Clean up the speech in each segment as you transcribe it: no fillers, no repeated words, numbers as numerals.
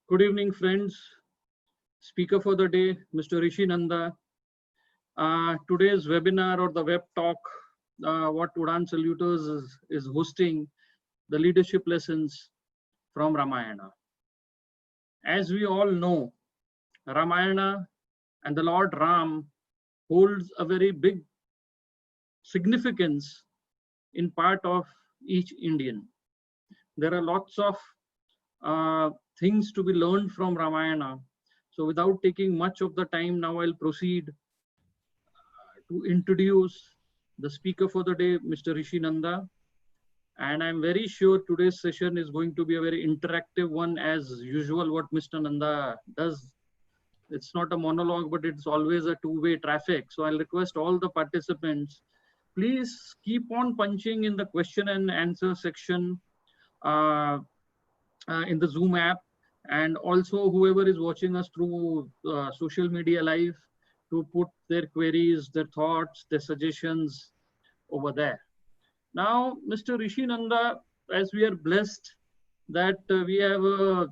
Good evening, friends. Speaker for the day, Mr. Rishi Nanda. Today's webinar or the web talk, what Udan Saluters is hosting, the leadership lessons from Ramayana. As we all know, Ramayana and the Lord Ram holds a very big significance in part of each Indian. There are lots of things to be learned from Ramayana. So without taking much of the time, now I'll proceed to introduce the speaker for the day, Mr. Rishi Nanda. And I'm very sure today's session is going to be a very interactive one, as usual, what Mr. Nanda does. It's not a monologue, but it's always a two-way traffic. So I'll request all the participants, please keep on punching in the question and answer section in the Zoom app. And also whoever is watching us through social media live, to put their queries, their thoughts, their suggestions over there. Now, Mr. Rishi Nanda, as we are blessed that we have a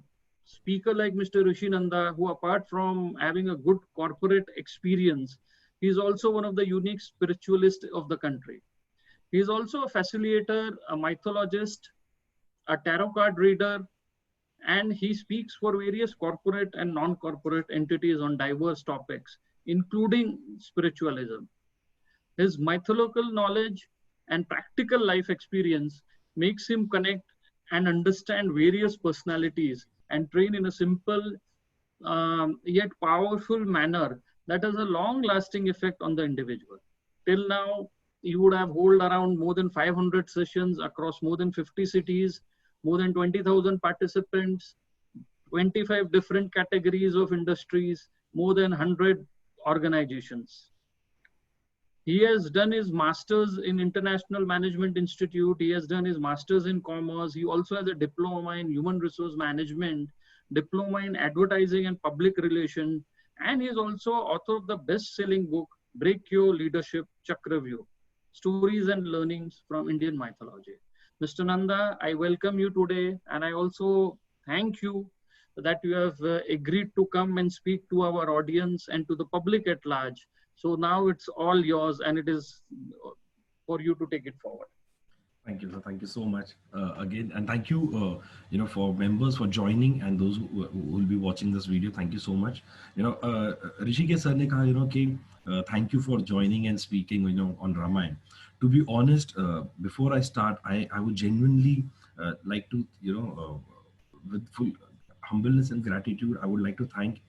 speaker like Mr. Rishi Nanda, who apart from having a good corporate experience, he is also one of the unique spiritualists of the country. He is also a facilitator, a mythologist, a tarot card reader, and he speaks for various corporate and non-corporate entities on diverse topics, including spiritualism. His mythological knowledge and practical life experience makes him connect and understand various personalities and train in a simple yet powerful manner that has a long-lasting effect on the individual. Till now, he would have held around more than 500 sessions across more than 50 cities, more than 20,000 participants, 25 different categories of industries, more than 100 organizations. He has done his master's in International Management Institute. He has done his master's in commerce. He also has a diploma in human resource management, diploma in advertising and public relations, and he is also author of the best-selling book, Break Your Leadership Chakravyuh, Stories and Learnings from Indian Mythology. Mr. Nanda, I welcome you today, and I also thank you that you have agreed to come and speak to our audience and to the public at large. So now it's all yours, and it is for you to take it forward. Thank you, sir. Thank you so much again, and thank you, for members for joining and those who will be watching this video. Thank you so much. Rishikesh sir ne kaha, thank you for joining and speaking, on Ramayana. To be honest, before I start, I would genuinely like to, with full humbleness and gratitude, I would like to thank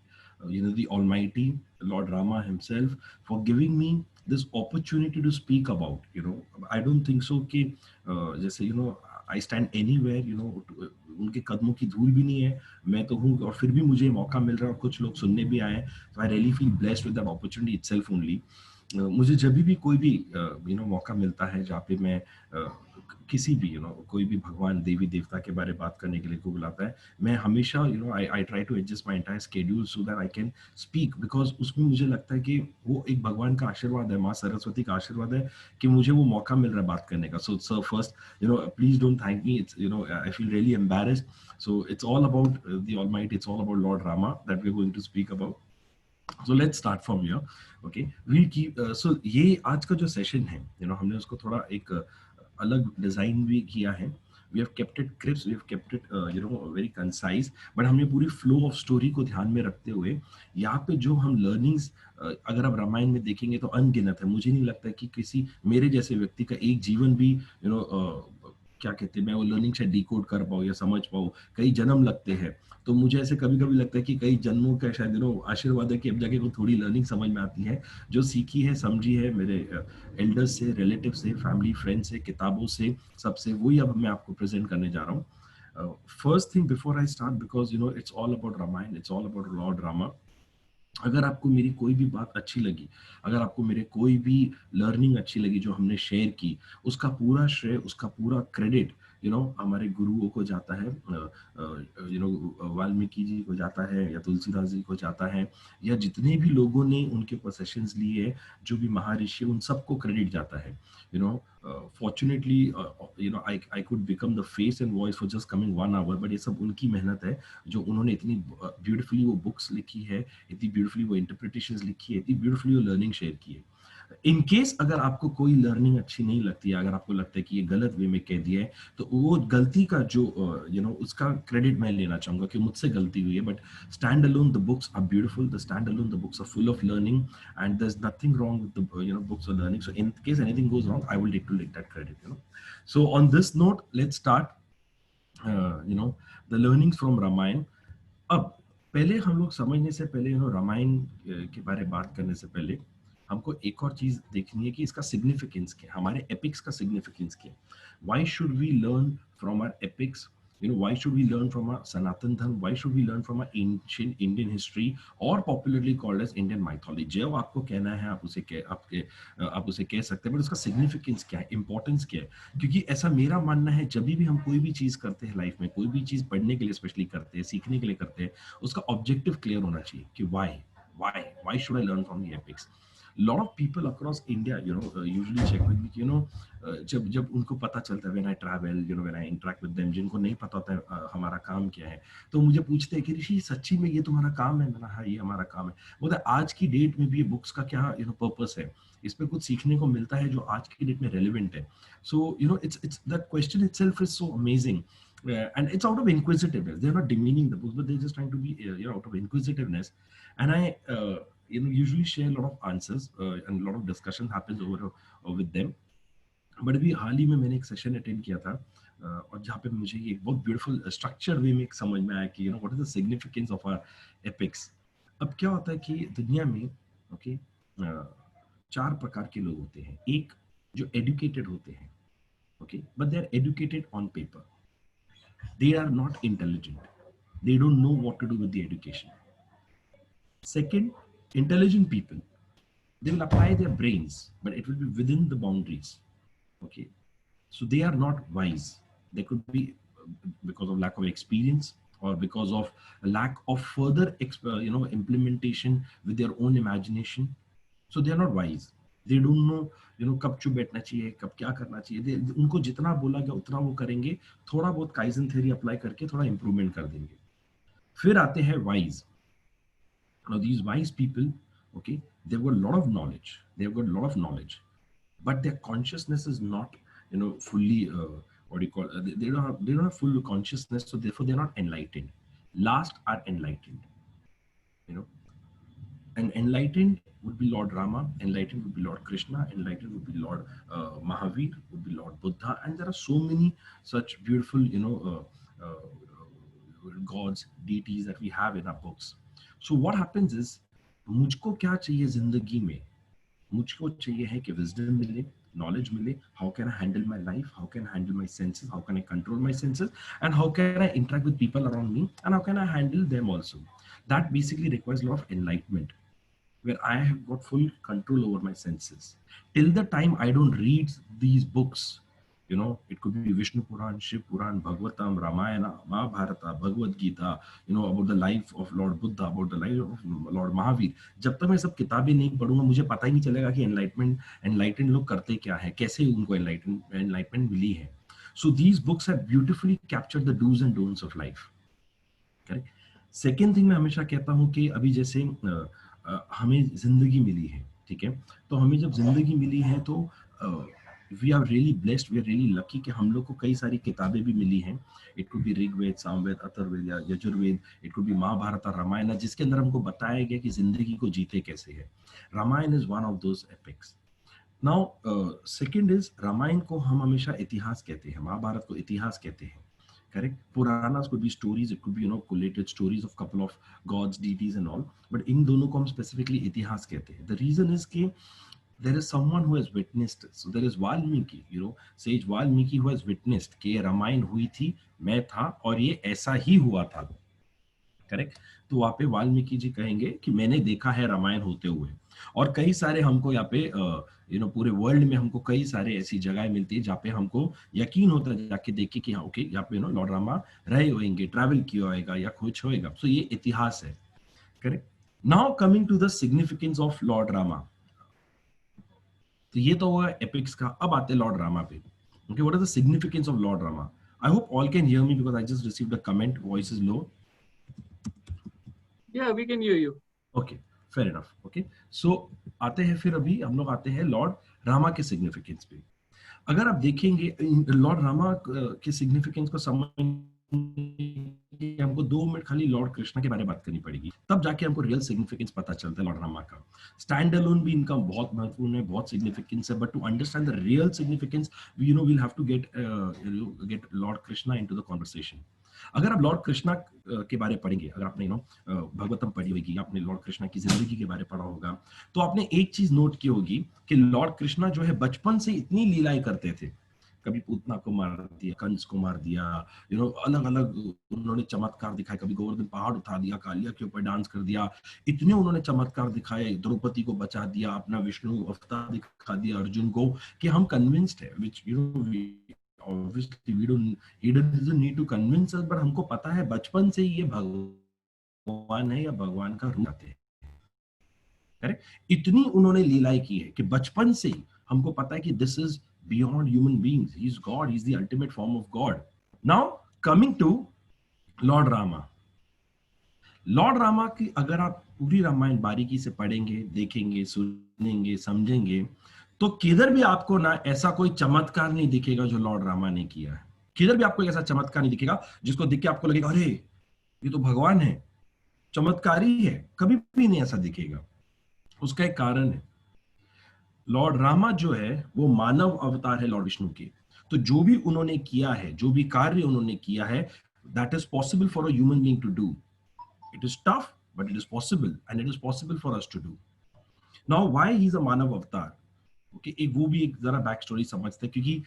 the Almighty Lord Rama himself for giving me this opportunity to speak about. I don't think so कि जैसे I stand anywhere, उनके कदमों की धूल भी नहीं है, मैं तो हूँ, और फिर भी मुझे मौका मिल रहा है और कुछ लोग सुनने भी आए हैं. So I really feel blessed with that opportunity itself only. मुझे जब भी कोई भी मौका मिलता है जहाँ पे मैं किसी भी कोई भी भगवान देवी देवता के बारे में बात करने के लिए को बुलाता है, मैं हमेशा I try to adjust my entire schedule so that I can speak, because उसमें मुझे लगता है कि वो एक भगवान का आशीर्वाद है, माँ सरस्वती का आशीर्वाद है कि मुझे वो मौका मिल रहा है बात करने का. So sir first please don't thank me, it's I feel really embarrassed. So it's all about the almighty, it's all about lord Rama that we are going to speak about. So let's start from here. Okay, we'll keep so ये आज का जो session है, हमने उसको थोड़ा एक अलग डिजाइन भी किया है. We have kept it crisp, we have kept it very concise, but हमने पूरी फ्लो ऑफ स्टोरी को ध्यान में रखते हुए यहाँ पे जो हम लर्निंग्स अगर आप रामायण में देखेंगे तो अनगिनत है. मुझे नहीं लगता कि किसी मेरे जैसे व्यक्ति का एक जीवन भी क्या कहते हैं, मैं वो लर्निंग शायद डिकोड कर पाऊँ या समझ पाऊँ. कई जन्म लगते हैं, तो मुझे ऐसे कभी कभी लगता है कि कई जन्मों का शायद आशीर्वाद है कि अब जाके को थोड़ी लर्निंग समझ में आती है, जो सीखी है समझी है मेरे एल्डर्स से, रिलेटिव से, फैमिली फ्रेंड से, किताबों से, सबसे, वही अब मैं आपको प्रेजेंट करने जा रहा हूँ. First thing before I start, because it's all about Ramayana, it's all about lord Rama. अगर आपको मेरी कोई भी बात अच्छी लगी, अगर आपको मेरे कोई भी लर्निंग अच्छी लगी जो हमने शेयर की, उसका पूरा श्रेय, उसका पूरा क्रेडिट हमारे गुरुओं को जाता है, वाल्मीकि जी को जाता है या तुलसीदास जी को जाता है, या जितने भी लोगों ने उनके पोसेशंस लिए, जो भी महर्षि, उन सबको क्रेडिट जाता है. Fortunately I could become the face and voice for just coming 1 hour, but ये सब उनकी मेहनत है, जो उन्होंने इतनी ब्यूटीफुली वो बुक्स लिखी है, इतनी ब्यूटीफुली वो इंटरप्रिटेशंस लिखी है, इतनी ब्यूटीफुली वो लर्निंग शेयर की है. इन केस अगर आपको कोई लर्निंग अच्छी नहीं लगती है, अगर आपको लगता है कि ये गलत वे में कह दिया है, तो वो गलती का जो उसका क्रेडिट मैं लेना चाहूंगा कि मुझसे गलती हुई है. But stand alone the books are beautiful, the stand alone the books are full of learning, and there is nothing wrong with the books और learning. So in case anything goes wrong, I will take to take that credit. So on this note, let's start the learnings from Ramayana. अब पहले हम लोग समझने से पहले, रामायण के बारे में बात करने से पहले हमको एक और चीज देखनी है कि इसका सिग्निफिकेंस क्या है, हमारे एपिक्स का सिग्निफिकेंस क्या है. Why should we learn from our epics? Why should we learn from our Sanatan Dharma? Why should we learn from our ancient Indian history, or popularly called as Indian mythology? जो आपको कहना है आप उसे कह सकते हैं, बट उसका सिग्निफिकेंस क्या है, इंपॉर्टेंस क्या है? क्योंकि ऐसा मेरा मानना है, जब भी हम कोई भी चीज करते हैं लाइफ में, कोई भी चीज पढ़ने के लिए स्पेशली करते हैं, सीखने के लिए करते हैं, उसका ऑब्जेक्टिव क्लियर होना चाहिए कि why should I learn from the epics? Lot of people across India, usually check with me, जब उनको पता चलता है, when I travel, when I interact with them, जिनको नहीं पता होता है हमारा काम क्या है, तो मुझे पूछते हैं कि ऋषि सच्ची में ये तुम्हारा काम है? मैंने हाँ, ये हमारा काम है. बोलते आज की डेट में भी ये बुक्स का क्या पर्पस है, इस पे कुछ सीखने को मिलता है जो आज की डेट में रेलिवेंट है. सो it's that question itself is so amazing. And it's out of inquisitiveness. They're not demeaning the books, but they're just trying to be out of inquisitiveness. And I usually share a lot of answers, and a lot of discussion happens over with them. But अभी हाल ही में मैंने एक session attend किया था, और जहाँ पे मुझे ये बहुत ब्यूटीफुल स्ट्रक्चर वे में समझ में आया कि what is the significance of our epics. अब क्या होता है कि दुनिया में ओके 4 प्रकार के लोग होते हैं. एक जो एजुकेटेड होते हैं, okay, but they are educated on paper, they are not intelligent, they don't know what to do with the education. Second, intelligent people, they will apply their brains, but it will be within the boundaries. Okay, so they are not wise. They could be because of lack of experience, or because of a lack of further implementation with their own imagination. So they are not wise. They don't know कब चुप बैठना चाहिए, कब क्या करना चाहिए. उनको जितना बोला गया उतना वो करेंगे, थोड़ा बहुत काइजन थ्योरी अप्लाई करके थोड़ा इंप्रूवमेंट कर देंगे. फिर आते हैं wise. Now these wise people, okay, they've got a lot of knowledge, but their consciousness is not fully what do you call, they don't have full consciousness, so therefore they're not enlightened. Last are enlightened. And enlightened would be Lord Rama, enlightened would be Lord Krishna, enlightened would be Lord Mahavir, would be Lord Buddha, and there are so many such beautiful gods, deities that we have in our books. So what happens is, मुझको क्या चाहिए जिंदगी में? मुझको चाहिए है कि wisdom मिले, knowledge मिले. How can I handle my life? How can I handle my senses? How can I control my senses? And how can I interact with people around me? And how can I handle them also? That basically requires a lot of enlightenment, where I have got full control over my senses. Till the time I don't read these books, it could be Vishnu Puran, Shiv Puran, Bhagavatam, Ramayana, Mahabharata, Bhagavad Gita, about the life of Lord Buddha, about the life of Lord Mahavir. जब तक मैं सब किताबें नहीं पढ़ूंगा, मुझे पता ही नहीं चलेगा कि enlightened लोग करते क्या है, कैसे उनको enlightenment मिली है. So these books have beautifully captured the do's and don'ts of life. Correct? Second thing मैं हमेशा कहता हूँ कि अभी जैसे हमें जिंदगी मिली है, ठीक है, तो हमें जब जिंदगी मिली है तो we are really blessed, we are really lucky कि हम लोग को कई सारी किताबें भी मिली हैं. It could be Rigveda, Samaveda, Atharvaveda या Yajurveda, it could be Mahabharat और रामायण, जिसके अंदर हमको बताया गया कि जिंदगी को जीते कैसे है. Ramayan is one of those epics. Now second is, Ramayan को हम हमेशा इतिहास कहते हैं, महाभारत को इतिहास कहते हैं. Correct? Puranas could be stories, it could be collated stories of couple of gods, deities and all, but इन दोनों को हम specifically इतिहास कहते हैं. The reason is कि there is someone who has witnessed it. So there is Valmiki, sage Valmiki, who has witnessed कि रामायण हुई थी, मैं था और ये ऐसा ही हुआ था. करेक्ट। तो वहां पे वाल्मीकि जी कहेंगे कि मैंने देखा है रामायण होते हुए। और कई सारे हमको यहाँ पे पूरे वर्ल्ड में हमको कई सारे ऐसी जगह मिलती है जहाँ पे हमको यकीन होता है जाके देखे कि हाँ ओके यहाँ पे लॉर्ड रामा रहे होंगे, ट्रैवल किया होगा या कुछ होएगा। सो ये इतिहास है। Correct. Now coming to the significance of lord Rama. तो ये तो हुआ एपिक्स का। अब आते हैं लॉर्ड रामा पे। Okay, what is the significance of lord Rama? I hope all can hear me because I just received a comment, voice is low. Yeah, we can hear you. Okay, fair enough. Okay, so आते हैं फिर अभी हम लोग आते हैं lord Rama के significance पे। अगर आप देखेंगे लॉर्ड रामा के सिग्निफिकेंस को समझ हमको 2 मिनट खाली लॉर्ड कृष्णा के बारे में बात करनी पड़ेगी, तब जाके हमको रियल सिग्निफिकेंस पता चलता है लॉर्ड रामा का। स्टैंड अलोन भी इनका बहुत महत्वपूर्ण है, बहुत सिग्निफिकेंस है, but to understand the real significance we'll have to get lord Krishna into the conversation. अगर आप लॉर्ड कृष्णा के बारे में पढ़ेंगे, अगर आपने भगवतम पढ़ी होगी, आपने लॉर्ड कृष्णा की जिंदगी के बारे में पढ़ा होगा, तो आपने एक चीज नोट की होगी कि लॉर्ड कृष्णा जो है बचपन से इतनी लीलाएं करते थे। कभी पूतना को मार दिया, कंस को मार दिया, अलग अलग उन्होंने चमत्कार दिखाए। कभी गोवर्धन पहाड़ उठा दिया, कालिया के ऊपर डांस कर दिया। इतने उन्होंने चमत्कार दिखाए, द्रौपदी को बचा दिया, अपना विष्णु अवतार दिखा दिया अर्जुन को, कि हम कन्विंस्ड है, विच obviously he doesn't need to convince us, but हमको पता है बचपन से ये भगवान है या भगवान का रूप आते हैं। करेक्ट। इतनी उन्होंने लीलाएं की है कि बचपन से ही हमको पता है कि this is beyond human beings, he is god, he is the ultimate form of god. Now coming to lord Rama. Lord Rama की अगर आप पूरी रामायण बारीकी से पढ़ेंगे, देखेंगे, सुनेंगे, समझेंगे, तो किधर भी आपको ना ऐसा कोई चमत्कार नहीं दिखेगा जो लॉर्ड रामा ने किया है। किधर भी आपको ऐसा चमत्कार नहीं दिखेगा जिसको देख के आपको लगेगा अरे ये तो भगवान है, चमत्कारी है। कभी भी नहीं ऐसा दिखेगा। उसका एक कारण है। लॉर्ड रामा जो है वो मानव अवतार है लॉर्ड विष्णु के। तो जो भी उन्होंने किया है, जो भी कार्य उन्होंने किया है, that is possible for a human being to do. It is tough but it is possible, and it is possible for us to do. Now why he is a manav avatar? Okay, एक वो भी एक जरा बैक स्टोरी समझते हैं, क्योंकि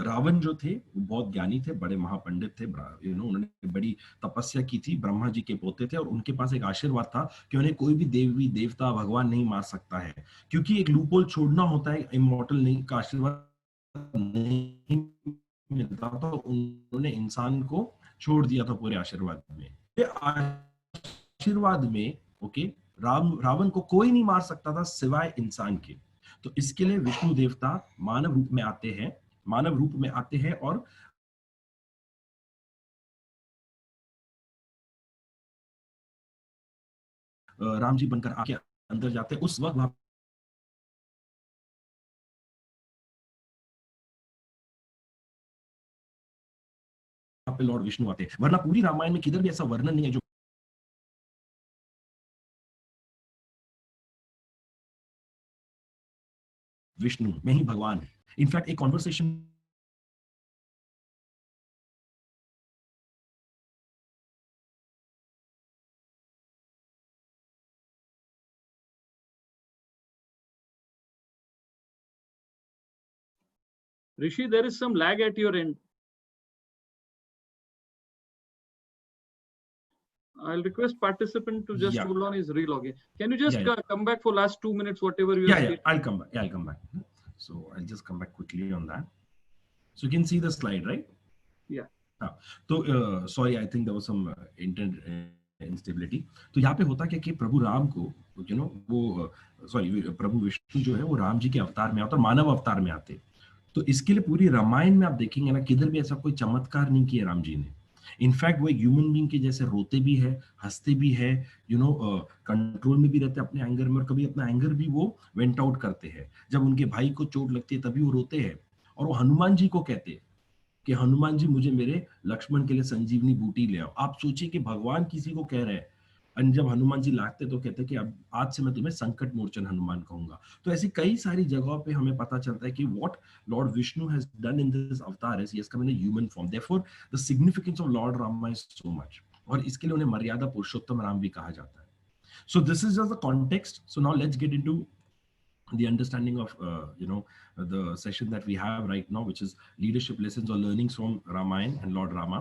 रावण जो थे वो बहुत ज्ञानी थे, बड़े महापंडित थे, उन्होंने बड़ी तपस्या की थी, ब्रह्मा जी के पोते थे, और उनके पास एक आशीर्वाद था कि उन्हें कोई भी देवी देवता भगवान नहीं मार सकता है, क्योंकि एक लूपहोल छोड़ना होता है, इमॉर्टल नहीं का आशीर्वाद नहीं मिलता, तो उन्होंने इंसान को छोड़ दिया था पूरे आशीर्वाद में। आशीर्वाद में ओके, रावण को कोई नहीं मार सकता था सिवाय इंसान के। तो इसके लिए विष्णु देवता मानव रूप में आते हैं, मानव रूप में आते हैं, और राम जी बनकर आके अंदर जाते हैं। उस वक्त वहां पे लॉर्ड विष्णु आते हैं, वरना पूरी रामायण में किधर भी ऐसा वर्णन नहीं है जो विष्णु में ही भगवान है। इनफैक्ट एक conversation Rishi, there is some lag at your end. I'll request participant to just hold on his relogin. Can you just come back for last 2 minutes, whatever you have said? I'll come back. I'll come back. So I'll just come back quickly on that. So you can see the slide, right? Yeah. तो sorry, I think there was some internet instability. तो यहाँ पे होता क्या कि प्रभु राम को वो sorry प्रभु विष्णु जो है वो राम जी के अवतार में आते और मानव अवतार में आते। तो इसके लिए पूरी रामायण में आप देखेंगे ना, किधर भी ऐसा कोई चमत्कार नहीं किया राम जी ने। इनफैक्ट वो एक ह्यूमन बीइंग के जैसे रोते भी है, हंसते भी है, कंट्रोल में भी रहते अपने एंगर में, और कभी अपना एंगर भी वो वेंट आउट करते हैं। जब उनके भाई को चोट लगती है तभी वो रोते हैं, और वो हनुमान जी को कहते हैं कि हनुमान जी मुझे मेरे लक्ष्मण के लिए संजीवनी बूटी ले आओ। आप सोचिए कि भगवान किसी को कह रहे हैं, और जब हनुमान जी लाते तो कहते हैं कि अब आज से मैं तुम्हें संकट मोचन हनुमान कहूंगा। तो ऐसी कई सारी जगहों पे हमें पता चलता है कि what lord Vishnu has done in this avatar is he has come in a human form. Therefore the significance of lord Rama is so much, और इसके लिए उन्हें मर्यादा पुरुषोत्तम राम भी कहा जाता है। So this is just the context. So now let's get into the understanding of the session that we have right now, which is leadership lessons or learnings from Ramayana and Lord Rama.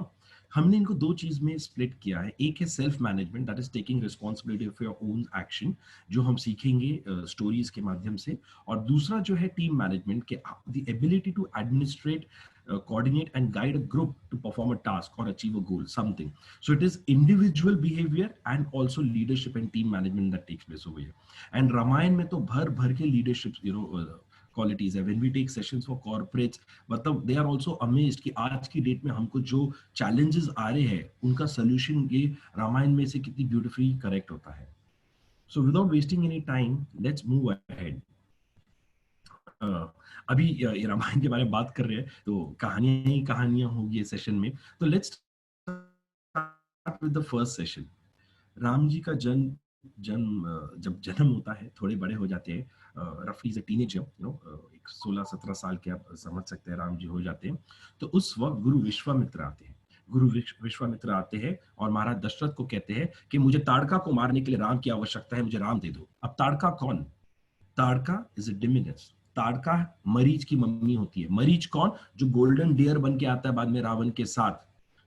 हमने इनको दो चीज में split किया है। एक है self management, that is taking responsibility of your own action, जो हम सीखेंगे स्टोरीज के माध्यम से। और दूसरा जो है टीम मैनेजमेंट के the ability to administrate, coordinate and guide a group to perform a task or achieve a goal, something. So it is individual behavior and also leadership and team management that takes place over here. And Ramayan में तो भर भर के leadership qualities है. When we take sessions for corporates, मतलब they are also amazed कि आज की डेट में हमको जो challenges आ रहे हैं उनका solution ये रामायण में से कितनी beautifully correct होता है. So without wasting any time, let's move ahead. अभी ये रामायण के बारे में बात कर रहे हैं तो कहानियां ही कहानियां होगी इस सेशन में। तो let's start with the first session. Ram ji का जब जन्म होता है, थोड़े बड़े हो जाते हैं, रफली एज अ टीनेजर, एक 16-17 साल के आप समझ सकते हैं राम जी हो जाते हैं। तो उस वक्त गुरु विश्वामित्र आते हैं। गुरु विश्वामित्र आते हैं और महाराज दशरथ को कहते हैं कि मुझे ताड़का को मारने के लिए राम की आवश्यकता है, मुझे राम दे दो। अब ताड़का कौन? Tataka is a demoness. Tataka Maricha की मम्मी होती है। मरीच कौन? जो गोल्डन डियर बन के आता है बाद में रावण के साथ।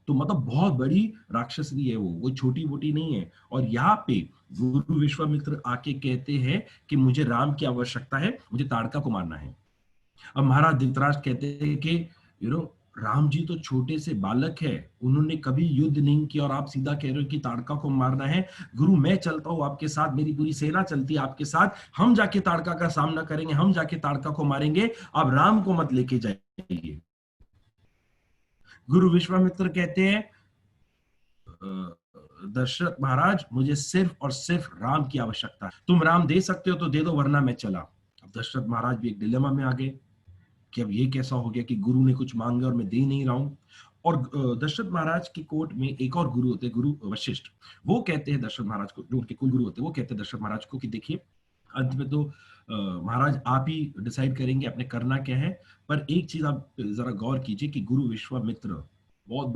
तो मतलब बहुत बड़ी राक्षसी है वो छोटी मोटी नहीं है। और यहाँ पे गुरु विश्वामित्र आके कहते हैं कि मुझे राम की आवश्यकता है, मुझे ताड़का को मारना है। अब महाराज धृतराष्ट्र कहते हैं कि राम जी तो छोटे से बालक है, उन्होंने कभी युद्ध नहीं किया और आप सीधा कह रहे हो कि ताड़का को मारना है। गुरु मैं चलता हूं आपके साथ, मेरी पूरी सेना चलती है आपके साथ, हम जाके ताड़का का सामना करेंगे, हम जाके ताड़का को मारेंगे, आप राम को मत लेके जाइए। गुरु विश्वामित्र कहते हैं दशरथ महाराज मुझे सिर्फ और सिर्फ राम की आवश्यकता है, तुम राम दे सकते हो तो दे दो वरना मैं चला। अब दशरथ महाराज भी एक डिलेमा में आ गए कि अब ये कैसा हो गया कि गुरु ने कुछ मांगा और मैं दे नहीं रहा हूं। और दशरथ महाराज की कोर्ट में एक और गुरु होते हैं, गुरु वशिष्ठ। वो कहते हैं दशरथ महाराज को, जो उनके कुल गुरु होते हैं, वो कहते हैं दशरथ महाराज को कि देखिए अंत में तो महाराज आप ही डिसाइड करेंगे आपने करना क्या है, पर एक चीज आप जरा गौर कीजिए कि गुरु विश्वामित्र बहुत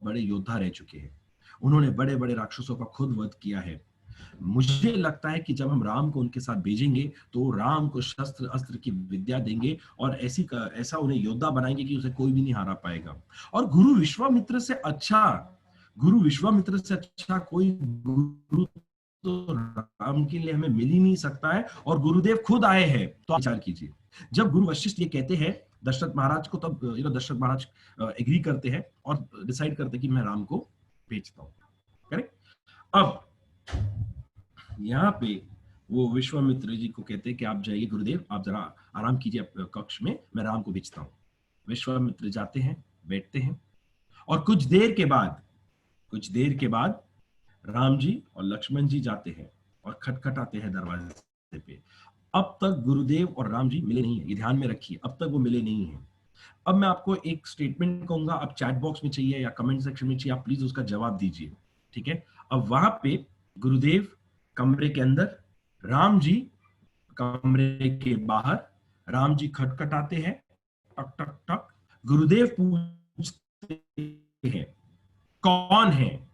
बड़े योद्धा रह चुके हैं, उन्होंने बड़े बड़े राक्षसों का खुद वध किया है। मुझे लगता है कि जब हम राम को उनके साथ भेजेंगे तो राम को शस्त्र अस्त्र की विद्या देंगे और ऐसा उन्हें योद्धा बनाएंगे कि उसे कोई भी नहीं हरा पाएगा। और गुरु विश्वामित्र से अच्छा कोई गुरु तो राम के लिए हमें मिल ही नहीं सकता है। और गुरुदेव खुद आए हैं, तो आप विचार कीजिए। जब गुरु वशिष्ठ ये कहते हैं दशरथ महाराज को, तब दशरथ महाराज एग्री करते हैं और डिसाइड करते हैं कि मैं राम को भेजता हूं। करेक्ट। अब यहाँ पे वो विश्वामित्र जी को कहते हैं कि आप जाइए गुरुदेव, आप जरा आराम कीजिए कक्ष में, मैं राम को भेजता हूँ। विश्वामित्र जाते हैं, बैठते हैं और कुछ देर के बाद राम जी और लक्ष्मण जी जाते हैं और खटखटाते हैं दरवाजे पे। अब तक गुरुदेव और राम जी मिले नहीं है, ये ध्यान में रखिए, अब तक वो मिले नहीं है। अब मैं आपको एक स्टेटमेंट कहूंगा, आप चैट बॉक्स में चाहिए या कमेंट सेक्शन में चाहिए, आप प्लीज उसका जवाब दीजिए, ठीक है। अब वहां पे गुरुदेव कमरे के अंदर, राम जी कमरे के बाहर, राम जी खटखटाते हैं, टक टक टक। गुरुदेव पूछते हैं कौन है।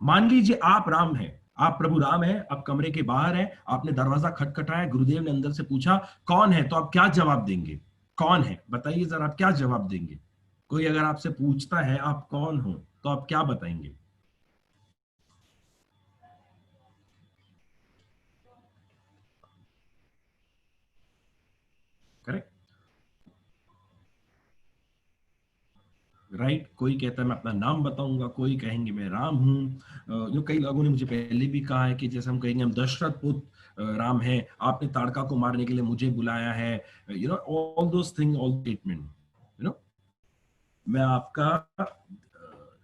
मान लीजिए आप राम हैं, आप प्रभु राम हैं, आप कमरे के बाहर हैं, आपने दरवाजा खटखटाया, गुरुदेव ने अंदर से पूछा कौन है, तो आप क्या जवाब देंगे? कौन है बताइए जरा, आप क्या जवाब देंगे? कोई अगर आपसे पूछता है आप कौन हो तो आप क्या बताएंगे? Correct, right. कोई कहता है मैं अपना नाम बताऊंगा, कोई कहेंगे मैं राम हूं। जो कई लोगों ने मुझे पहले भी कहा है कि जैसे हम कहेंगे हम दशरथ पुत्र राम है, आपने ताड़का को मारने के लिए मुझे बुलाया है, all those thing, all statement, मैं आपका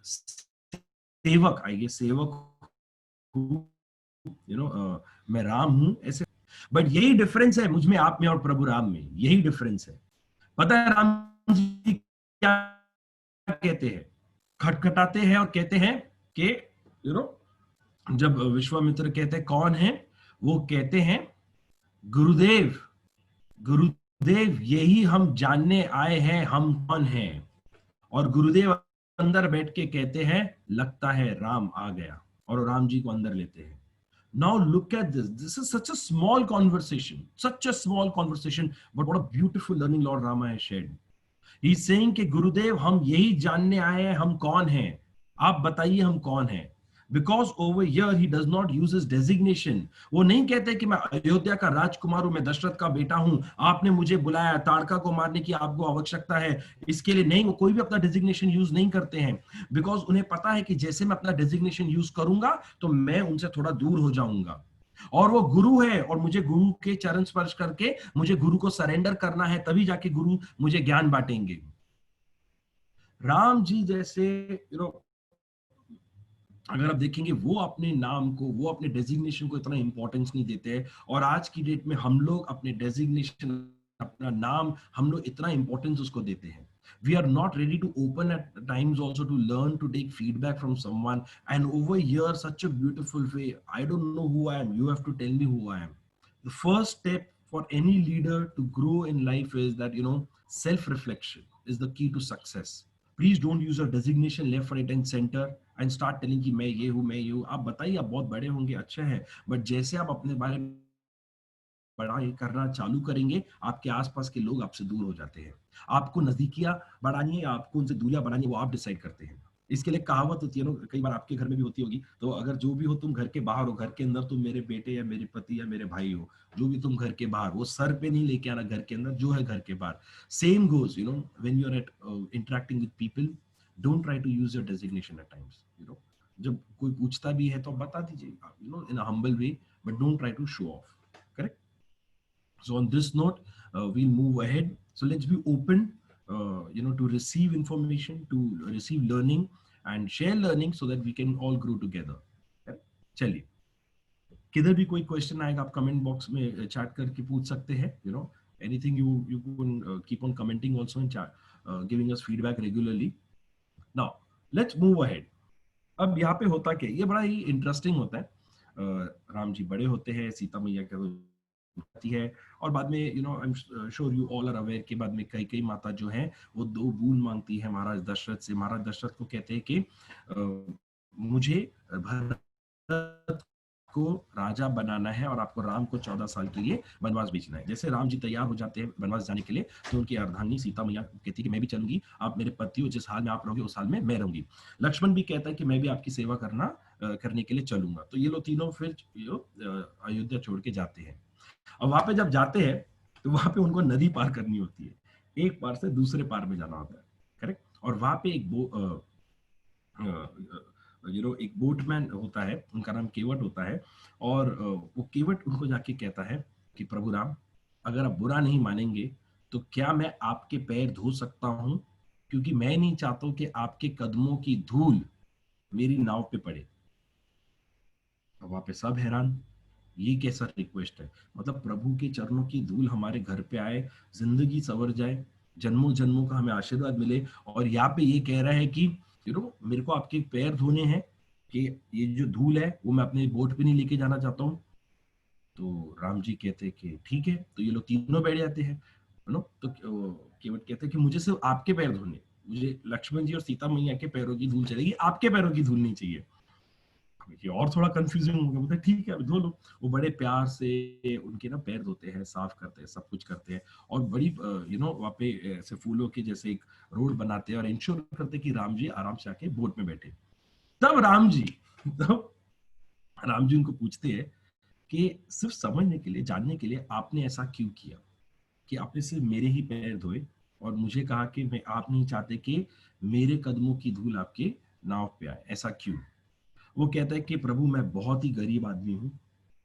सेवक, आइए सेवक हूं, मैं राम हूं, ऐसे। बट यही डिफरेंस है मुझ में, आप में और प्रभु राम में, यही डिफरेंस है। पता है राम जी क्या कहते हैं? खटखटाते हैं और कहते हैं कि जब विश्वामित्र कहते हैं कौन है, वो कहते हैं गुरुदेव, गुरुदेव यही हम जानने आए हैं, हम कौन हैं। और गुरुदेव अंदर बैठ के कहते हैं लगता है राम आ गया, और राम जी को अंदर लेते हैं। Now look at this. This is such a small conversation, but what a beautiful learning Lord Rama has shared. He is saying कि गुरुदेव हम यही जानने आए हैं हम कौन हैं, आप बताइए हम कौन हैं। Because over here he does not use his designation. वो नहीं कहते कि मैं अयोध्या का राजकुमार हूं, मैं दशरथ का बेटा हूं, आपने मुझे बुलाया, ताड़का को मारने की आपको आवश्यकता है, इसके लिए नहीं, वो कोई भी अपना डेजिग्नेशन यूज नहीं करते हैं। बिकॉज उन्हें पता है कि जैसे मैं अपना डेजिग्नेशन यूज करूंगा तो मैं उनसे थोड़ा दूर हो जाऊंगा। और वो गुरु है और मुझे गुरु के चरण स्पर्श करके मुझे गुरु को सरेंडर करना है, तभी जाके गुरु मुझे ज्ञान बांटेंगे। राम जी जैसे अगर आप देखेंगे वो अपने नाम को, वो अपने डेजिग्नेशन को इतना इंपॉर्टेंस नहीं देते हैं। और आज की डेट में हम लोग अपने डेजिग्नेशन, अपना नाम, हम लोग इतना इंपॉर्टेंस उसको देते हैं। We are not ready to open at times also to learn to take feedback from someone. And over here, such a beautiful way. I don't know who I am. You have to tell me who I am. The first step for any leader to grow in life is that, self-reflection is the key to success. Please don't use your designation left, right and center and start telling कि मैं ये हूँ, मैं ये हूँ। आप बताइए, आप बहुत बड़े होंगे, अच्छे हैं, बट जैसे आप अपने बारे में बड़ाई करना चालू करेंगे, आपके आसपास के लोग आपसे दूर हो जाते हैं। आपको नजदीकियां बढ़ानी है, आपको उनसे दूरियां बढ़ानी है, वो आप डिसाइड करते हैं। इसके लिए कहावत होती है ना, कई बार आपके घर में भी होती होगी, तो अगर जो भी हो तुम घर के बाहर हो, घर के अंदर तुम मेरे बेटे या मेरे पति या मेरे भाई हो, जो भी तुम घर के बाहर, वो सर पे नहीं लेके आना घर के अंदर, जो है घर के बाहर। Same goes, when you are at interacting with people, don't try to use your designation at times. जब कोई पूछता भी है तो बता दीजिए, in a humble way, but don't try to show off. Correct? So on this note, we'll move ahead. So let's be open, to receive information, to receive learning and share learning so that we can all grow together. चलिए, किधर भी कोई question आएगा आप comment box में chat करके पूछ सकते हैं। Anything you can keep on commenting also in chat, giving us feedback regularly. Now let's move ahead. अब यहाँ पे होता क्या, ये बड़ा ही इंटरेस्टिंग होता है। राम जी बड़े होते हैं, सीता मैया का आती है, और बाद में I am sure you all are aware के बाद में कई कई माता जो है वो 2 बूंद मांगती है महाराज दशरथ से। महाराज दशरथ को कहते हैं कि मुझे भरत को राजा बनाना है और आपको राम को 14 साल के लिए वनवास भेजना है। जैसे राम जी तैयार हो जाते हैं वनवास जाने के लिए, तो उनकी अर्धांगिनी सीता मैया कहती है कि मैं भी चलूंगी, आप मेरे पति हो, जिस हाल में आप रहोगे उस हाल में मैं रहूंगी। लक्ष्मण भी कहता है कि मैं भी आपकी सेवा करने के लिए चलूंगा। तो ये लोग तीनों फिर अयोध्या छोड़ के जाते हैं। और वहां पे जब जाते हैं तो वहां पे उनको नदी पार करनी होती है, एक पार से दूसरे पार में जाना होता है। करेक्ट? और वहां पे एक बोटमैन होता है, उनका नाम केवट होता है। और वो केवट उनको जाके कहता है कि प्रभु राम, अगर आप बुरा नहीं मानेंगे तो क्या मैं आपके पैर धो सकता हूं, क्योंकि मैं नहीं चाहता कि आपके कदमों की धूल मेरी नाव पे पड़े। वहां पे सब हैरान, ये कैसा रिक्वेस्ट है, मतलब प्रभु के चरणों की धूल हमारे घर पे आए, जिंदगी संवर जाए, जन्मों जन्मों का हमें आशीर्वाद मिले, और यहाँ पे ये कह रहा है कि मेरे को आपके पैर धोने हैं, कि ये जो धूल है वो मैं अपने बोट पे नहीं लेके जाना चाहता हूँ। तो राम जी कहते हैं कि ठीक है। तो ये लोग तीनों बैठ जाते हैं, तो केवट कहते हैं कि मुझे सिर्फ आपके पैर धोने, मुझे लक्ष्मण जी और सीता मैया के पैरों की धूल चलेगी, आपके पैरों की धूल नहीं चाहिए। ये और थोड़ा कंफ्यूजिंग हो गया, मतलब ठीक है धो लो। वो बड़े प्यार से उनके ना पैर धोते हैं, साफ करते हैं, सब कुछ करते हैं, और बड़ी वहाँ पे ऐसे फूलों के जैसे एक रोड बनाते हैं और इंश्योर करते हैं कि राम जी आराम से आके बोट में बैठे। तब राम जी उनको पूछते हैं कि सिर्फ समझने के लिए, जानने के लिए आपने ऐसा क्यों किया, कि आपने सिर्फ मेरे ही पैर धोए और मुझे कहा कि मैं, आप नहीं चाहते कि मेरे कदमों की धूल आपके नाव पे आए, ऐसा क्यों? वो कहता है कि प्रभु मैं बहुत ही गरीब आदमी हूँ,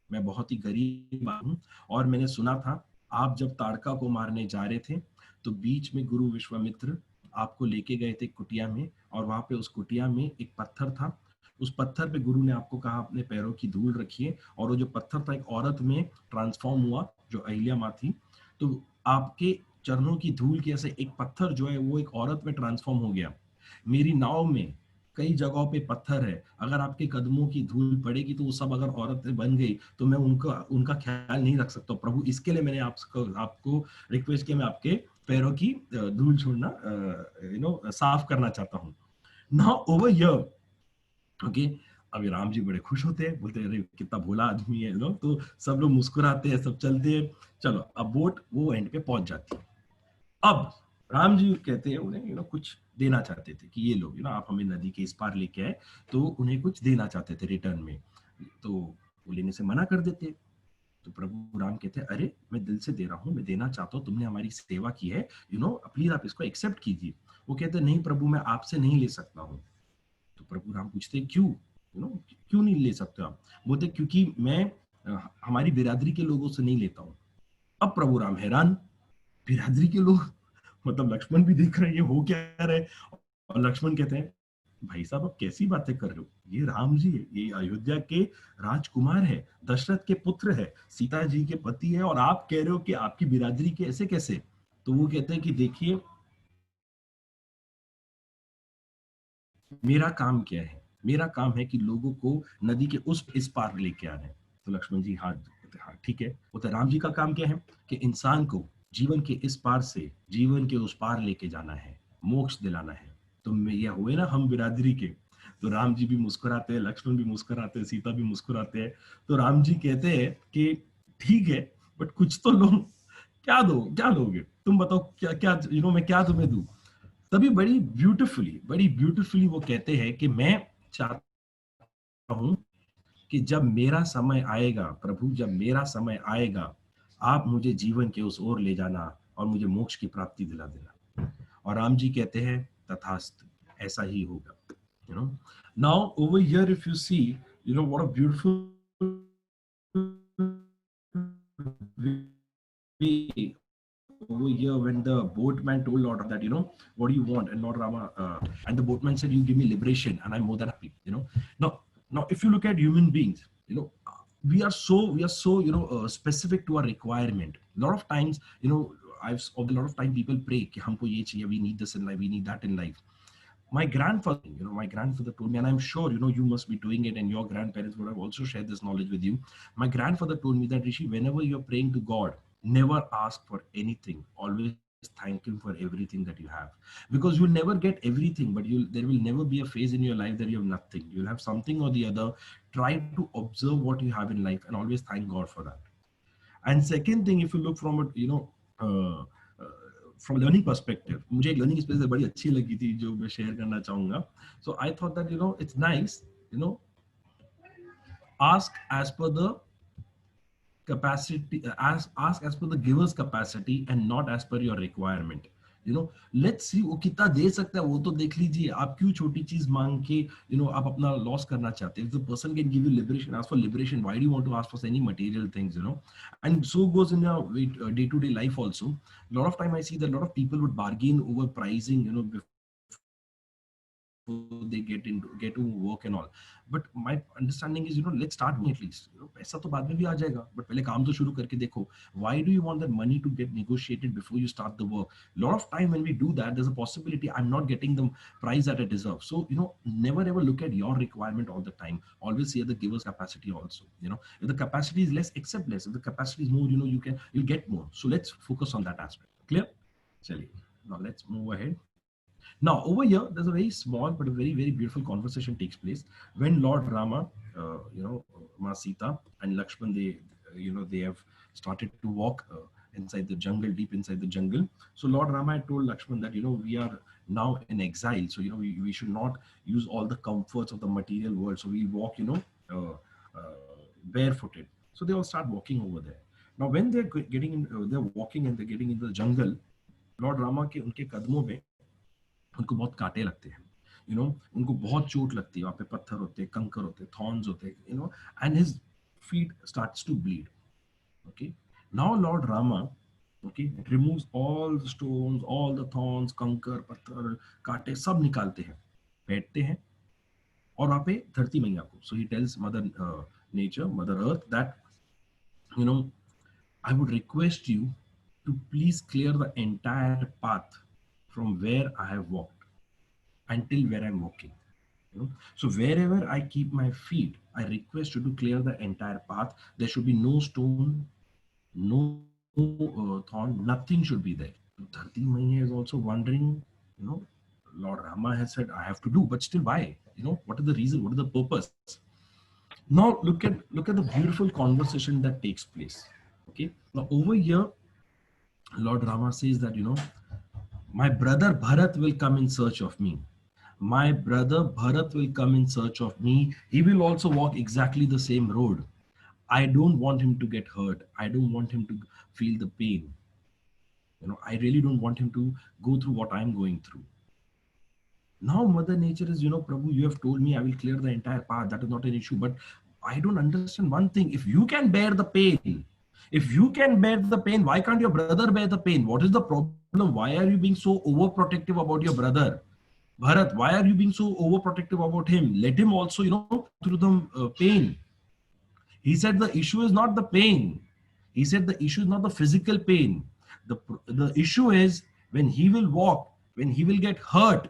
मैं बहुत ही गरीब आदमी हूँ, और मैंने सुना था आप जब ताड़का को मारने जा रहे थे तो बीच में गुरु विश्वामित्र आपको लेके गए थे कुटिया में, और वहां पे उस कुटिया में एक पत्थर था, उस पत्थर पे गुरु ने आपको कहा अपने पैरों की धूल रखिए, और वो जो पत्थर था एक औरत में ट्रांसफॉर्म हुआ जो अहिल्या माँ थी। तो आपके चरणों की धूल की ऐसे एक पत्थर जो है वो एक औरत में ट्रांसफॉर्म हो गया। मेरी नाव में कई जगहों पे पत्थर है, अगर आपके कदमों की धूल पड़ेगी तो वो सब अगर औरतें बन गई तो मैं उनका ख्याल नहीं रख सकता प्रभु, इसके लिए मैंने आपको रिक्वेस्ट किया, मैं आपके पैरों की धूल छोड़ना साफ करना चाहता हूँ। नाउ ओवर हियर, ओके, अभी राम जी बड़े खुश होते हैं, बोलते हैं अरे कितना भोला आदमी है लोग, तो सब लोग मुस्कुराते हैं, सब चलते हैं। चलो अब बोट वो एंड पे पहुंच जाती है। अब राम जी कहते हैं उन्हें कुछ देना चाहते थे कि ये लोग आप हमें नदी के इस पार लेके आए, तो उन्हें कुछ देना चाहते थे रिटर्न में। तो वो लेने से मना कर देते। तो प्रभु राम कहते हैं, अरे मैं दिल से दे रहा हूँ, मैं देना चाहता हूँ, तुमने हमारी सेवा की है, प्लीज आप इसको एक्सेप्ट कीजिए। वो कहते हैं, नहीं प्रभु, मैं आपसे नहीं ले सकता हूँ। तो प्रभु राम पूछते हैं, क्यों? क्यों नहीं ले सकते आप? बोलते, क्योंकि मैं हमारी बिरादरी के लोगों से नहीं लेता हूँ। अब प्रभु राम हैरान, बिरादरी के लोग, मतलब लक्ष्मण भी देख रहे हैं ये हो क्या रहा है। और लक्ष्मण कहते हैं, भाई साहब आप कैसी बातें कर रहे हो, ये राम जी है, ये अयोध्या के राजकुमार है, दशरथ के पुत्र है, सीता जी के पति है, और आप कह रहे हो कि आपकी बिरादरी के ऐसे कैसे? तो वो कहते हैं कि देखिए, मेरा काम क्या है? मेरा काम है कि लोगों को नदी के उस इस पार लेके आना है। तो लक्ष्मण जी हाँ, हाँ ठीक है। बोलते राम जी का काम क्या है? कि इंसान को जीवन के इस पार से जीवन के उस पार लेके जाना है, मोक्ष दिलाना है। तो ये हुए ना हम बिरादरी के। तो राम जी भी मुस्कुराते हैं, लक्ष्मण भी मुस्कुराते हैं, सीता भी मुस्कुराते हैं। तो राम जी कहते हैं कि ठीक है, बट कुछ तो लो। क्या दोगे तुम? बताओ क्या क्या, मैं क्या तुम्हें दूं? तभी बड़ी ब्यूटीफुली वो कहते हैं कि मैं चाहता हूं कि जब मेरा समय आएगा प्रभु, जब मेरा समय आएगा, आप मुझे जीवन के उस ओर ले जाना और मुझे मोक्ष की प्राप्ति दिला देना। और राम जी कहते हैं, तथास्तु, ऐसा ही होगा। Now over here if you see, what a beautiful way over here when the boatman told Lord that, what do you want? And Lord Rama, and the boatman said, you give me liberation and I'm more than happy. Now, if you look at human beings, we are so, specific to our requirement. A lot of times, a lot of time people pray, कि हमको ये चाहिए, we need this in life, we need that in life. My grandfather told me, and I'm sure, you must be doing it, and your grandparents would have also shared this knowledge with you. My grandfather told me that, Rishi, whenever you're praying to God, never ask for anything. Always thank Him for everything that you have. Because you'll never get everything, but there will never be a phase in your life that you have nothing. You'll have something or the other. Try to observe what you have in life and always thank God for that. And second thing, if you look from it, uh, from learning perspective, मुझे एक learning experience बड़ी अच्छी लगी थी जो मैं share करना चाहूँगा. So I thought that, it's nice, ask as per the capacity, ask as per the giver's capacity and not as per your requirement. Let's see वो कितना दे सकता है, वो तो देख लीजिए। आप क्यों छोटी चीज मांग के आप अपना लॉस करना चाहते हैं? If the person can give you liberation, ask for liberation. Why do you want to ask for any material things? And so goes in your day-to-day life also. A lot of time I see that a lot of people would bargain over pricing, they get to work and all. But my understanding is, let's start at least. पैसा तो बाद में भी आ जाएगा, but पहले काम तो शुरू करके देखो. Why do you want that money to get negotiated before you start the work? A lot of time when we do that, there's a possibility I'm not getting the price that I deserve. So, never ever look at your requirement all the time. Always see the giver's capacity also. If the capacity is less, accept less. If the capacity is more, you'll get more. So let's focus on that aspect. Clear? Chaliye. Now let's move ahead. Now, over here, there's a very small but a very, very beautiful conversation takes place when Lord Rama, Ma Sita and Lakshman, they have started to walk inside the jungle, deep inside the jungle. So Lord Rama had told Lakshman that, we are now in exile. So, we should not use all the comforts of the material world. So we walk, barefooted. So they all start walking over there. Now, when they're getting in, they're walking and they're getting into the jungle, Lord Rama के उनके कदमों में उनको बहुत कांटे लगते हैं, उनको बहुत चोट लगती है, वहां पे पत्थर होते हैं, कंकर होते हैं, थॉर्न्स होते हैं, and his feet starts to bleed. Okay, now Lord Rama, okay, removes all the stones, all the thorns, कंकर, पत्थर, कांटे सब निकालते हैं, बैठते हैं, और वहां पे धरती मैया को, so he tells mother nature, mother earth that, I would request you to please clear the entire path from where I have walked until where I'm walking. So wherever I keep my feet, I request you to clear the entire path. There should be no stone, no thorn, nothing should be there. Dharti Maiya is also wondering, Lord Rama has said I have to do, but still why? What is the reason? What is the purpose? Now look at the beautiful conversation that takes place. Okay, now over here, Lord Rama says that, My brother Bharat will come in search of me. My brother Bharat will come in search of me. He will also walk exactly the same road. I don't want him to get hurt. I don't want him to feel the pain. I really don't want him to go through what I'm going through. Now, Mother Nature is, Prabhu, you have told me I will clear the entire path. That is not an issue. But I don't understand one thing. If you can bear the pain, if you can bear the pain, why can't your brother bear the pain? What is the problem? Why are you being so overprotective about your brother? Bharat, why are you being so overprotective about him? Let him also, go through the pain. He said the issue is not the pain. He said the issue is not the physical pain. The issue is when he will walk, when he will get hurt,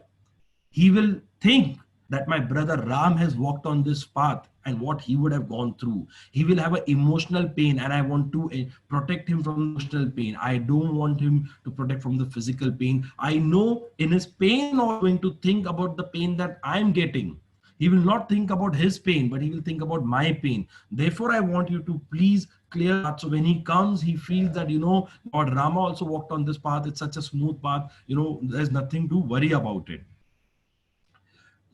he will think that my brother Ram has walked on this path and what he would have gone through. He will have an emotional pain, and I want to protect him from emotional pain. I don't want him to protect from the physical pain. I know in his pain also going to think about the pain that I'm getting. He will not think about his pain, but he will think about my pain. Therefore, I want you to please clear that. So when he comes, he feels that, Lord Rama also walked on this path. It's such a smooth path. There's nothing to worry about it.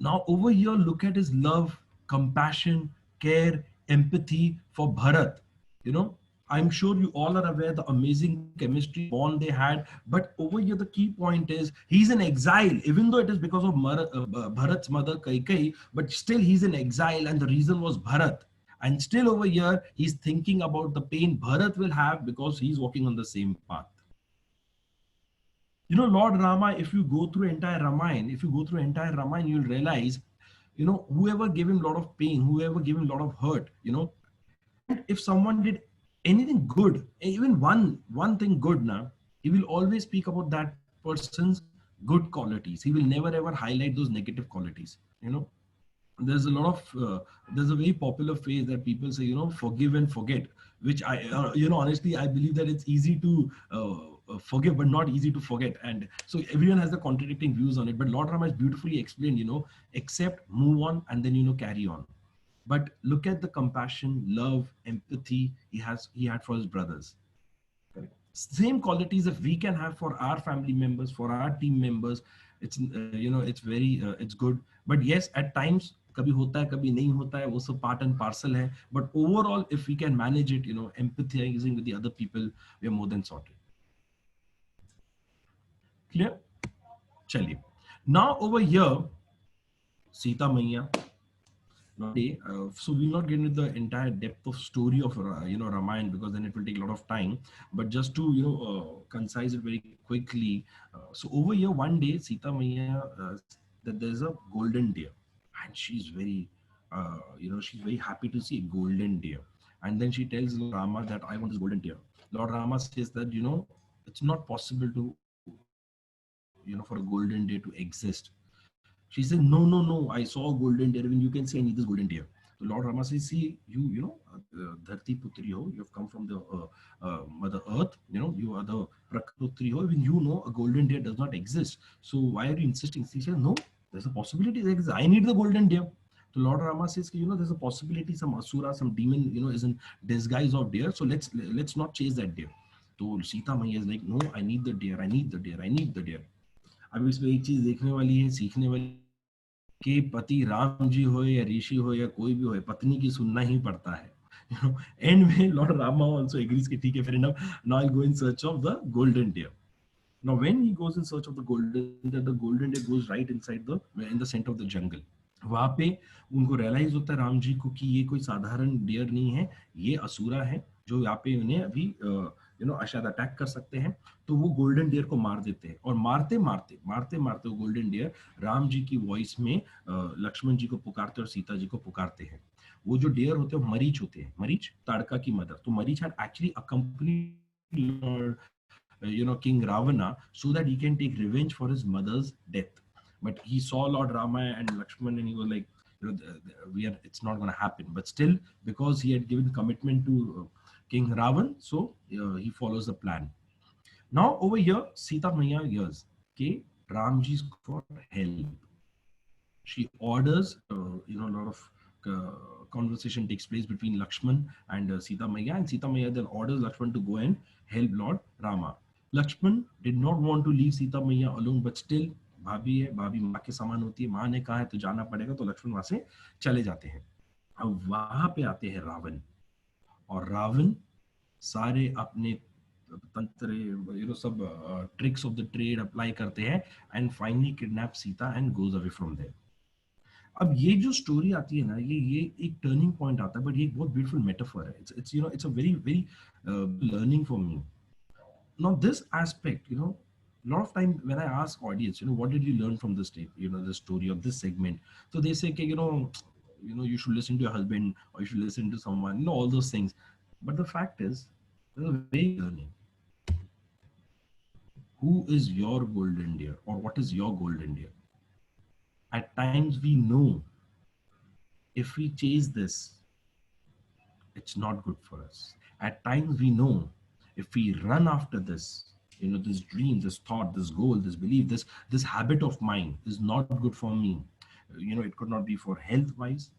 Now, over here, look at his love, compassion, care, empathy for Bharat. I'm sure you all are aware the amazing chemistry bond they had. But over here, the key point is he's in exile, even though it is because of Bharat's mother Kaikai, but still he's in exile, and the reason was Bharat. And still over here, he's thinking about the pain Bharat will have because he's walking on the same path. Lord Rama, if you go through entire Ramayana, you'll realize, whoever gave him a lot of pain, whoever gave him a lot of hurt, and if someone did anything good, even one thing good now, he will always speak about that person's good qualities. He will never ever highlight those negative qualities. There's a lot of there's a very popular phrase that people say, forgive and forget, which I honestly I believe that it's easy to forgive but not easy to forget, and so everyone has the contradicting views on it. But Lord Rama has beautifully explained, accept, move on, and then carry on. But look at the compassion, love, empathy he had for his brothers. Same qualities if we can have for our family members, for our team members, it's very it's good. But yes, at times कभी होता है कभी नहीं होता है, वो सब part and parcel है. But overall, if we can manage it, empathizing with the other people, we are more than sorted. Clear? चलिए. Now over here, Sita Maiya. So we'll not get into the entire depth of story of Ramayana, because then it will take a lot of time. But just to concise it very quickly. So over here one day Sita Maiya that there's a golden deer, and she's very she's very happy to see a golden deer, and then she tells Lord Rama that I want this golden deer. Lord Rama says that it's not possible to for a golden deer to exist. She said, no, I saw a golden deer. Even you can say I need this golden deer. So Lord Rama says, see, Dharti Putri ho, you have come from the Mother Earth, you are the Prakritri ho, even you know a golden deer does not exist. So why are you insisting? She said, no, there's a possibility that exists. I need the golden deer. So Lord Rama says, there's a possibility some Asura, some demon, is in disguise of deer. So let's not chase that deer. So Sita Maiya is like, no, I need the deer, I need the deer, I need the deer. अब इसमें एक चीज देखने वाली है, सीखने वाली कि पति राम जी हो या ऋषि हो या कोई भी हो, पत्नी की सुनना ही पड़ता है. एंड में लॉर्ड रामा आल्सो एग्रीज कि ठीक है, fair enough, now I'll go in search of the golden deer. Now when he goes in search of the golden deer goes right in the center of the jungle. वहां पे उनको realise होता है राम जी को कि ये कोई साधारण डियर नहीं है, ये असुरा है जो यहाँ पे उन्हें अभी शायद अटैक कर सकते हैं. तो वो गोल्डन डियर को मार देते हैं, और मारते मारते वो गोल्डन डियर राम जी की वॉइस में लक्ष्मण जी को पुकारते और सीता जी को पुकारते हैं. वो जो डियर होते हैं मरीच होते हैं, मरीच ताड़का की मदर. तो मरीच had actually accompanied King Ravana so that he can take revenge for his mother's death. But he saw Lord Rama and Lakshman and he was like, it's not going to happen. But still, because he had given commitment to King Ravan, so he follows the plan. Now over here, Sita Maiya hears, okay, Ramji's for help. She orders, a lot of conversation takes place between Lakshman and Sita Maiya, and Sita Maiya then orders Lakshman to go and help Lord Rama. Lakshman did not want to leave Sita Maiya alone, but still भाभी है, भाभी माँ के समान होती है, माँ ने कहा है तो जाना पड़ेगा, तो लक्ष्मण वहां से चले जाते हैं. अब वहां पे आते हैं रावण, और रावण सारे अपने तंत्र, सब tricks of the trade apply करते हैं, and finally kidnap Sita and goes away from there. अब ये जो स्टोरी आती है ना, ये एक टर्निंग पॉइंट आता है, बट ये एक बहुत ब्यूटीफुल मेटाफर है. It's a very very learning for me. Now this aspect, a lot of time when I ask audience, what did you learn from this tape, the story of this segment, so they say, okay, you should listen to your husband, or you should listen to someone, all those things. But the fact is, there's a way of learning. Who is your golden deer, or what is your golden deer? At times we know if we chase this, it's not good for us. At times we know if we run after this, this dream, this thought, this goal, this belief, this habit of mine is not good for me. It could not be for health wise,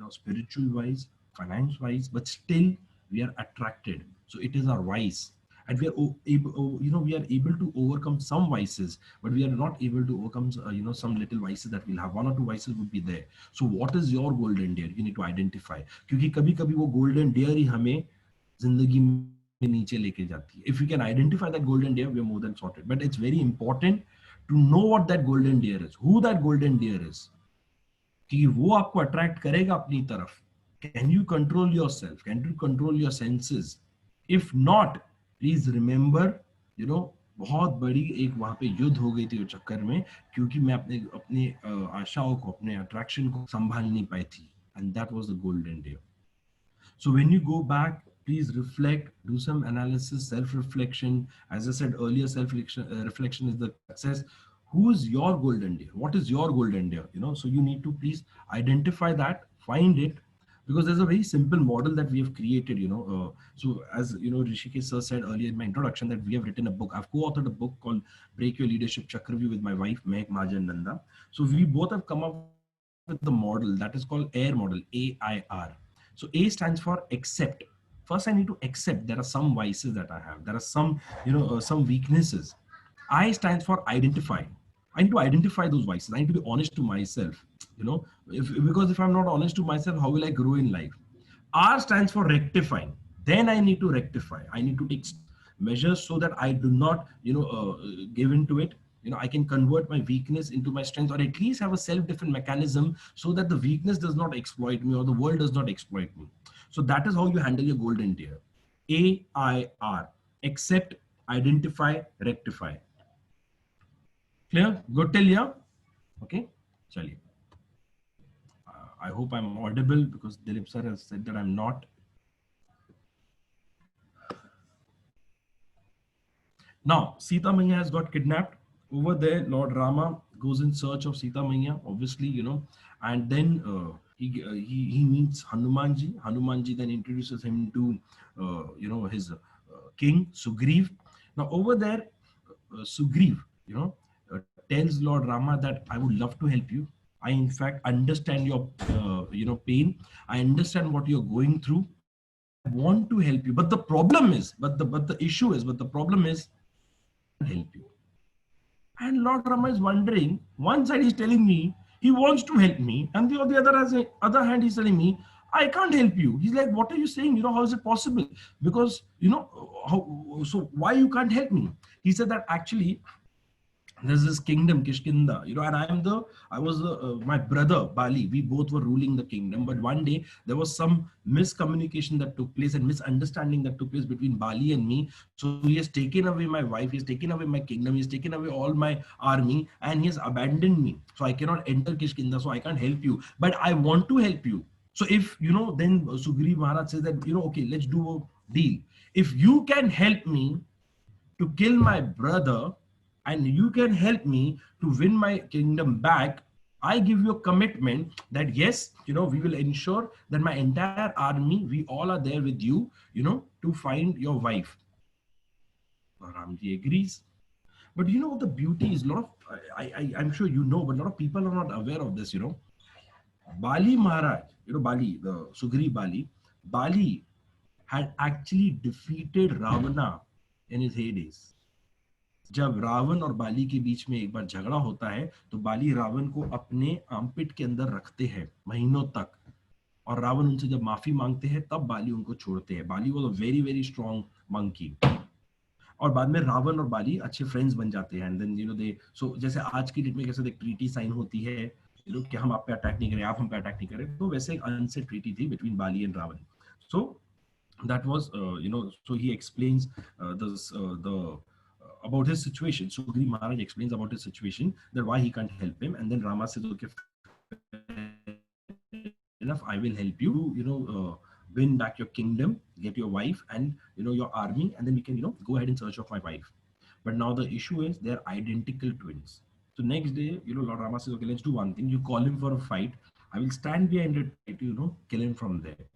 spiritual wise, finance wise, but still we are attracted. So it is our vice. And we are able, we are able to overcome some vices, but we are not able to overcome, some little vices that we'll have. One or two vices would be there. So what is your golden deer? You need to identify. क्योंकि कभी-कभी वो golden deer ही हमें जिंदगी में नीचे लेके जाती है. If we can identify that golden deer, we are more than sorted. But it's very important to know what that golden deer is, who that golden deer is. कि वो आपको attract करेगा अपनी तरफ. Can you control yourself? Can you control your senses? If not, please remember, बहुत बड़ी एक वहां पे युद्ध हो गई थी उस चक्कर में, क्योंकि मैं अपने आशाओं को, अपने अट्रैक्शन को संभाल नहीं पाई थी, and that was the golden day. So when you go back, please reflect, do some analysis, self reflection. As I said earlier, self reflection is the success. Who is your golden deer? What is your golden deer? So you need to please identify that, find it, because there's a very simple model that we have created. So as Rishikesh sir said earlier in my introduction, that we have written a book. I've co-authored a book called Break Your Leadership Chakravyuh with my wife Mehak Mahajan Nanda. So we both have come up with the model that is called AIR model, AIR. So A stands for accept. First I need to accept there are some vices that I have, there are some some weaknesses. I stands for identify. I need to identify those vices. I need to be honest to myself, because if I'm not honest to myself, how will I grow in life? R stands for rectifying. Then I need to rectify. I need to take measures so that I do not, give into it. I can convert my weakness into my strength, or at least have a self-defense mechanism so that the weakness does not exploit me, or the world does not exploit me. So that is how you handle your golden deer. AIR. Accept, identify, rectify. Clear? Good till here? Okay. Chaliye. I hope I'm audible, because Dilip sir has said that I'm not. Now, Sita Maiya has got kidnapped. Over there, Lord Rama goes in search of Sita Maiya, obviously, and then he meets Hanumanji. Hanumanji then introduces him to, his king, Sugriv. Now, over there, Sugriv, tells Lord Rama that I would love to help you. I, in fact, understand your, pain. I understand what you're going through. I want to help you. But the problem is, but the issue is, but the problem is, help you. And Lord Rama is wondering, one side he's telling me he wants to help me, and the other hand he's telling me I can't help you. He's like, what are you saying? How is it possible? Because so why you can't help me? He said that actually there's this kingdom Kishkinda, and I was my brother Bali, we both were ruling the kingdom, but one day there was some miscommunication that took place and misunderstanding that took place between Bali and me. So he has taken away my wife, he has taken away my kingdom, he has taken away all my army, and he has abandoned me. So I cannot enter Kishkinda, so I can't help you, but I want to help you. So if then Sugriv Maharaj says that okay, let's do a deal. If you can help me to kill my brother, and you can help me to win my kingdom back, I give you a commitment that yes, we will ensure that my entire army, we all are there with you, to find your wife. Ramji agrees. But what the beauty is, I'm sure but a lot of people are not aware of this, Bali Maharaj, Bali, the Sugriv Bali had actually defeated Ravana in his heydays. जब रावण और बाली के बीच में एक बार झगड़ा होता है तो बाली रावण को अपने आर्मपिट के अंदर रखते हैं महीनों तक, और रावण उनसे जब माफी मांगते हैं तब बाली उनको छोड़ते हैं। Bali was a very very strong monkey. और बाद में रावण और बाली अच्छे फ्रेंड्स बन जाते हैं, एंड देन दे, सो जैसे आज की डेट में कैसे एक ट्रीटी साइन होती है कि हम आप पे अटैक नहीं करें, आप हम पे अटैक नहीं करें, तो वैसे एक अनसेट ट्रीटी थी between Bali and Ravana. So that was so he explains this the about his situation. So Sugriv Maharaj explains about his situation, that why he can't help him, and then Rama says, okay, enough, I will help you, win back your kingdom, get your wife and your army, and then we can go ahead in search of my wife. But now the issue is they're identical twins. So next day, Lord Rama says, okay, let's do one thing. You call him for a fight. I will stand behind it, kill him from there.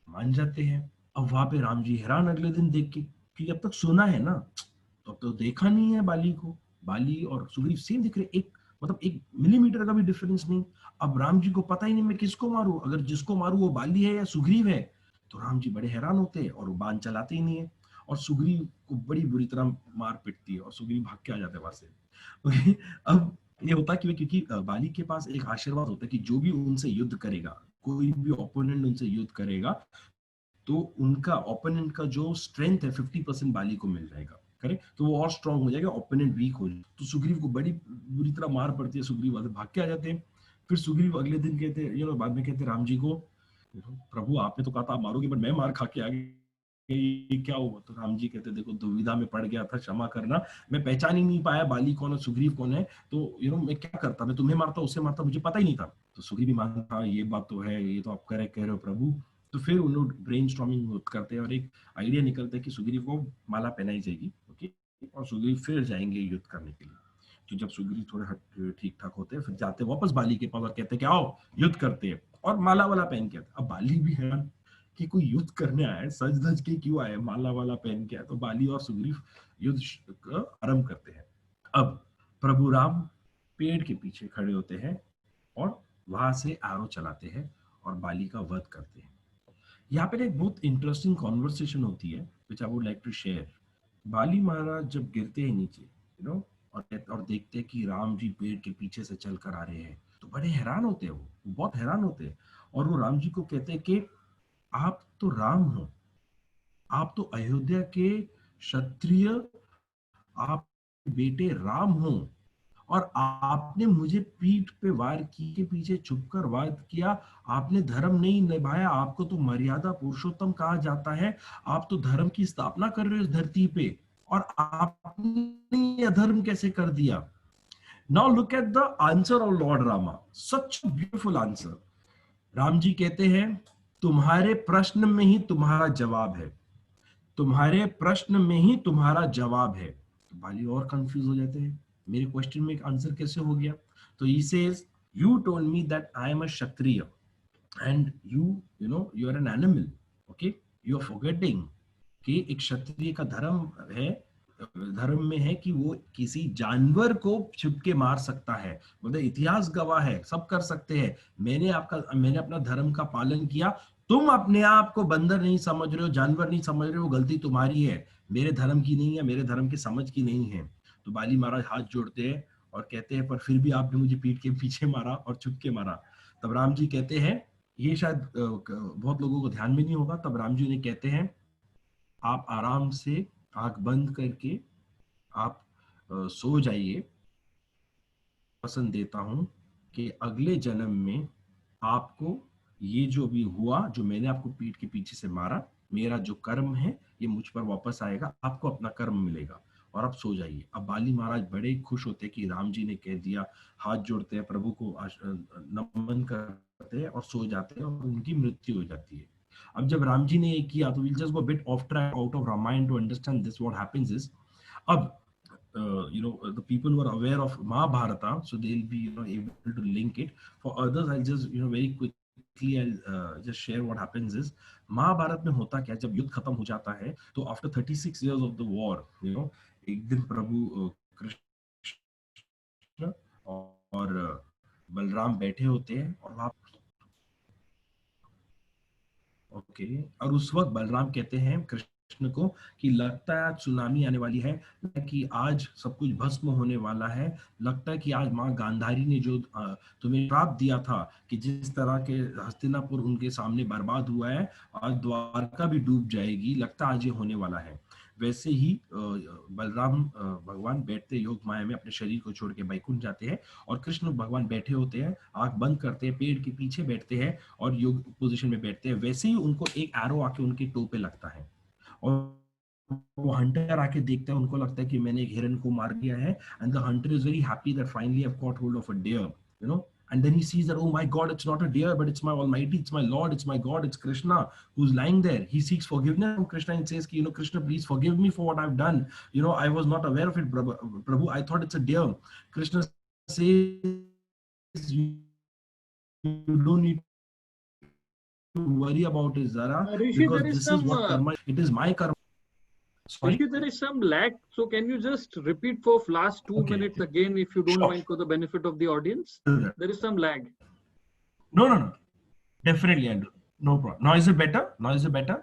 मान जाते हैं। अब वहां पे राम जी हैरान अगले दिन देख के कि अब तक सुना है ना, तो अब तो देखा नहीं है बाली को। बाली और सुग्रीव सेम दिख रहे, एक मतलब 1 मिलीमीटर का भी डिफरेंस नहीं। अब राम जी को पता ही नहीं मैं किसको मारूं, अगर जिसको मारूं वो बाली है या सुग्रीव है। तो राम जी बड़े हैरान होते हैं और वो बाण चलाते ही नहीं है, और सुग्रीव को बड़ी बुरी तरह मार पिटती है और सुग्रीव भाग के आ जाते हैं वहां से। अब ये होता क्योंकि बाली के पास एक आशीर्वाद होता है कि जो भी उनसे युद्ध करेगा, कोई भी ओपोनेंट उनसे युद्ध करेगा, तो उनका ओपोनेंट का जो स्ट्रेंथ है 50% बाली को मिल जाएगा, करेक्ट, तो वो और स्ट्रांग हो जाएगा, ओपोनेंट वीक हो जाएगा। तो सुग्रीव को बड़ी बुरी तरह मार पड़ती है, सुग्रीव भाग के आ जाते हैं। फिर सुग्रीव अगले दिन कहते हैं, बाद में कहते हैं राम जी को, प्रभु आपने तो कहा था आप मारोगे, बट मैं मार खा के आ गया, ये क्या हुआ? तो राम जी कहते देखो दुविधा में पड़ गया था, क्षमा करना, मैं पहचान ही नहीं पाया बाली कौन है सुग्रीव कौन है, तो मैं क्या करता, मैं तुम्हें मारता उससे मारता, मुझे पता ही नहीं था। तो सुग्रीव भी मानता, ये बात तो है, ये तो आप कह रहे हो प्रभु। तो फिर उन लोग ब्रेनस्टॉर्मिंग करते हैं और एक आइडिया निकलता है कि सुग्रीव को माला पहनाई जाएगी, ओके, और सुग्रीव फिर जाएंगे युद्ध करने के लिए। तो जब सुग्रीव थोड़े ठीक ठाक होते हैं, फिर जाते वापस बाली के पास और कहते हैं कि आओ युद्ध करते हैं, और माला वाला पहन के। अब बाली भी हैरान कि कोई युद्ध करने आया है, सज धज के क्यों आया, माला वाला पहन के आया। तो बाली और सुग्रीव युद्ध आरंभ करते हैं। अब प्रभु राम पेड़ के पीछे खड़े होते हैं और वहां से एरो चलाते हैं और बाली का वध करते हैं। यहाँ पे एक बहुत इंटरेस्टिंग कॉन्वर्सेशन होती है which I would like to share. Bali महाराज जब गिरते हैं नीचे, और देखते हैं कि राम जी पेड़ के पीछे से चल कर आ रहे हैं, तो बड़े हैरान होते हैं, वो बहुत हैरान होते हैं। और वो राम जी को कहते हैं कि आप तो राम हो, आप तो अयोध्या के क्षत्रिय, आप बेटे राम हो, और आपने मुझे पीठ पे वार के पीछे छुपकर वार किया, आपने धर्म नहीं निभाया, आपको तो मर्यादा पुरुषोत्तम कहा जाता है, आप तो धर्म की स्थापना कर रहे हो इस धरती पे, और आपने अधर्म कैसे कर दिया। Now look at the answer of lord Rama, such beautiful answer. Ram ji कहते हैं तुम्हारे प्रश्न में ही तुम्हारा जवाब है, तुम्हारे प्रश्न में ही तुम्हारा जवाब है। तो बाली और कंफ्यूज हो जाते हैं, मेरे क्वेश्चन में एक आंसर कैसे हो गया। तो he says you told me that I am a Kshatriya and you are an animal, okay, you are forgetting कि एक क्षत्रिय का धर्म है, धर्म में है कि वो किसी जानवर को छिप के मार सकता है, मतलब इतिहास गवाह है, सब कर सकते हैं। मैंने अपना धर्म का पालन किया, तुम अपने आप को बंदर नहीं समझ रहे हो, जानवर नहीं समझ रहे हो, गलती तुम्हारी है, मेरे धर्म की नहीं है, मेरे धर्म की समझ की नहीं है। तो बाली महाराज हाथ जोड़ते हैं और कहते हैं पर फिर भी आपने मुझे पीठ के पीछे मारा और छुप के मारा। तब राम जी कहते हैं, ये शायद बहुत लोगों को ध्यान में नहीं होगा, तब राम जी उन्हें कहते हैं आप आराम से आंख बंद करके आप सो जाइए, पसंद देता हूं कि अगले जन्म में आपको ये जो भी हुआ, जो मैंने आपको पीठ के पीछे से मारा, मेरा जो कर्म है ये मुझ पर वापस आएगा, आपको अपना कर्म मिलेगा, और आप सो जाइए। अब बाली महाराज बड़े खुश होते हैं कि राम जी ने कह दिया, हाथ जोड़ते हैं, प्रभु को नमन करते हैं और सो जाते हैं, और उनकी मृत्यु हो जाती है। अब जब राम जी ने ये किया, तो will just go bit off track out of Ramayana to understand this what happens is, अब the people who are aware of Mahabharata, so they'll be able to link it. For others, I'll just very quickly I'll just share what happens is, Mahabharata में होता क्या, जब युद्ध खत्म हो जाता है तो after 36 years of the war, एक दिन प्रभु कृष्ण और बलराम बैठे होते हैं, और वहां ओके, और उस वक्त बलराम कहते हैं कृष्ण कृष्ण को कि लगता है आज सुनामी आने वाली है, कि आज सब कुछ भस्म होने वाला है, लगता है कि आज माँ गांधारी ने जो तुम्हें श्राप दिया था कि जिस तरह के हस्तिनापुर उनके सामने बर्बाद हुआ है, आज द्वारका भी डूब जाएगी, लगता है आज ये होने वाला है। वैसे ही बलराम भगवान बैठते योग माया में अपने शरीर को छोड़ के बैकुंठ जाते हैं, और कृष्ण भगवान बैठे होते हैं, आंख बंद करते हैं, पेड़ के पीछे बैठते हैं और योग पोजीशन में बैठते हैं। वैसे ही उनको एक एरो आके उनके टो पे लगता है, और वो हंटर आके देखता है, उनको लगता है कि मैंने एक हिरन को मार दिया है, and the hunter is very happy that finally I have got hold of a deer, you know. And then he sees that, oh my God, it's not a deer, but it's my Almighty, it's my Lord, it's my God, it's Krishna who's lying there. He seeks forgiveness from Krishna and says, Krishna, please forgive me for what I've done. I was not aware of it, Prabhu. I thought it's a deer. Krishna says, you don't need to worry about it, Zara, Rishi, because there is this is some what karma, it is my karma. Sorry? Rishi, there is some lag. So can you just repeat for last 2 minutes again, if you don't Sure. mind, for the benefit of the audience? There is some lag. No. Definitely, I do. No problem. Now is it better?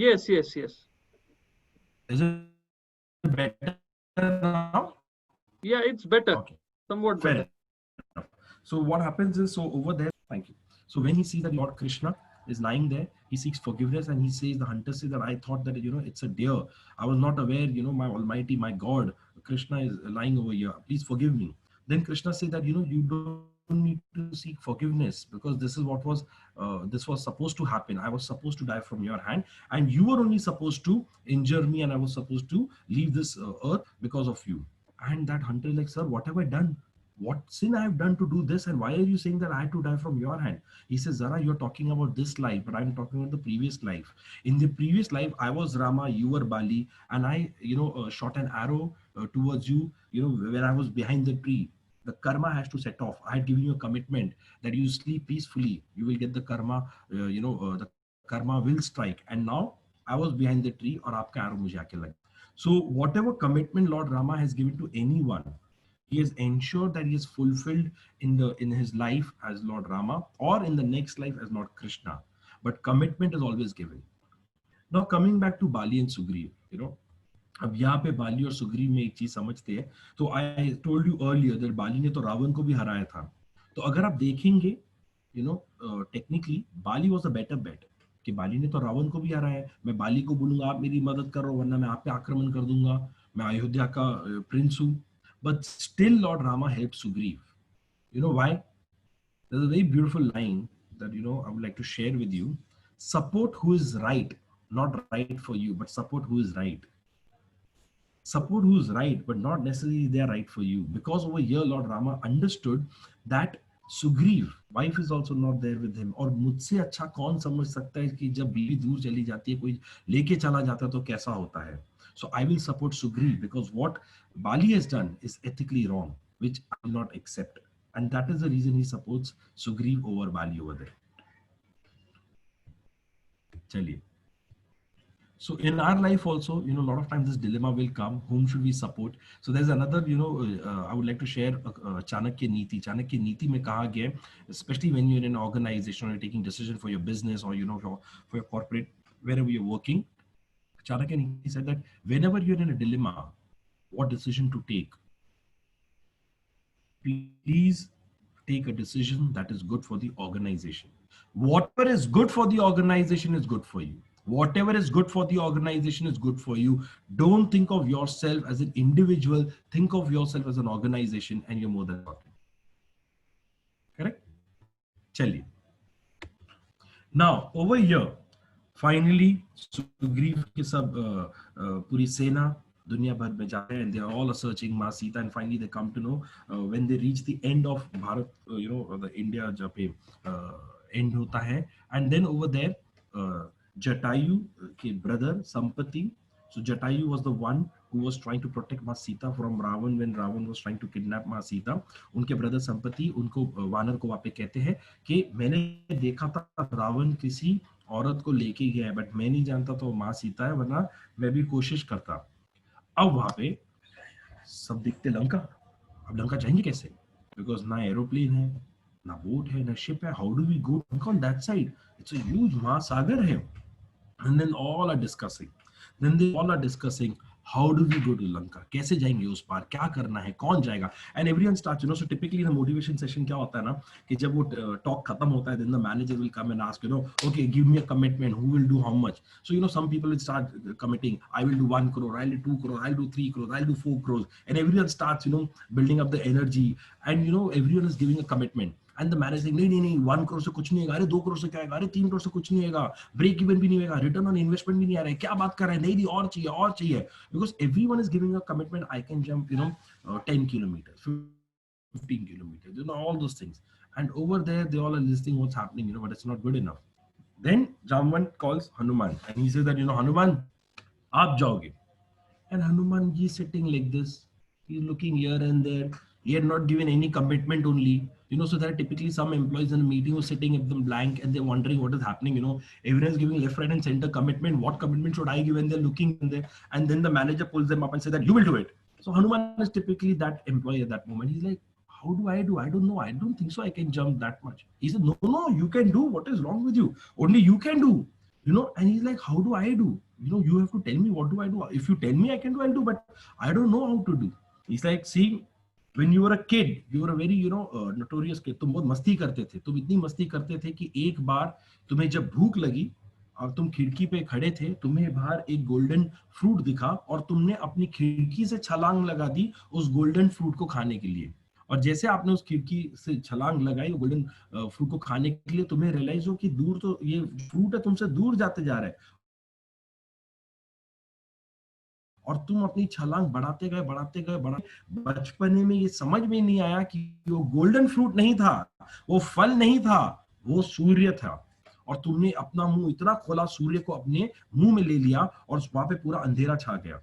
Yes. Is it better now? Yeah, it's better. Okay. Somewhat Fair better. enough. So what happens is, so over there, thank you. So when he sees that Lord Krishna is lying there, he seeks forgiveness, and he says, the hunter says that I thought that, it's a deer. I was not aware, my Almighty, my God, Krishna is lying over here. Please forgive me. Then Krishna says that, you don't need to seek forgiveness, because this is what was, this was supposed to happen. I was supposed to die from your hand, and you were only supposed to injure me, and I was supposed to leave this earth because of you. And that hunter is like, sir, what have I done? What sin I have done to do this, and why are you saying that I had to die from your hand? He says, Zara, you're talking about this life, but I'm talking about the previous life. In the previous life, I was Rama, you were Bali, and I, shot an arrow towards you, when I was behind the tree. The karma has to set off. I had given you a commitment that you sleep peacefully, you will get the karma, the karma will strike. And now I was behind the tree, और आपका arrow मुझे आके लगा. So whatever commitment Lord Rama has given to anyone, he has ensured that he is fulfilled in his life as Lord Rama, or in the next life as Lord Krishna. But commitment is always given. Now coming back to Bali and Sugriv, अब यहाँ पे बाली और सुग्रीव में एक चीज समझते हैं. तो I told you earlier that Bali ने तो रावण को भी हराया था. तो अगर आप देखेंगे, technically Bali was a better bet, कि बाली ने तो रावण को भी हराया है. मैं बाली को बोलूंगा आप मेरी मदद करो, वरना मैं आप पे आक्रमण कर दूंगा, मैं अयोध्या का प्रिंस हूं. But still Lord Rama help Sugriva. Why? There is a very beautiful line that I would like to share with you. Support who is right, not right for you, but support who is right. Support who is right, but not necessarily they are right for you. Because over here, Lord Rama understood that Sugriv, wife is also not there with him. और मुझसे अच्छा कौन समझ सकता है कि जब बीवी दूर चली जाती है, कोई लेके चला जाता है तो कैसा होता है. So I will support Sugriv because what Bali has done is ethically wrong, which I will not accept. And that is the reason he supports Sugriv over Bali over there. चलिए. So in our life also, a lot of times this dilemma will come. Whom should we support? So there's another, I would like to share Chanakya Niti. Chanakya Niti में कहा गया, especially when you're in an organization or you're taking decision for your business or, for your corporate, wherever you're working. Chanakya Niti said that whenever you're in a dilemma, what decision to take, please take a decision that is good for the organization. Whatever is good for the organization is good for you. Whatever is good for the organization is good for you. Don't think of yourself as an individual. Think of yourself as an organization, and you're more than important. Correct? Chaliye. Now, over here, finally, Sugriv ki sab puri sena दुनिया भर में जाते हैं, and they are all searching माँ Sita, and finally they come to know when they reach the end of Bharat, the India जहाँ पे end होता है, and then over there Jatayu के brother Sampati. So Jatayu was the one who was trying to protect माँ Sita from Ravan when Ravan was trying to kidnap माँ सीता. उनके brother Sampati उनको वानर को वहाँ पे कहते हैं कि मैंने देखा था रावण किसी औरत को लेके गया है, बट मैं नहीं जानता तो माँ सीता है, वरना मैं भी कोशिश करता. अब वहां पे सब दिखते लंका. अब लंका जाएंगे कैसे? बिकॉज ना एरोप्लेन है, ना बोट है, ना शिप है. How do we go on that side? It's a huge महासागर है. And then all are discussing. Then they all are discussing how do we go to Lanka, कैसे जाएंगे उस पार, क्या करना है, कौन जाएगा, and everyone starts, so typically in a motivation session क्या होता है ना कि जब वो talk खत्म होता है, then the manager will come and ask, okay, give me a commitment, who will do how much. So some people will start committing, I will do 1 crore, I'll do 2 crore, I'll do 3 crores, I'll do 4 crores, and everyone starts building up the energy, and everyone is giving a commitment. And the manager saying, नहीं 1 crore से कुछ नहीं होगा, अरे 2 crore से क्या होगा, अरे 3 crore से कुछ नहीं होगा, ब्रेक इवन भी नहीं होगा, रिटर्न ऑन इन्वेस्टमेंट भी नहीं आ रहा है, क्या बात कर रहे हैं, नहीं और चाहिए और चाहिए, because everyone is giving a commitment, I can jump 10 kilometers, 15 kilometers, all those things, and over there they all are listing what's happening, but it's not good enough. Then Jamwan calls Hanuman and he says that Hanuman, aap jaoge. And Hanuman ji is sitting like this. He's looking here and there. He had not given any commitment only. So there are typically some employees in a meeting who are sitting at them blank and they're wondering what is happening. Everyone is giving left, right, and center commitment. What commitment should I give? And they're looking in there. And then the manager pulls them up and says that you will do it. So Hanuman is typically that employee at that moment. He's like, how do? I don't know. I don't think so. I can jump that much. He said, no, you can do. What is wrong with you? Only you can do. And he's like, how do I do? You have to tell me what do I do. If you tell me I can do, I'll do, but I don't know how to do. He's like, see, when you were a kid, you were a very, notorious kid. तुम बहुत मस्ती करते थे. तुम इतनी मस्ती करते थे कि एक बार तुम्हें जब भूख लगी और तुम खिड़की पे खड़े थे, तुम्हें बाहर एक गोल्डन फ्रूट दिखा और तुमने अपनी खिड़की से छलांग लगा दी उस गोल्डन फ्रूट को खाने के लिए. और जैसे आपने उस खिड़की से छलांग लगाई गोल्डन फ्रूट को खाने के लिए, तुम्हें रियलाइज हो कि दूर तो ये फ्रूट है तुमसे दूर जाते जा रहा है, और तुम अपनी छलांग बढ़ाते गए. बचपने में ये समझ में नहीं आया कि वो गोल्डन फ्रूट नहीं था, वो फल नहीं था, वो सूर्य था. और तुमने अपना मुंह इतना खोला, सूर्य को अपने मुंह में ले लिया और वहां पे पूरा अंधेरा छा गया.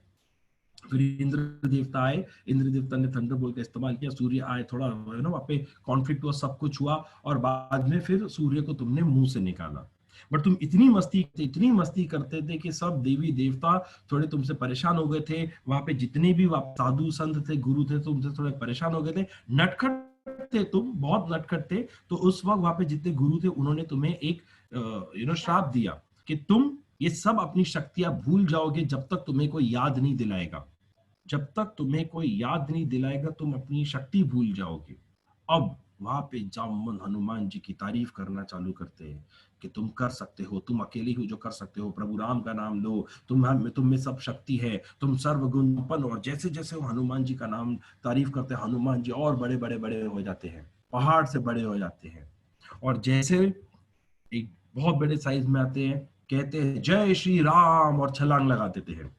फिर इंद्र देवता आए, इंद्र देवता ने थंडर बोल का इस्तेमाल किया, सूर्य आए, थोड़ा वहां पे कॉन्फ्लिक्ट हुआ, सब कुछ हुआ, और बाद में फिर सूर्य को तुमने मुंह से निकाला. बट तुम इतनी मस्ती करते थे कि सब देवी देवता थोड़े तुमसे परेशान हो गए थे. वहां पे जितने भी साधु संत थे, गुरु थे, तुमसे थोड़े परेशान हो गए थे. नटखट थे तुम, बहुत नटखट थे. तो उस वक्त वहां पे जितने गुरु थे उन्होंने तुम्हें एक श्राप दिया कि तुम ये सब अपनी शक्तियां भूल जाओगे जब तक तुम्हें कोई याद नहीं दिलाएगा. जब तक तुम्हें कोई याद नहीं दिलाएगा तुम अपनी शक्ति भूल जाओगे. अब वहां पे जामवन हनुमान जी की तारीफ करना चालू करते हैं कि तुम कर सकते हो, तुम अकेले हो जो कर सकते हो, प्रभु राम का नाम लो, तुम में सब शक्ति है, तुम सर्वगुण संपन्न. और जैसे जैसे वो हनुमान जी का नाम तारीफ करते हैं, हनुमान जी और बड़े बड़े बड़े हो जाते हैं, पहाड़ से बड़े हो जाते हैं. और जैसे एक बहुत बड़े साइज में आते हैं, कहते हैं जय श्री राम और छलांग लगा देते हैं.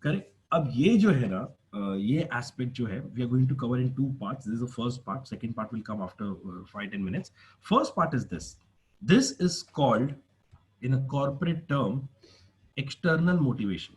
करेक्ट. अब ये जो है ना, ये एस्पेक्ट जो है, we are going to cover in 2 parts. This is the first part, second part will come after 5-10 minutes. First part is this is called in a corporate term external motivation.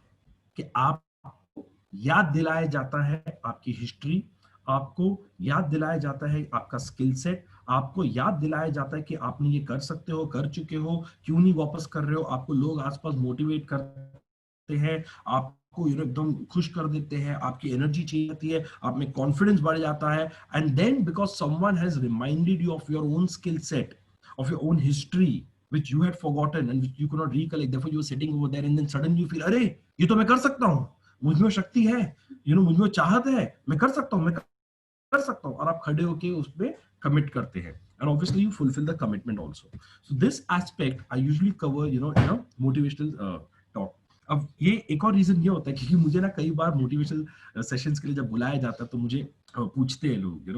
कि आपको याद दिलाया जाता है आपकी history, आपको याद दिलाया जाता है आपका स्किल सेट, आपको याद दिलाया जाता है कि आपने ये कर सकते हो, कर चुके हो, क्यों नहीं वापस कर रहे हो. आपको लोग आसपास मोटिवेट करते हैं, आपको एकदम खुश कर देते हैं, आपकी एनर्जी चाहिए जाती है, आप में कॉन्फिडेंस बढ़ जाता है. And then because someone has reminded you of your own skill set, of your own history which you had forgotten and which you could not recollect, therefore you were sitting over there and then suddenly you feel, अरे ये तो मैं कर सकता हूँ, मुझ में शक्ति है, मुझ में चाहत है, मैं कर सकता हूँ, और आप खड़े होके उस पे कमिट करते हैं. And obviously you fulfill the commitment also. So this aspect I usually cover in a motivational talk. अब ये एक और रीजन ये होता है क्योंकि मुझे ना कई बार मोटिवेशनल सेशंस के लिए जब बुलाया जाता है तो मुझे पूछते हैं लोग,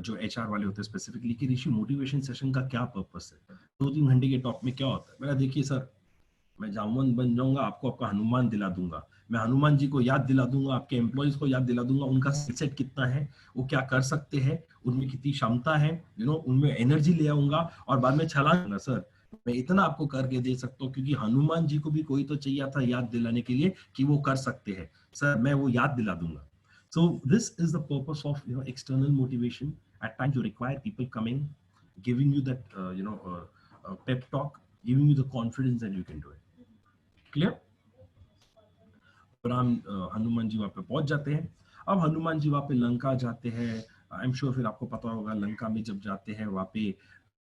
जो HR वाले होते हैं स्पेसिफिकली, कि ऋषि मोटिवेशन सेशन का क्या पर्पस है, 2-3 घंटे के टॉक में क्या होता है. मेरा देखिए सर, मैं जामवन बन जाऊंगा, आपको आपका हनुमान दिला दूंगा, मैं हनुमान जी को याद दिला दूंगा, आपके एम्प्लॉइज को याद दिला दूंगा, उनका स्किल सेट कितना है, वो क्या कर सकते हैं, उनमें कितनी क्षमता है, उनमें एनर्जी ले आऊंगा, और बाद में छलांग. सर मैं इतना आपको करके दे सकता हूँ क्योंकि हनुमान जी को भी कोई तो चाहिए था याद दिलाने के लिए कि वो कर सकते हैं. सर मैं वो याद दिला दूंगा. So this is the purpose of external motivation. At times you require people coming, giving you that pep talk, giving you the confidence that you can do it. Clear? Ram Hanuman ji वहां पे पहुंच जाते हैं. अब हनुमान जी वहां पे लंका जाते हैं. आई एम श्योर फिर आपको पता होगा लंका में जब जाते हैं वहां पे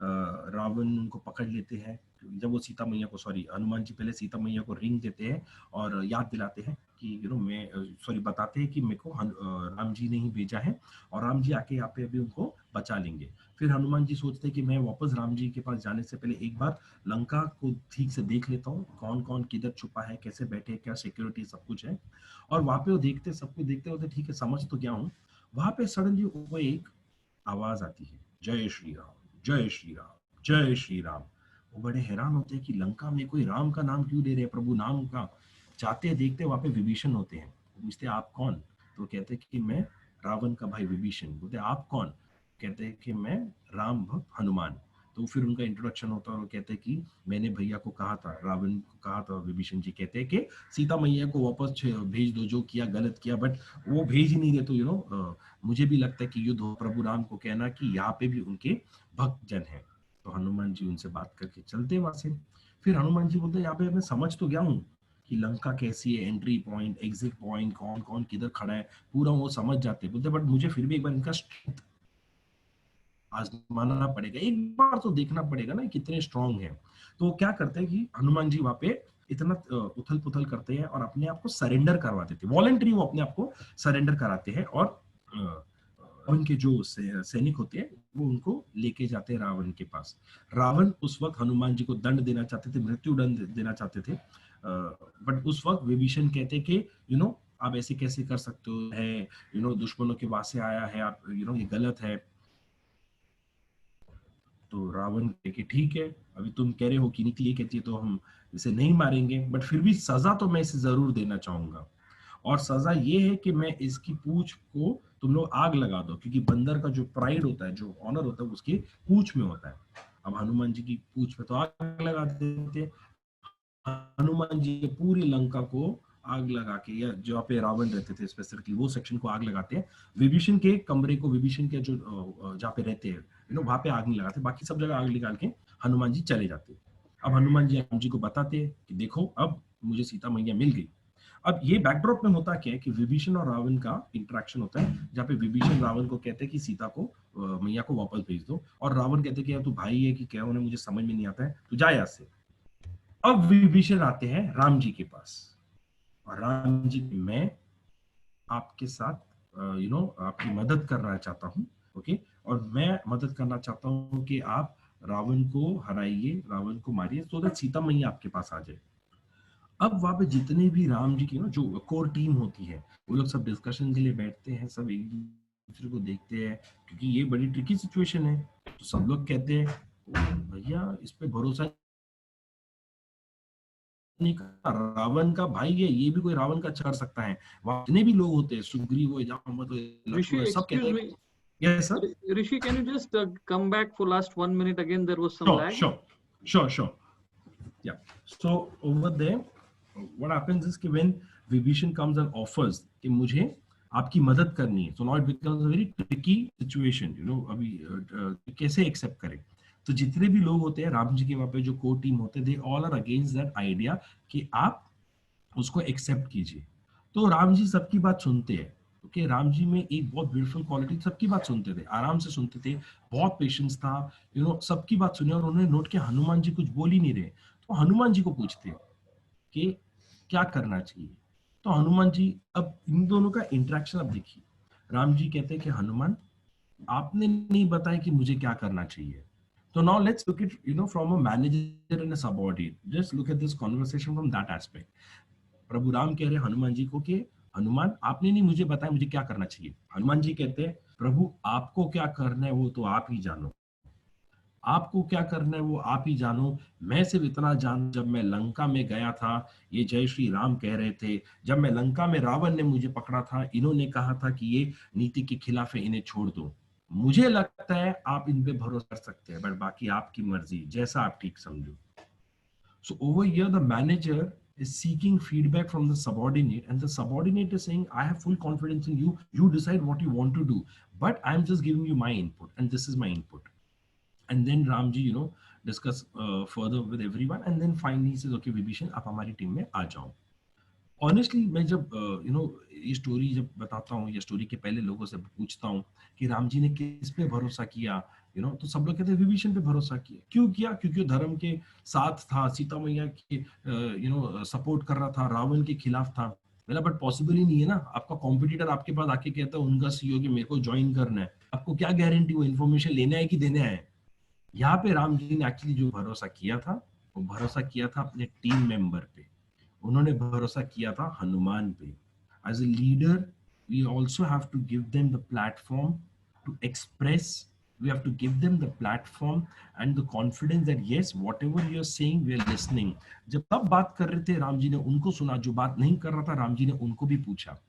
रावण उनको पकड़ लेते हैं। जब वो सीता मैया को, सॉरी, हनुमान जी पहले सीता मैया को रिंग देते हैं और याद दिलाते हैं कि मैं सॉरी बताते हैं कि मेरे को राम जी ने ही भेजा है, और राम जी आके यहाँ पे अभी उनको बचा लेंगे। फिर हनुमान जी सोचते हैं कि मैं वापस राम जी के पास जाने से पहले एक बार लंका को ठीक से देख लेता हूँ, कौन कौन किधर छुपा है, कैसे बैठे, क्या सिक्योरिटी, सब कुछ है। और वहां पे वो देखते, सब कुछ देखते होते, ठीक है समझ तो गया हूँ। वहां पे सडनली वो एक आवाज आती है, जय श्री राम, जय श्री राम, जय श्री राम। वो बड़े हैरान होते हैं कि लंका में कोई राम का नाम क्यों ले रहे हैं, प्रभु नाम का। जाते देखते वहां पे विभीषण होते हैं। पूछते आप कौन? तो कहते हैं कि मैं रावण का भाई विभीषण। बोलते आप कौन? कहते हैं कि मैं राम भक्त हनुमान। तो फिर उनका इंट्रोडक्शन होता है और वो कहते हैं कि मैंने भैया को कहा था, रावण को कहा था। विभीषण जी कहते हैं कि सीता मैया को वापस भेज दो, जो किया गलत किया, बट वो भेज ही नहीं रहे। तो मुझे भी लगता है कि युद्ध हो, प्रभु राम को कहना कि यहाँ पे भी उनके भक्त जन है। तो हनुमान जी उनसे बात करके चलते वहां से। फिर हनुमान जी बोलते यहाँ पे मैं समझ तो गया हूँ कि लंका कैसी है, एंट्री पॉइंट, एग्जिट पॉइंट, कौन कौन किधर खड़ा है, पूरा वो समझ जाते। बोलते बट मुझे फिर भी एक बार इनका स्ट्रेंथ आजमाना पड़ेगा, एक बार तो देखना पड़ेगा ना कितने स्ट्रांग है। तो क्या करते हैं कि हनुमान जी वहां पे इतना उथल पुथल करते हैं और अपने आप को सरेंडर करवा देते हैं। वॉलेंटरी वो अपने आप को सरेंडर कराते हैं, और रावण के जो सैनिक होते हैं वो उनको लेके जाते हैं रावण के पास। रावण उस वक्त हनुमान जी को दंड देना चाहते थे, मृत्यु दंड देना चाहते थे। बट उस वक्त विभीषण कहते कि आप ऐसे कैसे कर सकते हो, है दुश्मनों के वास से आया है, आप ये गलत है। तो रावण कहे कि ठीक है, अभी तुम कह रहे हो कि नीति ये कहती है तो हम इसे नहीं मारेंगे, बट फिर भी सजा तो मैं इसे जरूर देना चाहूंगा। और सजा ये है कि मैं इसकी पूंछ को तुम लोग आग लगा दो, क्योंकि बंदर का जो प्राइड होता है, जो ऑनर होता है, उसकी पूंछ में होता है। अब हनुमान जी की पूंछ पे तो आग लगा देते। हनुमान जी पूरी लंका को आग लगा के, या जहाँ पे रावण रहते थे स्पेसिफिकली वो सेक्शन को आग लगाते हैं। विभीषण के कमरे को, विभीषण के जो जहाँ पे रहते हैं वहां पे आग नहीं लगाते, बाकी सब जगह आग निकाल के हनुमान जी चले जाते हैं। अब हनुमान जी राम जी को बताते हैं कि देखो अब मुझे सीता मैया मिल गई। अब ये बैकड्रॉप में होता क्या है कि विभीषण और रावण का इंटरेक्शन होता है, जहाँ पे विभीषण रावण को कहते हैं कि सीता को, मैया को वापस भेज दो, और रावण कहते हैं कि यार तू भाई है कि क्या, उन्हें मुझे समझ में नहीं आता है, तू जा यहाँ से। अब विभीषण आते हैं राम जी के पास, और राम जी, मैं आपके साथ आपकी मदद करना चाहता हूँ। ओके, और मैं मदद करना चाहता हूँ कि आप रावण को हराइए, रावण को मारिए, तो दैट सीता मैया आपके पास आ जाए। अब वहां पे जितने भी राम जी की जो कोर टीम होती है, वो लोग सब डिस्कशन के लिए बैठते हैं, सब एक दूसरे को देखते हैं, क्योंकि ये बड़ी ट्रिकी सिचुएशन है। तो सब लोग कहते हैं भैया इस पे भरोसा नहीं कर, रावण का भाई है, ये भी कोई रावण का अच्छा कर सकता है। वहां जितने भी लोग होते हैं, सुग्रीव हो, जामवंत हो, लक्ष्मण, Rishi, सब कहते excuse हैं me. Yes sir. Rishi, can you just come back for last 1 minute again? There was some sure lag. Sure sure sure या so over there what happens is कि when Vibhishan comes and offers कि मुझे आपकी मदद करनी है, so now it becomes a very tricky situation. अभी कैसे एक्सेप्ट करें। तो जितने भी लोग होते हैं राम जी के वहां पे जो कोर टीम होते हैं, they all are against that idea कि आप उसको एक्सेप्ट कीजिए। तो राम जी सबकी बात सुनते हैं। ओके, राम जी में एक बहुत ब्यूटीफुल क्वालिटी, सबकी बात सुनते थे, आराम से सुनते थे, बहुत पेशेंस था। सबकी बात सुनी, और उन्होंने नोट किया हनुमान जी कुछ बोल ही नहीं रहे। तो हनुमान जी को पूछते कि क्या करना चाहिए। तो हनुमान जी, अब इन दोनों का इंटरेक्शन अब देखिए। राम जी कहते हैं कि हनुमान, आपने नहीं बताया कि मुझे क्या करना चाहिए। तो now let's look it from a manager and a subordinate, just look at this conversation from that aspect. प्रभु राम कह रहे हनुमान जी को कि हनुमान, आपने नहीं मुझे बताया मुझे क्या करना चाहिए। हनुमान जी कहते हैं प्रभु आपको क्या करना है वो तो आप ही जानो, आपको क्या करना है वो आप ही जानो। मैं सिर्फ इतना जान, जब मैं लंका में गया था, ये जय श्री राम कह रहे थे, जब मैं लंका में रावण ने मुझे पकड़ा था, इन्होंने कहा था कि ये नीति के खिलाफ है, इन्हें छोड़ दो। मुझे लगता है आप इन पे भरोसा कर सकते हैं, बट बाकी आपकी मर्जी, जैसा आप ठीक समझो। So over here, the manager is seeking feedback from the subordinate, and the subordinate is saying, I have full confidence in you. You decide what you want to do, but I'm just giving you my input, and this is my input. And then Ramji, discuss further with everyone, and then finally he says, okay, Vibhishan, आप हमारी team में आ जाओ। Honestly मैं जब ये story जब बताता हूँ या स्टोरी के पहले लोगों से पूछता हूँ कि राम जी ने किस पे भरोसा किया, तो सब लोग कहते हैं विभीषण पे भरोसा किया। क्यों किया? क्योंकि वो धर्म के साथ था, सीता मैया की सपोर्ट कर रहा था, रावण के खिलाफ था। बोला बट पॉसिबल ही नहीं है ना, आपका कॉम्पिटिटर आपके पास आके कहता है उनका सीईओ कि मेरे को ज्वाइन करना है, आपको क्या गारंटी वो इन्फॉर्मेशन लेना है कि देना है? यहाँ पे राम जी ने एक्चुअली जो भरोसा किया था, वो भरोसा किया था अपने टीम मेंबर पे, उन्होंने भरोसा किया था हनुमान पे। As a leader we also have to give them the platform to express, we have to give them the platform and the confidence that yes whatever you are saying we are listening। जब तब बात कर रहे थे राम जी ने उनको सुना, जो बात नहीं कर रहा था राम जी ने उनको भी पूछा।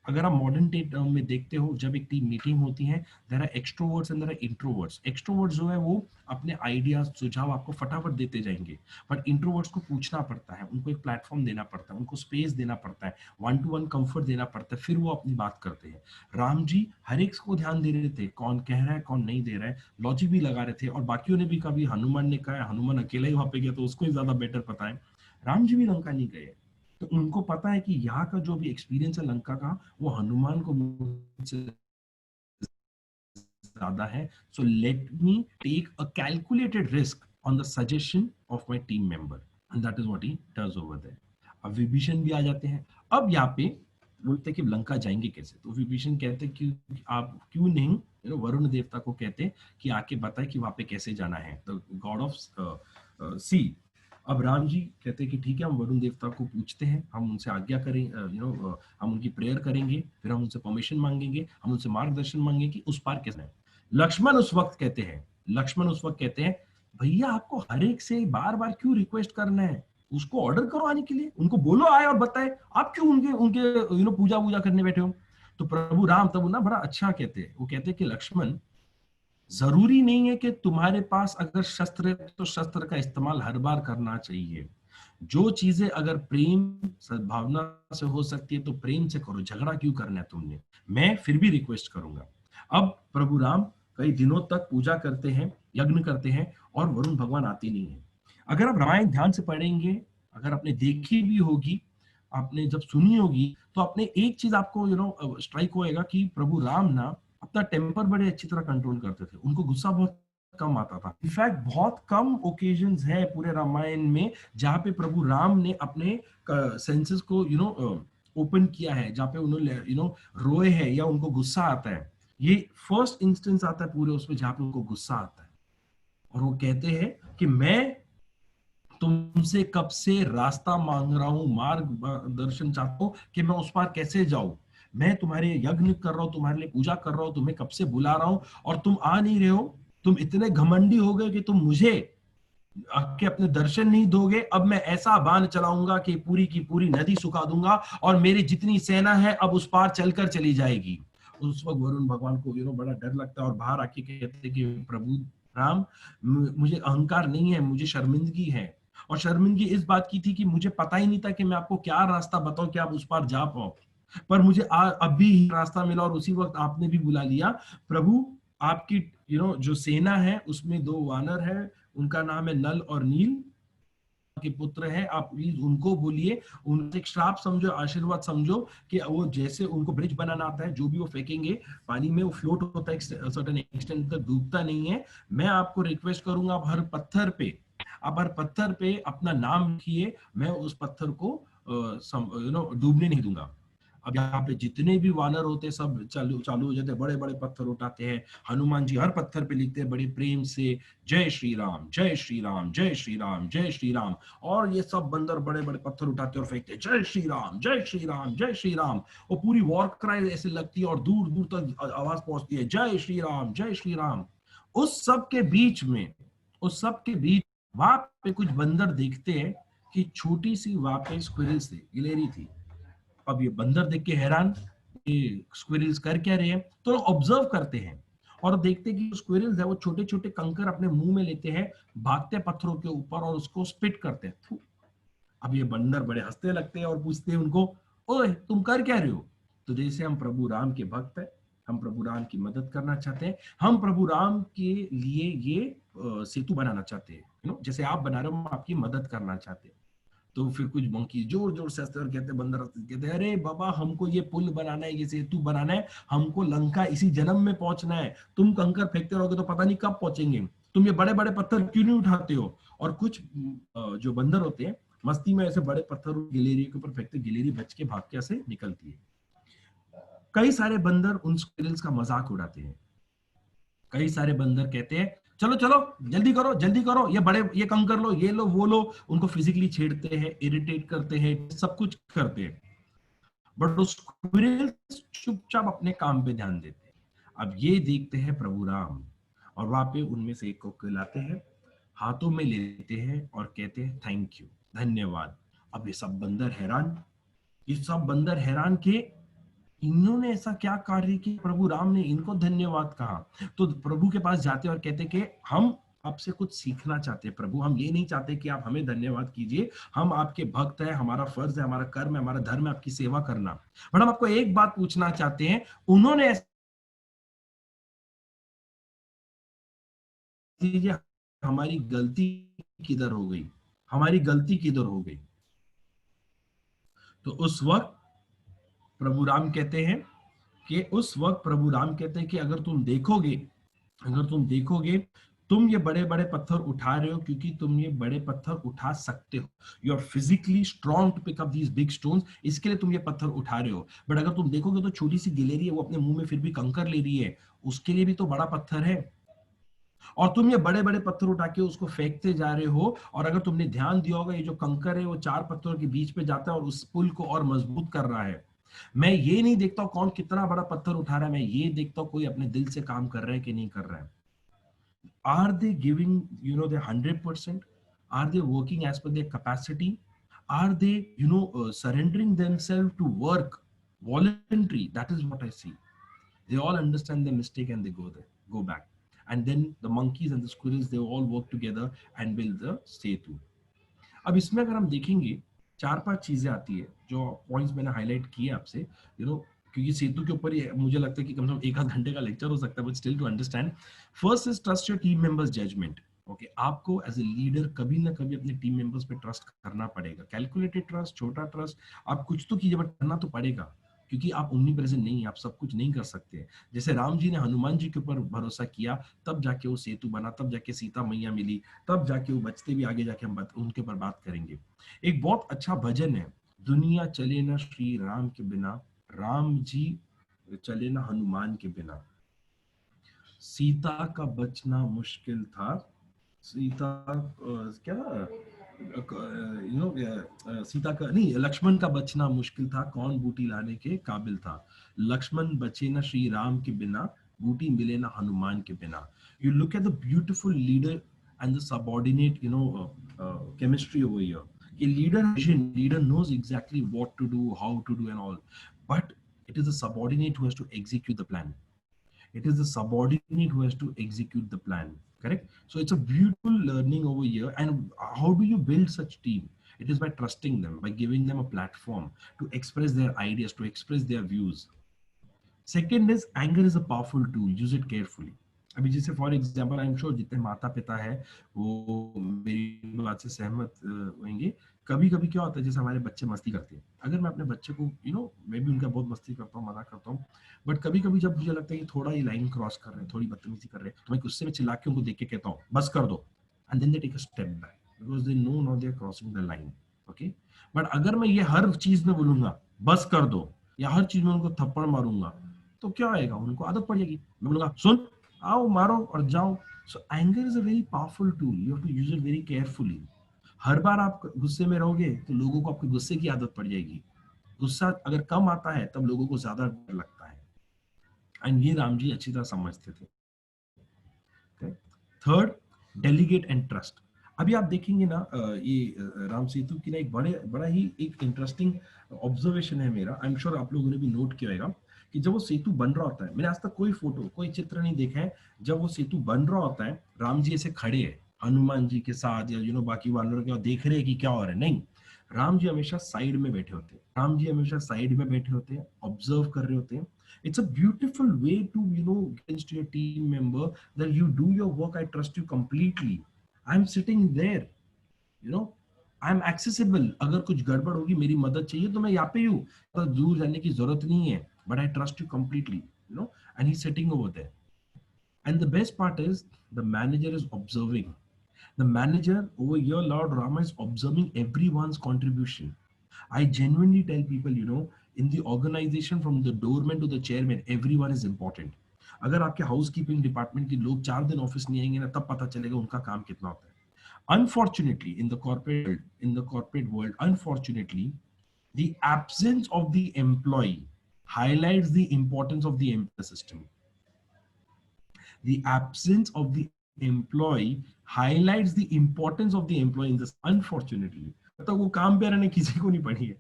अगर आप मॉडर्न डे टर्म में देखते हो, जब एक टीम मीटिंग होती है, there are extroverts and there are introverts. Extroverts जो है वो अपने आइडियाज सुझाव आपको फटाफट देते जाएंगे, बट इंट्रोवर्ट्स को पूछना पड़ता है, उनको एक प्लेटफॉर्म देना पड़ता है, उनको स्पेस देना पड़ता है, वन टू वन कंफर्ट देना पड़ता है, फिर वो अपनी बात करते हैं। राम जी हर एक को ध्यान दे रहे थे, कौन कह रहा है कौन नहीं दे रहा है, लॉजिक भी लगा रहे थे। और बाकियों ने भी, कभी हनुमान ने कहा, हनुमान अकेला ही वहां पे गया तो उसको ही ज्यादा बेटर पता है, राम जी भी लंका नहीं गए, तो उनको पता है कि यहाँ का जो भी एक्सपीरियंस है लंका का, वो हनुमान को मुझसे ज्यादा है। So let me take a calculated risk on the suggestion of my team member, and that is what he does over there. अब विभीषण भी आ जाते हैं। अब यहाँ पे बोलते कि लंका जाएंगे कैसे, तो विभीषण कहते कि आप क्यों नहीं वरुण देवता को कहते कि आके बताए कि वहां पे कैसे जाना है, तो गॉड ऑफ सी। अब राम जी कहते हैं कि ठीक है, हम वरुण देवता को पूछते हैं, हम उनसे आज्ञा करें, हम उनकी प्रेयर करेंगे, फिर हम उनसे परमिशन मांगेंगे, हम उनसे मार्गदर्शन मांगेंगे कि उस पार कैसे है। लक्ष्मण उस वक्त कहते हैं भैया आपको हर एक से बार बार क्यों रिक्वेस्ट करना है, उसको ऑर्डर करो आने के लिए, उनको बोलो आए और बताए, आप क्यों उनके उनके पूजा वूजा करने बैठे हो। तो प्रभु राम तब ना बड़ा अच्छा कहते हैं, वो कहते हैं कि लक्ष्मण, जरूरी नहीं है कि तुम्हारे पास अगर शस्त्र है तो शस्त्र का इस्तेमाल हर बार करना चाहिए। जो चीजें अगर प्रेम सद्भावना से हो सकती है तो प्रेम से करो, झगड़ा क्यों करना है तुमने, मैं फिर भी रिक्वेस्ट करूंगा। अब प्रभु राम कई दिनों तक पूजा करते हैं, यज्ञ करते हैं, और वरुण भगवान आते नहीं है। अगर आप रामायण ध्यान से पढ़ेंगे, अगर आपने देखी भी होगी, आपने जब सुनी होगी, तो आपने एक चीज आपको स्ट्राइक होएगा कि प्रभु राम ना अपना टेम्पर बड़े अच्छी तरह कंट्रोल करते थे, उनको गुस्सा बहुत कम आता था। इनफैक्ट बहुत कम ओकेजन्स है पूरे रामायण में जहां पे प्रभु राम ने अपने सेंसेस को ओपन किया है, जहां पे उन्होंने रोए हैं या उनको गुस्सा आता है। ये फर्स्ट इंस्टेंस आता है पूरे उसमें जहां पे उनको गुस्सा आता है, और वो कहते हैं कि मैं तुमसे कब से रास्ता मांग रहा हूं, मार्ग दर्शन चाहता हूं कि मैं उस पार कैसे जाऊं, मैं तुम्हारे यज्ञ कर रहा हूं, तुम्हारे लिए पूजा कर रहा हूं, तुम्हें कब से बुला रहा हूं और तुम आ नहीं रहे हो। तुम इतने घमंडी हो गए कि तुम मुझे आके अपने दर्शन नहीं दोगे। अब मैं ऐसा बाण चलाऊंगा कि पूरी की पूरी नदी सुखा दूंगा और मेरी जितनी सेना है अब उस पार चलकर चली जाएगी। उस वक्त वरुण भगवान को बड़ा डर लगता है और बाहर आके कहते हैं कि प्रभु राम, मुझे अहंकार नहीं है, मुझे शर्मिंदगी है। और शर्मिंदगी इस बात की थी कि मुझे पता ही नहीं था कि मैं आपको क्या रास्ता बताऊं कि आप उस पार जा पाओ, पर मुझे अभी रास्ता मिला और उसी वक्त आपने भी बुला लिया। प्रभु आपकी जो सेना है उसमें दो वानर है, उनका नाम है नल और नील के पुत्र है, आप प्लीज उनको बोलिए, उनसे एक श्राप समझो, आशीर्वाद समझो कि वो जैसे उनको ब्रिज बनाना आता है, जो भी वो फेंकेंगे पानी में वो फ्लोट होता है सर्टेन एक्सटेंट तक, डूबता नहीं है। मैं आपको रिक्वेस्ट करूंगा आप हर पत्थर पे अपना नाम लिखिए, मैं उस पत्थर को डूबने नहीं दूंगा। अब यहाँ पे जितने भी वानर होते हैं सब चालू चालू हो जाते हैं, बड़े बड़े पत्थर उठाते हैं। हनुमान जी हर पत्थर पे लिखते हैं बड़े प्रेम से, जय श्री राम जय श्री राम जय श्री राम जय श्री राम। और ये सब बंदर बड़े बड़े पत्थर उठाते और फेंकते, जय श्री राम जय श्री राम जय श्री राम। और पूरी वॉर क्राई ऐसे लगती है और दूर दूर तक आवाज पहुंचती है, जय श्री राम जय श्री राम। उस सब के बीच वहां पे कुछ बंदर देखते हैं कि छोटी सी वहां पे स्क्विरल से गिलहरी थी। अब ये बंदर देख के हैरान, ये स्क्विरल्स कर क्या रहे हैं, तो ऑब्जर्व करते हैं और देखते कि स्क्विरल्स है वो छोटे छोटे कंकर अपने मुंह में लेते हैं, भागते पत्थरों के ऊपर और उसको स्पिट करते हैं, थू। अब ये बंदर बड़े हंसने लगते हैं और पूछते हैं उनको, ओए तुम कर क्या रहे हो। तो जैसे हम प्रभु राम के भक्त हैं, हम प्रभु राम की मदद करना चाहते हैं, हम प्रभु राम के लिए ये सेतु बनाना चाहते हैं, जैसे आप बना रहे हो, हम आपकी मदद करना चाहते हैं। तो फिर कुछ मंकी जोर जोर से हंसते और कहते, बंदर कहते, अरे बाबा हमको ये पुल बनाना है, ये सेतु बनाना है, हमको लंका इसी जन्म में पहुंचना है, तुम कंकर फेंकते रहोगे तो पता नहीं कब पहुंचेंगे, तुम ये बड़े बड़े पत्थर क्यों नहीं उठाते हो। और कुछ जो बंदर होते हैं मस्ती में ऐसे बड़े पत्थर गिलेरी के ऊपर फेंकते, गिलेरी बच के भाग के ऐसे निकलती है। कई सारे बंदर उन स्क्विरल्स का मजाक उड़ाते हैं। कई सारे बंदर कहते हैं चलो चलो जल्दी करो, ये बड़े ये कम कर लो, ये लो वो लो, उनको फिजिकली छेड़ते हैं, इरिटेट करते हैं, सब कुछ करते हैं। बट वो स्क्विरल्स चुपचाप अपने काम पे ध्यान देते हैं। अब ये देखते हैं प्रभु राम, और वहां पे उनमें से एक को खिलाते हैं, हाथों में लेते हैं और कहते हैं थैंक यू, धन्यवाद। अब ये सब बंदर हैरान के इन्होंने ऐसा क्या कार्य किया, प्रभु राम ने इनको धन्यवाद कहा। तो प्रभु के पास जाते और कहते कि हम आपसे कुछ सीखना चाहते हैं प्रभु, हम ये नहीं चाहते कि आप हमें धन्यवाद कीजिए, हम आपके भक्त हैं, हमारा फर्ज है, हमारा कर्म है, हमारा धर्म है आपकी सेवा करना, बट हम आपको एक बात पूछना चाहते हैं, उन्होंने ऐसी हमारी गलती किधर हो गई, हमारी गलती किधर हो गई। तो उस वक्त प्रभु राम कहते हैं कि अगर तुम देखोगे तुम ये बड़े बड़े पत्थर उठा रहे हो क्योंकि तुम ये बड़े पत्थर उठा सकते हो, you are physically strong to pick up these big stones, इसके लिए तुम ये पत्थर उठा रहे हो। बट अगर तुम देखोगे तो छोटी सी गिलेरी है, वो अपने मुंह में फिर भी कंकर ले रही है, उसके लिए भी तो बड़ा पत्थर है, और तुम ये बड़े बड़े पत्थर उठा के उसको फेंकते जा रहे हो। और अगर तुमने ध्यान दिया होगा, ये जो कंकर है वो चार पत्थरों के बीच पे जाता है और उस पुल को और मजबूत कर रहा है। मैं ये नहीं देखता हूं कौन कितना बड़ा पत्थर उठा रहा है, मैं ये देखता हूं कोई अपने दिल से काम कर रहा है कि नहीं कर रहा है। Are they giving, their 100%? Are they working as per their capacity? Are they, surrendering themselves to work, voluntary? That is what I see. They all understand their mistake and they go back. And then the monkeys and the squirrels, they all work together and build the setu. अब इसमें अगर हम देखेंगे, चार पांच चीजें आती है जो पॉइंट्स मैंने हाईलाइट किए आपसे, क्योंकि सेतु के ऊपर ही मुझे लगता है कि कम से कम एक आध घंटे का लेक्चर हो सकता है, but still to understand. First is trust your team members judgement. Okay, आपको एज ए लीडर कभी ना कभी अपने टीम मेंबर्स पे ट्रस्ट करना पड़ेगा। कैलकुलेटेड ट्रस्ट, छोटा ट्रस्ट, आप कुछ तो कीजिए बट करना तो पड़ेगा, क्योंकि आप ओमनी प्रेजेंट नहीं, आप सब कुछ नहीं कर सकते। जैसे राम जी ने हनुमान जी के ऊपर भरोसा किया, तब जाके वो सेतु बना, तब जाके सीता मैया मिली, तब जाके वो बचते भी, आगे जाके हम उनके ऊपर बात करेंगे। एक बहुत अच्छा भजन है, दुनिया चले ना श्री राम के बिना, राम जी चले ना हनुमान के बिना, सीता का बचना मुश्किल था, सीता क्या सीता का नहीं, लक्ष्मण का बचना मुश्किल था, कौन बूटी लाने के काबिल था, लक्ष्मण बचे ना श्री राम के बिना, बूटी मिले ना हनुमान के बिना। You look at the beautiful leader and the subordinate, chemistry over here. A leader knows exactly what to do, how to do and all, but it is the subordinate who has to execute the plan. It is the subordinate who has to execute the plan. Correct? So it's a beautiful learning over here. And how do you build such team? It is by trusting them, by giving them a platform to express their ideas, to express their views. Second is anger is a powerful tool. Use it carefully. अभी जैसे for example, I am sure जितने माता पिता है वो मेरी बात से सहमत होंगे। कभी कभी क्या होता है, जैसे हमारे बच्चे मस्ती करते हैं, अगर मैं अपने बच्चे को मैं भी उनका बहुत मस्ती करता हूँ, मजाक करता हूँ, बट कभी कभी जब मुझे लगता है कि थोड़ा ये लाइन क्रॉस कर रहे हैं, थोड़ी बदतमीजी कर रहे हैं, तो मैं गुस्से में चिल्ला के उनको देख के कहता हूँ बस कर दो, and then they take a step back because they know now they are crossing the line. Okay, but अगर मैं ये हर चीज में बोलूंगा बस कर दो, या हर चीज में उनको थप्पड़ मारूंगा, तो क्या आएगा, उनको आदत पड़ जाएगी। मैं बोलूंगा सुन, आओ मारो और जाओ। So anger is a very powerful tool, you have to use it very carefully. हर बार आप गुस्से में रहोगे तो लोगों को आपके गुस्से की आदत पड़ जाएगी। गुस्सा अगर कम आता है तब लोगों को ज्यादा डर लगता है, एंड ये राम जी अच्छी तरह समझते थे। Third, delegate and trust. अभी आप देखेंगे ना, ये राम सेतु की ना एक बड़ा ही एक इंटरेस्टिंग ऑब्जर्वेशन है मेरा, आई एम श्योर आप लोगों ने भी नोट किया होगा, कि जब वो सेतु बन रहा होता है, मैंने आज तक कोई फोटो, कोई चित्र नहीं देखा है, जब वो सेतु बन रहा होता है राम जी ऐसे खड़े हैं हनुमान जी के साथ, या बाकी वालों के देख रहे हैं कि क्या हो रहा है, नहीं, राम जी हमेशा साइड में बैठे होते हैं, राम जी हमेशा साइड में बैठे होते हैं, ऑब्जर्व कर रहे होते हैं। It's a beautiful way to, against your team member that you do your work, I trust you completely. I'm sitting there, you know. I am accessible, अगर कुछ गड़बड़ होगी मेरी मदद चाहिए तो मैं यहाँ पे हूँ, तो दूर जाने की जरूरत नहीं है, but I trust you completely, you know, and he sitting over there. And the best part is the manager is observing. The manager over here, Lord Rama, is observing everyone's contribution. I genuinely tell people, you know, in the organization from the doorman to the chairman, everyone is important. अगर आपके housekeeping department के लोग 4 दिन office नहीं आएंगे ना, तब पता चलेगा उनका काम कितना होता है. Unfortunately, in the corporate world, unfortunately, the absence of the employee highlights the importance of the employer system. The absence of the employee highlights the importance of the employee in this. Unfortunately, तो वो काम पे रहने किसी को नहीं पड़ी है,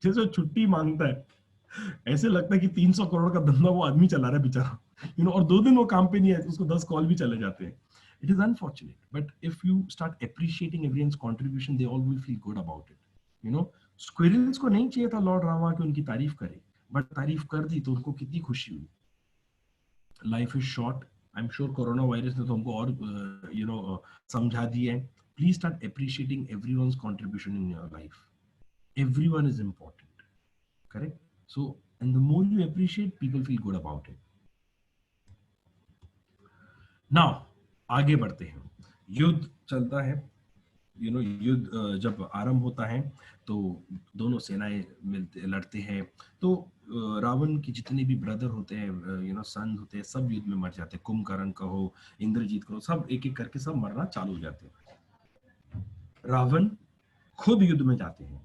जैसे छुट्टी मांगता है, ऐसे लगता है कि 300 करोड़ का धंधा वो आदमी चला रहा है बेचारा, यू नो, और 2 दिन वो काम पे नहीं है, उसको 10 कॉल भी चले जाते हैं. It is unfortunate, but if you start appreciating everyone's contribution, they all will feel good about it. You know, squirrels को नहीं चाहिए था लॉर्ड रामा कि उनकी तारीफ करे, बट तारीफ कर दी तो उनको कितनी खुशी हुई. Life is short. I'm sure corona virus ने तो हमको और you know समझा दिया है. Please start appreciating everyone's contribution in your life. Everyone is important, correct? So, and the more you appreciate, people feel good about it. Now, आगे बढ़ते हैं. युद्ध चलता है, यू नो, युद्ध जब आरंभ होता है तो दोनों सेनाएं मिलते लड़ते हैं. तो रावण के जितने भी ब्रदर होते हैं, यू नो, सन होते हैं, सब युद्ध में मर जाते हैं. कुंभकर्ण कहो, इंद्रजीत कहो, सब एक एक करके सब मरना चालू हो जाते हैं. रावण खुद युद्ध में जाते हैं,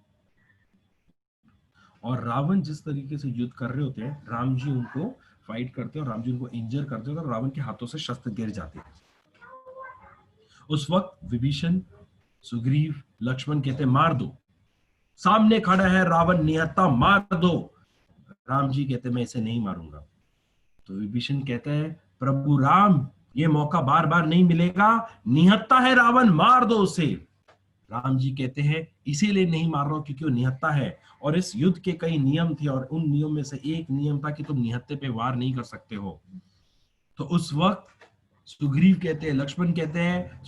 और रावण जिस तरीके से युद्ध कर रहे होते हैं, राम जी उनको फाइट करते हैं और राम जी उनको इंजर करते हैं और रावण के हाथों से शस्त्र गिर जाते हैं. उस वक्त विभीषण, सुग्रीव, लक्ष्मण कहते मार दो, सामने खड़ा है रावण निहत्था, मार दो. राम जी कहते मैं इसे नहीं मारूंगा. तो विभीषण कहता है प्रभु राम, ये मौका बार बार नहीं मिलेगा, निहत्था है रावण, मार दो उसे. राम जी कहते हैं इसीलिए नहीं मार रहा हूं क्योंकि वो निहत्था है, और इस युद्ध के कई नियम थे और उन नियम में से एक नियम था कि तुम निहत्थे पे वार नहीं कर सकते हो. तो उस वक्त सुग्रीव कहते हैं, लक्ष्मण कहते हैं,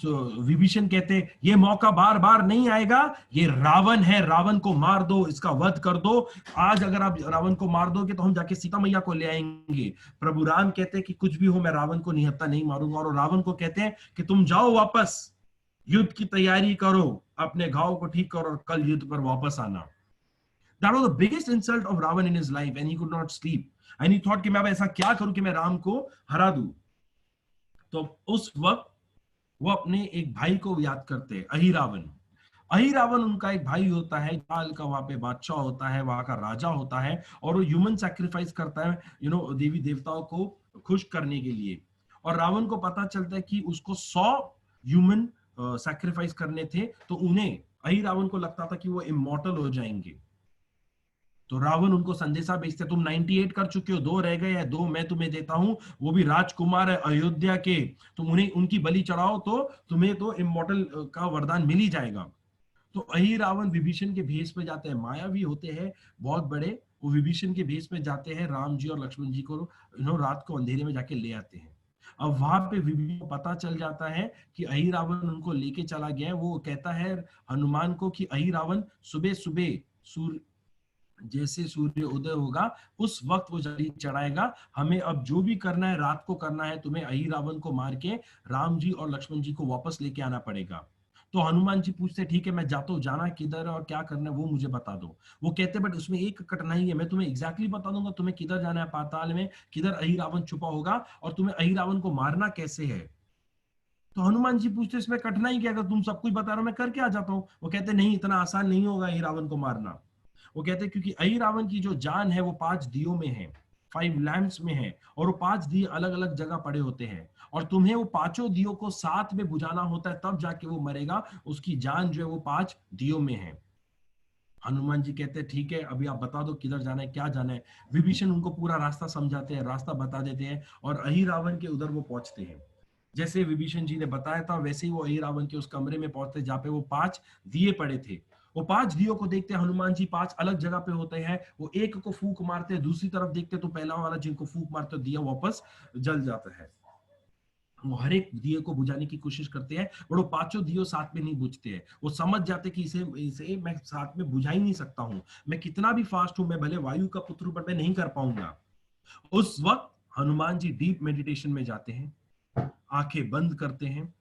विभीषण कहते हैं ये मौका बार बार नहीं आएगा, ये रावण है, रावण को मार दो, इसका वध कर दो. आज अगर आप रावण को मार दोगे तो हम जाके सीता मैया को ले आएंगे. प्रभु राम कहते हैं कि कुछ भी हो मैं रावण को निहत्था नहीं मारूंगा. और रावण को कहते हैं कि तुम जाओ वापस, युद्ध की तैयारी करो, अपने घाव को ठीक करो और कल युद्ध पर वापस आना. That was the biggest insult of Ravan in his life, and he could not sleep. And he thought कि मैं अब ऐसा क्या करूं कि मैं राम को हरा दूं. तो उस वक्त वो अपने एक भाई को याद करते हैं, अहिरावण. अहिरावण उनका एक भाई होता है, काल का वहां पे बादशाह होता है, वहां का राजा होता है, और वो ह्यूमन सैक्रिफाइस करता है, यू नो, देवी देवताओं को खुश करने के लिए. और रावण को पता चलता है कि उसको 100 ह्यूमन सैक्रिफाइस करने थे, तो उन्हें, अहिरावण को लगता था कि वो इमॉर्टल हो जाएंगे. तो रावण उनको संदेशा भेजते, तुम 98 कर चुके हो, 2 रह गए हैं, 2 मैं तुम्हें देता हूं, वो भी राजकुमार है अयोध्या के, तुम उन्हें उनकी बलि चढ़ाओ तो तुम्हें तो इमॉर्टल का वरदान मिल ही जाएगा. तो अहिरावण विभीषण के भेष में जाते हैं, मायावी होते हैं बहुत बड़े, वो विभीषण के भेष में जाते हैं, राम जी और लक्ष्मण जी को रात को अंधेरे में जाके ले आते हैं. अब वहां पे विभीषण को पता चल जाता है कि अहिरावण उनको लेके चला गया है. वो कहता है हनुमान को कि अहिरावण सुबह सुबह जैसे सूर्य उदय होगा उस वक्त वो जली चढ़ाएगा, हमें अब जो भी करना है रात को करना है, तुम्हें अहिरावण को मार के राम जी और लक्ष्मण जी को वापस लेके आना पड़ेगा. तो हनुमान जी पूछते ठीक है मैं जाता हूँ, जाना किधर है और क्या करना है वो मुझे बता दो. वो कहते बट उसमें एक कठिनाई है, मैं तुम्हें एग्जैक्टली बता दूंगा तुम्हें किधर जाना है पाताल में, किधर अहिरावण छुपा होगा और तुम्हें अहिरावण को मारना कैसे है. तो हनुमान जी पूछते इसमें कठिनाई क्या, अगर तुम सब कुछ बता रहे हो मैं करके आ जाता हूँ. वो कहते नहीं इतना आसान नहीं होगा अहिरावण को मारना. वो कहते हैं क्योंकि अहिरावण की जो जान है वो 5 दियों में है, 5 लैम्प्स में है, और वो 5 दिए अलग अलग जगह पड़े होते हैं, और तुम्हें वो 5 दियों को साथ में बुझाना होता है, तब जाके वो मरेगा. उसकी जान जो है वो 5 दियों में है. हनुमान जी कहते हैं ठीक है अभी आप बता दो किधर जाना है, क्या जाना है. विभीषण उनको पूरा रास्ता समझाते हैं, रास्ता बता देते हैं, और अहिरावण के उधर वो पहुंचते हैं. जैसे विभीषण जी ने बताया था वैसे ही वो अहिरावण के उस कमरे में पहुंचते जहाँ पे वो 5 दिए पड़े थे. वो 5 दियों को देखते हैं हनुमान जी 5 अलग जगह पे होते हैं. वो एक को फूंक मारते हैं, दूसरी तरफ देखते तो पहला वाला जिनको फूंक मारते दिया वापस जल जाता है. वो हर एक दिए को बुझाने की कोशिश करते हैं, बट वो पांचों दियो साथ में नहीं बुझते हैं। वो समझ जाते कि इसे इसे मैं साथ में बुझा ही नहीं सकता हूं, मैं कितना भी फास्ट हूं, मैं भले वायु का पुत्र हूं, पर मैं नहीं कर पाऊंगा। उस वक्त हनुमान जी डीप मेडिटेशन में जाते हैं, आंखें बंद करते हैं,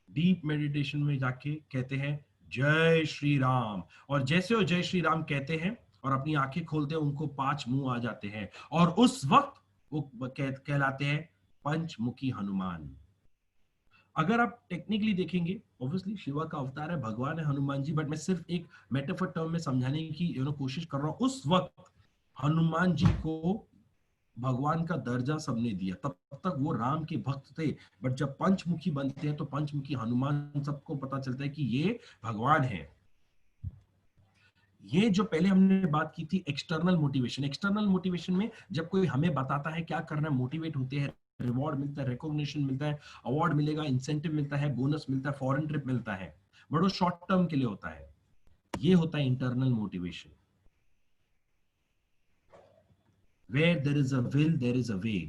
डीप मेडिटेशन में जाके कहते हैं जय श्री राम, और जैसे वो जय श्री राम कहते हैं और अपनी आंखें खोलते हैं, उनको 5 मुंह आ जाते हैं, और उस वक्त वो कहलाते हैं पंचमुखी हनुमान। अगर आप टेक्निकली देखेंगे, ऑब्वियसली शिवा का अवतार है, भगवान है हनुमान जी, बट मैं सिर्फ एक मेटाफर टर्म में समझाने की कोशिश कर रहा हूं। उस वक्त हनुमान जी को भगवान का दर्जा सबने दिया, तब तक वो राम के भक्त थे, बट जब पंचमुखी बनते हैं तो पंचमुखी हनुमान सबको पता चलता है कि ये भगवान है। ये जो पहले हमने बात की थी एक्सटर्नल मोटिवेशन, एक्सटर्नल मोटिवेशन में जब कोई हमें बताता है क्या करना है, मोटिवेट होते हैं, रिवॉर्ड मिलता है, रिकॉग्निशन मिलता है, अवार्ड मिलेगा, इंसेंटिव मिलता है, बोनस मिलता है, फॉरेन ट्रिप मिलता है, बट वो शॉर्ट टर्म के लिए होता है। ये होता है internal motivation. Where there is a will, there is a way.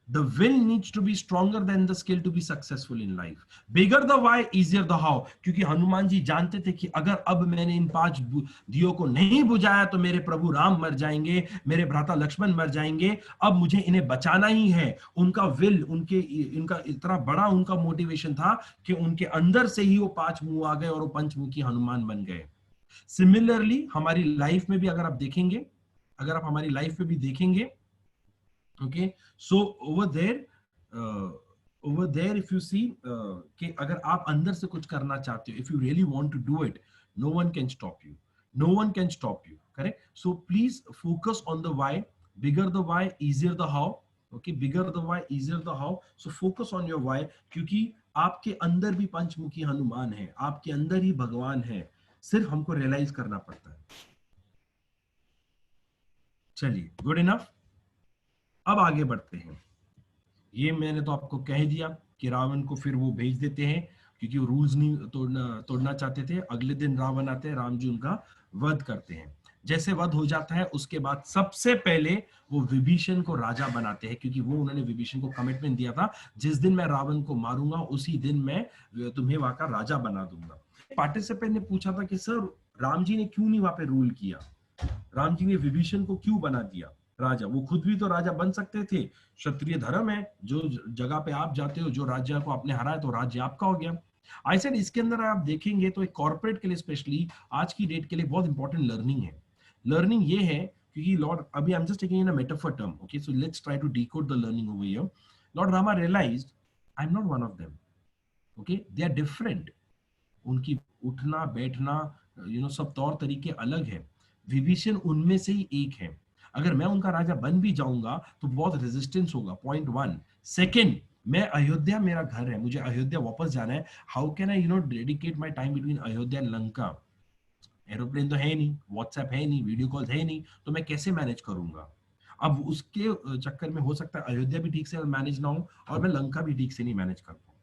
The will needs to be stronger than the skill to be successful in life. Bigger the why, easier the how. क्योंकि हनुमान जी जानते थे कि अगर अब मैंने इन 5 दियों को नहीं बुझाया तो मेरे प्रभु राम मर जाएंगे, मेरे भ्राता लक्ष्मण मर जाएंगे, अब मुझे इन्हें बचाना ही है। उनका विल, इनका इतना बड़ा उनका मोटिवेशन था कि उनके अंदर से ही वो 5 मुंह आ गए और वो पंचमुखी हनुमान बन गए। सिमिलरली हमारी लाइफ में भी अगर आप देखेंगे, अगर आप हमारी लाइफ में भी देखेंगे, okay, so over there if you see कि अगर आप अंदर से कुछ करना चाहते हो, if you really want to do it, no one can stop you, no one can stop you, correct? So please focus on the why. Bigger the why, easier the how. Okay, bigger the why, easier the how. So focus on your why, क्योंकि आपके अंदर भी पंचमुखी हनुमान है, आपके अंदर ही भगवान है, सिर्फ हमको रियलाइज करना पड़ता है। चलिए, गुड इनफ। अब आगे बढ़ते हैं। ये मैंने तो आपको कह दिया कि रावण को फिर वो भेज देते हैं, क्योंकि वो रूल्स नहीं तोड़ना चाहते थे। अगले दिन रावण आते हैं, राम जी उनका वध करते हैं। जैसे वध हो जाता है, उसके बाद सबसे पहले वो विभीषण को राजा बनाते हैं, क्योंकि वो उन्होंने विभीषण को कमिटमेंट दिया था, जिस दिन मैं रावण को मारूंगा उसी दिन मैं तुम्हें वहां का राजा बना दूंगा। पार्टिसिपेंट ने पूछा था कि सर राम जी ने क्यों नहीं वहां पे रूल किया, राम जी ने विभीषण को क्यों बना दिया राजा? वो खुद भी तो राजा बन सकते थे, क्षत्रिय धर्म है, जो जगह पे आप जाते हो, जो राज्य को आपने हराया तो राज्य आपका हो गया। आई सेड इसके अंदर आप देखेंगे तो एक कॉर्पोरेट के लिए, स्पेशली आज की डेट के लिए बहुत इंपॉर्टेंट लर्निंग है। लर्निंग ये है क्योंकि लॉर्ड, अभी I am just taking in a metaphor term, okay, so let's try to decode the learning over here. Lord Rama realised I am not one of them, okay, they are different. उनकी उठना बैठना सब तौर तरीके अलग है। विभीषण उनमें से ही एक है। अगर मैं उनका राजा बन भी जाऊंगा तो बहुत रेजिस्टेंस होगा, पॉइंट 1। सेकंड, मैं अयोध्या मेरा घर है, मुझे अयोध्या वापस जाना है। How can I dedicate my time between Ayodhya and Lanka? Aeroplane तो है नहीं, व्हाट्सएप है नहीं, वीडियो कॉल है नहीं, तो मैं कैसे मैनेज करूंगा? अब उसके चक्कर में हो सकता है अयोध्या भी ठीक से मैनेज ना हो और मैं लंका भी ठीक से नहीं मैनेज कर पाऊं।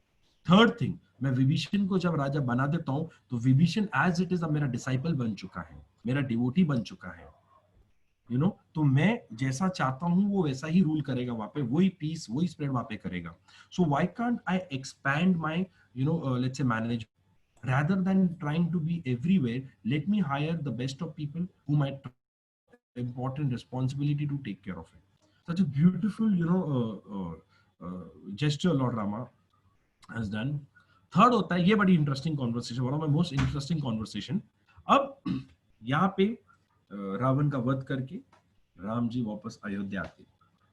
थर्ड थिंग, मैं विभीषण को जब राजा बना देता हूं तो विभीषण एज इट इज अब मेरा डिसाइपल बन चुका है, मेरा डिवोटी बन चुका है, तो मैं जैसा चाहता हूं वो वैसा ही रूल करेगा वहां पे, वही पीस वही स्प्रेड वहां पे करेगा। So why can't I expand my let's say manage, rather than trying to be everywhere, let me hire the best of people who might important responsibility to take care of it. Such a beautiful gesture Lord Rama has done. Third होता है, ये बड़ी interesting conversation, one of my most interesting conversation. अब यहाँ पे रावण का वध करके राम जी वापस अयोध्या आते हैं।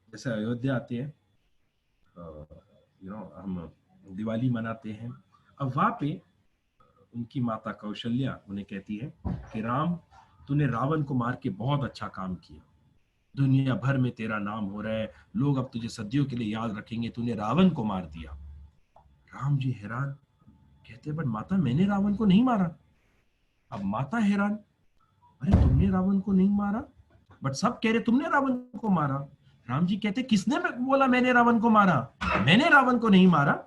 जैसे अयोध्या आते हैं, हम दिवाली मनाते हैं। अब वहां पे उनकी माता कौशल्या उन्हें कहती है कि राम, तूने रावण को मार के बहुत अच्छा काम किया, दुनिया भर में तेरा नाम हो रहा है, लोग अब तुझे सदियों के लिए याद रखेंगे, तूने रावण को मार दिया। राम जी हैरान, कहते बट माता मैंने रावण को नहीं मारा। अब माता हैरान, अरे तुमने रावण को नहीं मारा, बट सब कह रहे तुमने रावण को मारा। राम जी कहते किसने बोला मैंने रावण को मारा? मैंने रावण को नहीं मारा।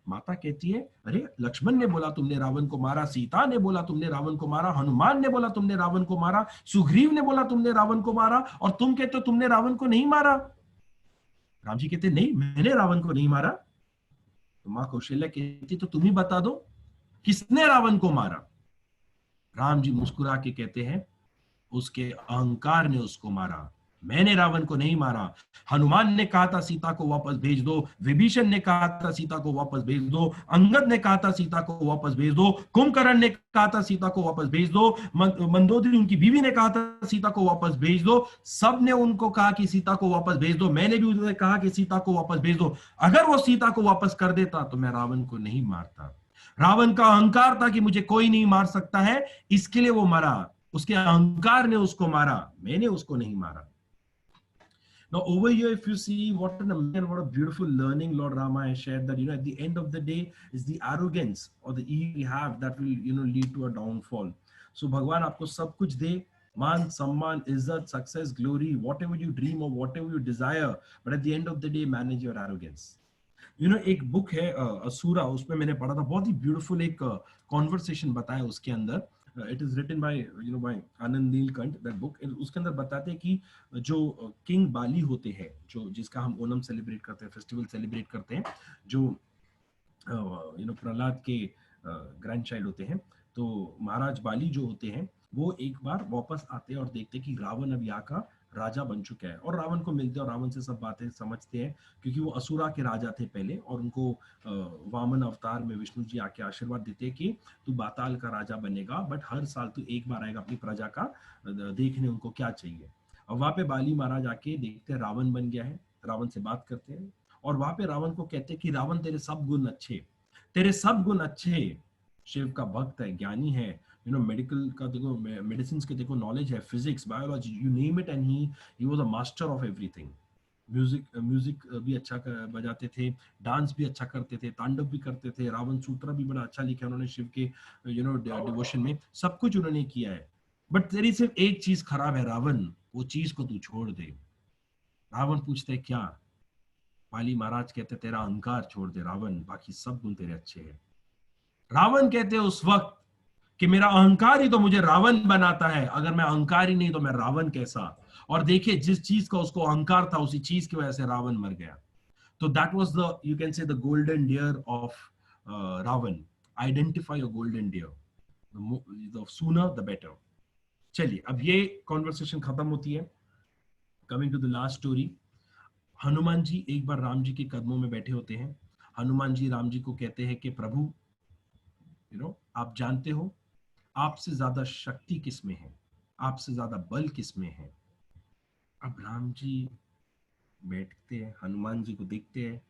माता कहती है अरे लक्ष्मण ने बोला तुमने रावण को मारा, सीता ने बोला तुमने रावण को मारा, हनुमान ने बोला तुमने रावण को मारा, सुग्रीव ने बोला तुमने रावण को मारा, और तुम कहते हो तुमने रावण को नहीं मारा। राम जी कहते नहीं, मैंने रावण को नहीं मारा। तो माँ कौशल्या कहती तो तुम ही बता दो किसने रावण को मारा। राम जी मुस्कुरा के कहते हैं उसके अहंकार ने उसको मारा, मैंने रावण को नहीं मारा। हनुमान ने कहा था सीता को वापस भेज दो, विभीषण ने कहा था सीता को वापस भेज दो, अंगद ने कहा था सीता को वापस भेज दो, कुंभकर्ण ने कहा था सीता को वापस भेज दो, मंदोदरी उनकी बीवी ने कहा था सीता को वापस भेज दो। सब ने उनको कहा कि सीता को वापस भेज दो, मैंने भी उन्हें कहा कि सीता को वापस भेज दो। अगर वो सीता को वापस कर देता तो मैं रावण को नहीं मारता। रावण का अहंकार था कि मुझे कोई नहीं मार सकता है, इसके लिए वो मरा। उसके अहंकार ने उसको मारा, मैंने उसको नहीं मारा। Now over here, if you see what an amazing, what a beautiful learning Lord Rama has shared, that at the end of the day is the arrogance or the ego we have that will lead to a downfall. So भगवान आपको सब कुछ दे, मान सम्मान इज्जत success glory, whatever you dream or whatever you desire, but at the end of the day manage your arrogance. एक book है असुरा, उसमें मैंने पढ़ा था, बहुत ही ब्यूटीफुल एक कॉन्वर्सेशन बताया उसके अंदर। It is written by by Anand Neelkanth, that book. उसके अंदर बताते हैं कि जो किंग बाली होते हैं, जो जिसका हम ओनम सेलिब्रेट करते हैं, फेस्टिवल सेलिब्रेट करते हैं, जो प्रहलाद के ग्रैंड चाइल्ड होते हैं, तो महाराज बाली जो होते हैं वो एक बार वापस आते हैं और देखते हैं कि रावण अब यहाँ का राजा बन चुका है, और रावण को मिलते हैं और रावण से सब बातें समझते हैं, क्योंकि वो असुरा के राजा थे पहले, और उनको वामन अवतार में विष्णु जी आके आशीर्वाद देते हैं कि तू बाताल का राजा बनेगा, बट हर साल तू एक बार आएगा अपनी प्रजा का देखने उनको क्या चाहिए। और वहां पे बाली महाराज आके देखते हैं रावण बन गया है, रावण से बात करते हैं, और वहां पे रावण को कहते हैं कि रावण तेरे सब गुण अच्छे, तेरे सब गुण अच्छे, शिव का भक्त है, ज्ञानी है, मेडिकल का देखो, मेडिसिन के देखो नॉलेज है, physics biology, you name it, and he was a master of everything. Music भी अच्छा बजाते थे, डांस भी अच्छा करते थे, तांडव भी करते थे, रावण सूत्र भी बड़ा अच्छा लिखा उन्होंने शिव के डिवोशन में, सब कुछ उन्होंने किया है। बट तेरी सिर्फ एक चीज खराब है रावण, वो चीज को तू छोड़ दे। रावण पूछते है क्या? बाली महाराज कहते तेरा अहंकार छोड़ दे रावण, बाकी सब गुण तेरे अच्छे हैं। रावण कहते उस वक्त कि मेरा अहंकार ही तो मुझे रावण बनाता है, अगर मैं अहंकार ही नहीं तो मैं रावण कैसा। और देखिए जिस चीज का उसको अहंकार था उसी चीज की वजह से रावण मर गया। तो that was the, you can say, the golden deer of Ravan. Identify your golden deer, the sooner the better. चलिए अब ये कॉन्वर्सेशन खत्म होती है। Coming to the last story, Hanuman ji एक बार राम जी के कदमों में बैठे होते हैं। हनुमान जी राम जी को कहते हैं कि प्रभु आप जानते हो आपसे ज्यादा शक्ति किसमें है, आपसे ज्यादा बल किसमें है। अब राम जी बैठते हैं, हनुमान जी को देखते हैं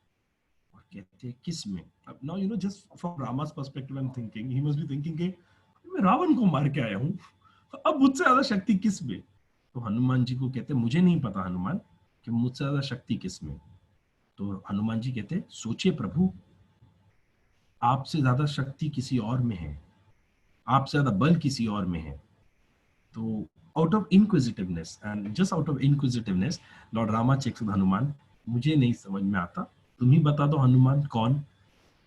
और कहते हैं किसमें। अब now just from रामास perspective I am thinking, he must be thinking कि मैं रावण को मार के आया हूं, अब मुझसे ज्यादा शक्ति किसमें। तो हनुमान जी को कहते मुझे नहीं पता हनुमान कि मुझसे ज्यादा शक्ति किसमें। तो हनुमान जी कहते सोचिए प्रभु, आपसे ज्यादा शक्ति किसी और में है, आपसे ज्यादा बल किसी और में है। तो out of inquisitiveness, and just out of inquisitiveness, Lord Rama checks with Hanuman, मुझे नहीं समझ में आता, तुम ही बता दो हनुमान कौन।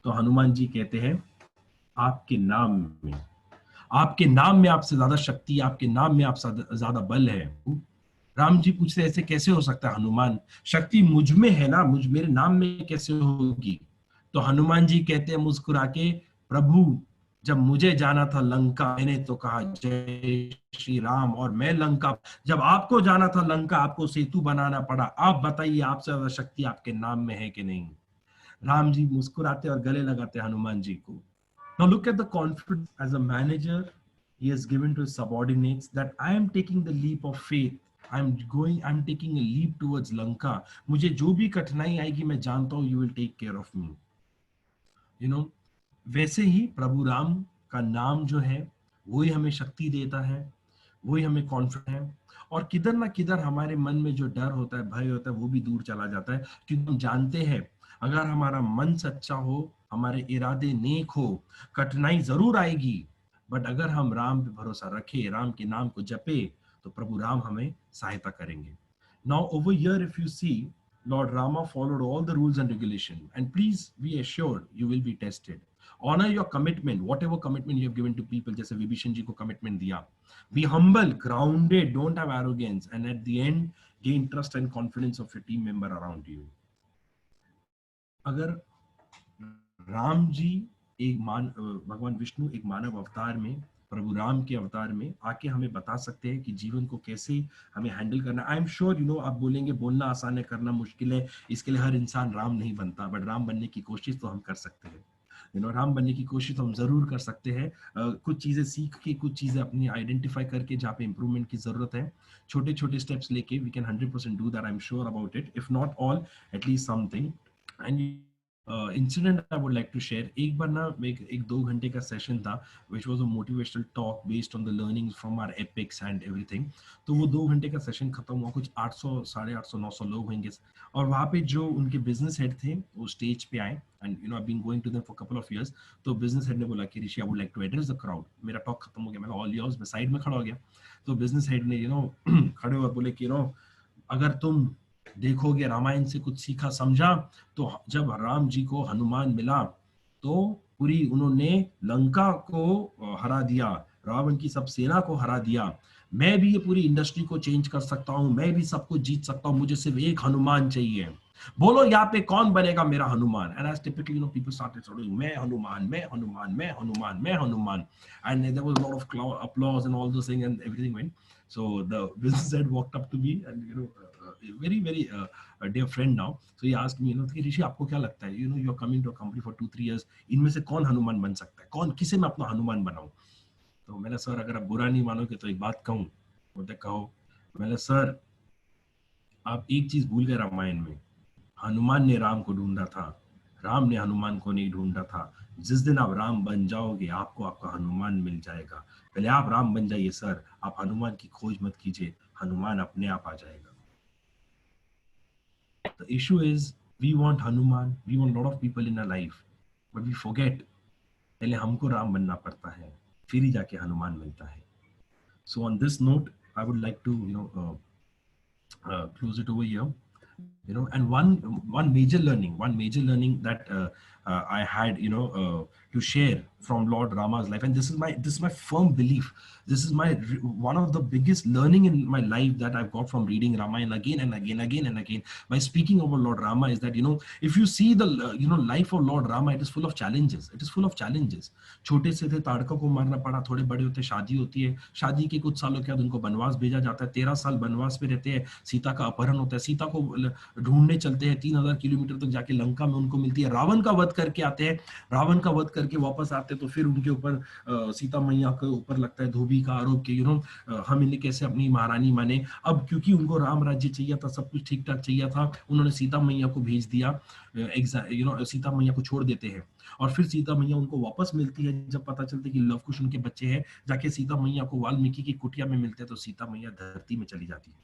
तो हनुमान जी कहते हैं आपके नाम में, आपके नाम में आपसे ज्यादा शक्ति, आपके नाम में आपसे ज्यादा बल है। राम जी पूछते ऐसे कैसे हो सकता है हनुमान, शक्ति मुझ में है ना, मेरे नाम में कैसे होगी। तो हनुमान जी कहते हैं मुस्कुरा के, प्रभु जब मुझे जाना था लंका मैंने तो कहा जय श्री राम, और मैं लंका, जब आपको जाना था लंका आपको सेतु बनाना पड़ा, आप बताइए आपसे ज्यादा शक्ति आपके नाम में है कि नहीं। राम जी मुस्कुराते और गले लगाते हनुमान जी को। Now look at the confidence as a manager he has given to his subordinates, that I am taking the leap of faith, I'm taking a leap towards Lanka, मुझे जो भी कठिनाई आएगी मैं जानता हूं you will take care of me। वैसे ही प्रभु राम का नाम जो है वही हमें शक्ति देता है, वही हमें कॉन्फिडेंस है, और किधर ना किधर हमारे मन में जो डर होता है, भय होता है, वो भी दूर चला जाता है, क्योंकि हम जानते हैं अगर हमारा मन सच्चा हो, हमारे इरादे नेक हो, कठिनाई जरूर आएगी, बट अगर हम राम पे भरोसा रखें, राम के नाम को जपे, तो प्रभु राम हमें सहायता करेंगे। Now over here if you see, Lord Rama followed all the rules and regulation, and please be assured you will be tested. Honor your commitment, whatever commitment you have given to people, जैसे विभीषण जी को commitment दिया। Be humble, grounded, don't have arrogance, and at the end gain trust and confidence of your team member around you. अगर राम जी भगवान विष्णु एक मानव अवतार में, प्रभु राम के अवतार में आके हमें बता सकते हैं कि जीवन को कैसे हमें हैंडल करना। आई एम श्योर आप बोलेंगे बोलना आसान है, करना मुश्किल है, इसके लिए हर इंसान राम नहीं बनता, बट राम बनने की कोशिश तो हम कर सकते हैं। राम बनने की कोशिश तो हम जरूर कर सकते हैं। कुछ चीजें सीख के, कुछ चीजें अपनी आइडेंटिफाई करके, जहाँ पे इंप्रूवमेंट की जरूरत है, छोटे छोटे स्टेप्स लेके we can 100% do that. I am sure about it, if not all, at least something. And incident I would like to share, एक बार ना एक 2 घंटे का सेशन था, which was a motivational talk based on the learnings from our epics and everything. तो वो 2 घंटे का सेशन खत्म हुआ, कुछ 800 850 900 लोग होंगे, और वहाँ पे जो उनके बिजनेस हेड थे वो स्टेज पे आए, and I been going to them for couple of years. तो बिजनेस हेड ने बोला कि Rishi, I would like to address the crowd. मेरा टॉक खत्म हो गया, मैंने ऑल योर्स, मैं साइड में खड़ा हो गया। तो बिजनेस हेड ने खड़े हुए बोले कि अगर तुम देखोगे रामायण से कुछ सीखा समझा, तो जब राम जी को हनुमान मिला तो पूरी उन्होंने लंका को हरा दिया, रावण की सब सेना को हरा दिया। मैं भी ये पूरी इंडस्ट्री को चेंज कर सकता हूँ, मैं भी सब कुछ जीत सकता हूँ, मुझे सिर्फ एक हनुमान चाहिए। बोलो यहाँ पे कौन बनेगा मेरा Hanuman? And as typically people started shouting, मैं हनुमान, मैं हनुमान, मैं हनुमान, मैं Hanuman, and there was a lot of applause and all those things, and everything went. So the business head walked up to me, and very very a dear friend now. So he asked me, कि ऋषि आपको क्या लगता है, you are coming to a company for 2-3 years, इनमें से कौन हनुमान बन सकता है, कौन किसे मैं अपना हनुमान बनाऊं? तो मैंने, सर अगर आप बुरा नहीं मानोगे तो एक बात कहूं? बोलते कहो। मैंने, सर आप एक चीज भूल गए रामायण में, हनुमान ने राम को ढूंढा था, राम ने हनुमान को नहीं ढूंढा था। जिस दिन आप राम बन जाओगे, आपको आपका हनुमान मिल जाएगा। पहले आप राम बन जाइए सर, आप हनुमान की खोज मत कीजिए, हनुमान अपने आप आ जाएगा। The issue is we want Hanuman, we want a lot of people in our life, but we forget पहले हमको राम बनना पड़ता है, फिर ही जाके हनुमान मिलता है। So on this note, I would like to close it over here. And one major learning that I had to share from Lord Rama's life, and this is my firm belief, this is my one of the biggest learning in my life that I've got from reading Ramayana again and again by speaking about Lord Rama, is that if you see the life of Lord Rama, it is full of challenges. छोटे से थे, ताड़का को मारना पड़ा, थोड़े बड़े होते शादी होती है, शादी के कुछ सालों के बाद उनको वनवास भेजा जाता है, 13 साल वनवास पे रहते हैं, सीता का अपहरण होता है, सीता को ढूंढने चलते हैं, 3000 किलोमीटर तक जाके लंका में उनको मिलती है, रावण का वध करके आते हैं, रावण का वध करके वापस आते हैं, तो फिर उनके ऊपर सीता मैया के ऊपर लगता है धोबी का आरोप कि हम इन्हें कैसे अपनी महारानी माने। अब क्योंकि उनको राम राज्य चाहिए था, सब कुछ ठीक ठाक चाहिए था, उन्होंने सीता मैया को भेज दिया, सीता मैया को छोड़ देते हैं, और फिर सीता मैया उनको वापस मिलती है। जब पता चलता है कि लव कुश उनके बच्चे हैं, जाके सीता मैया को वाल्मीकि की कुटिया में मिलते हैं, तो सीता मैया धरती में चली जाती है।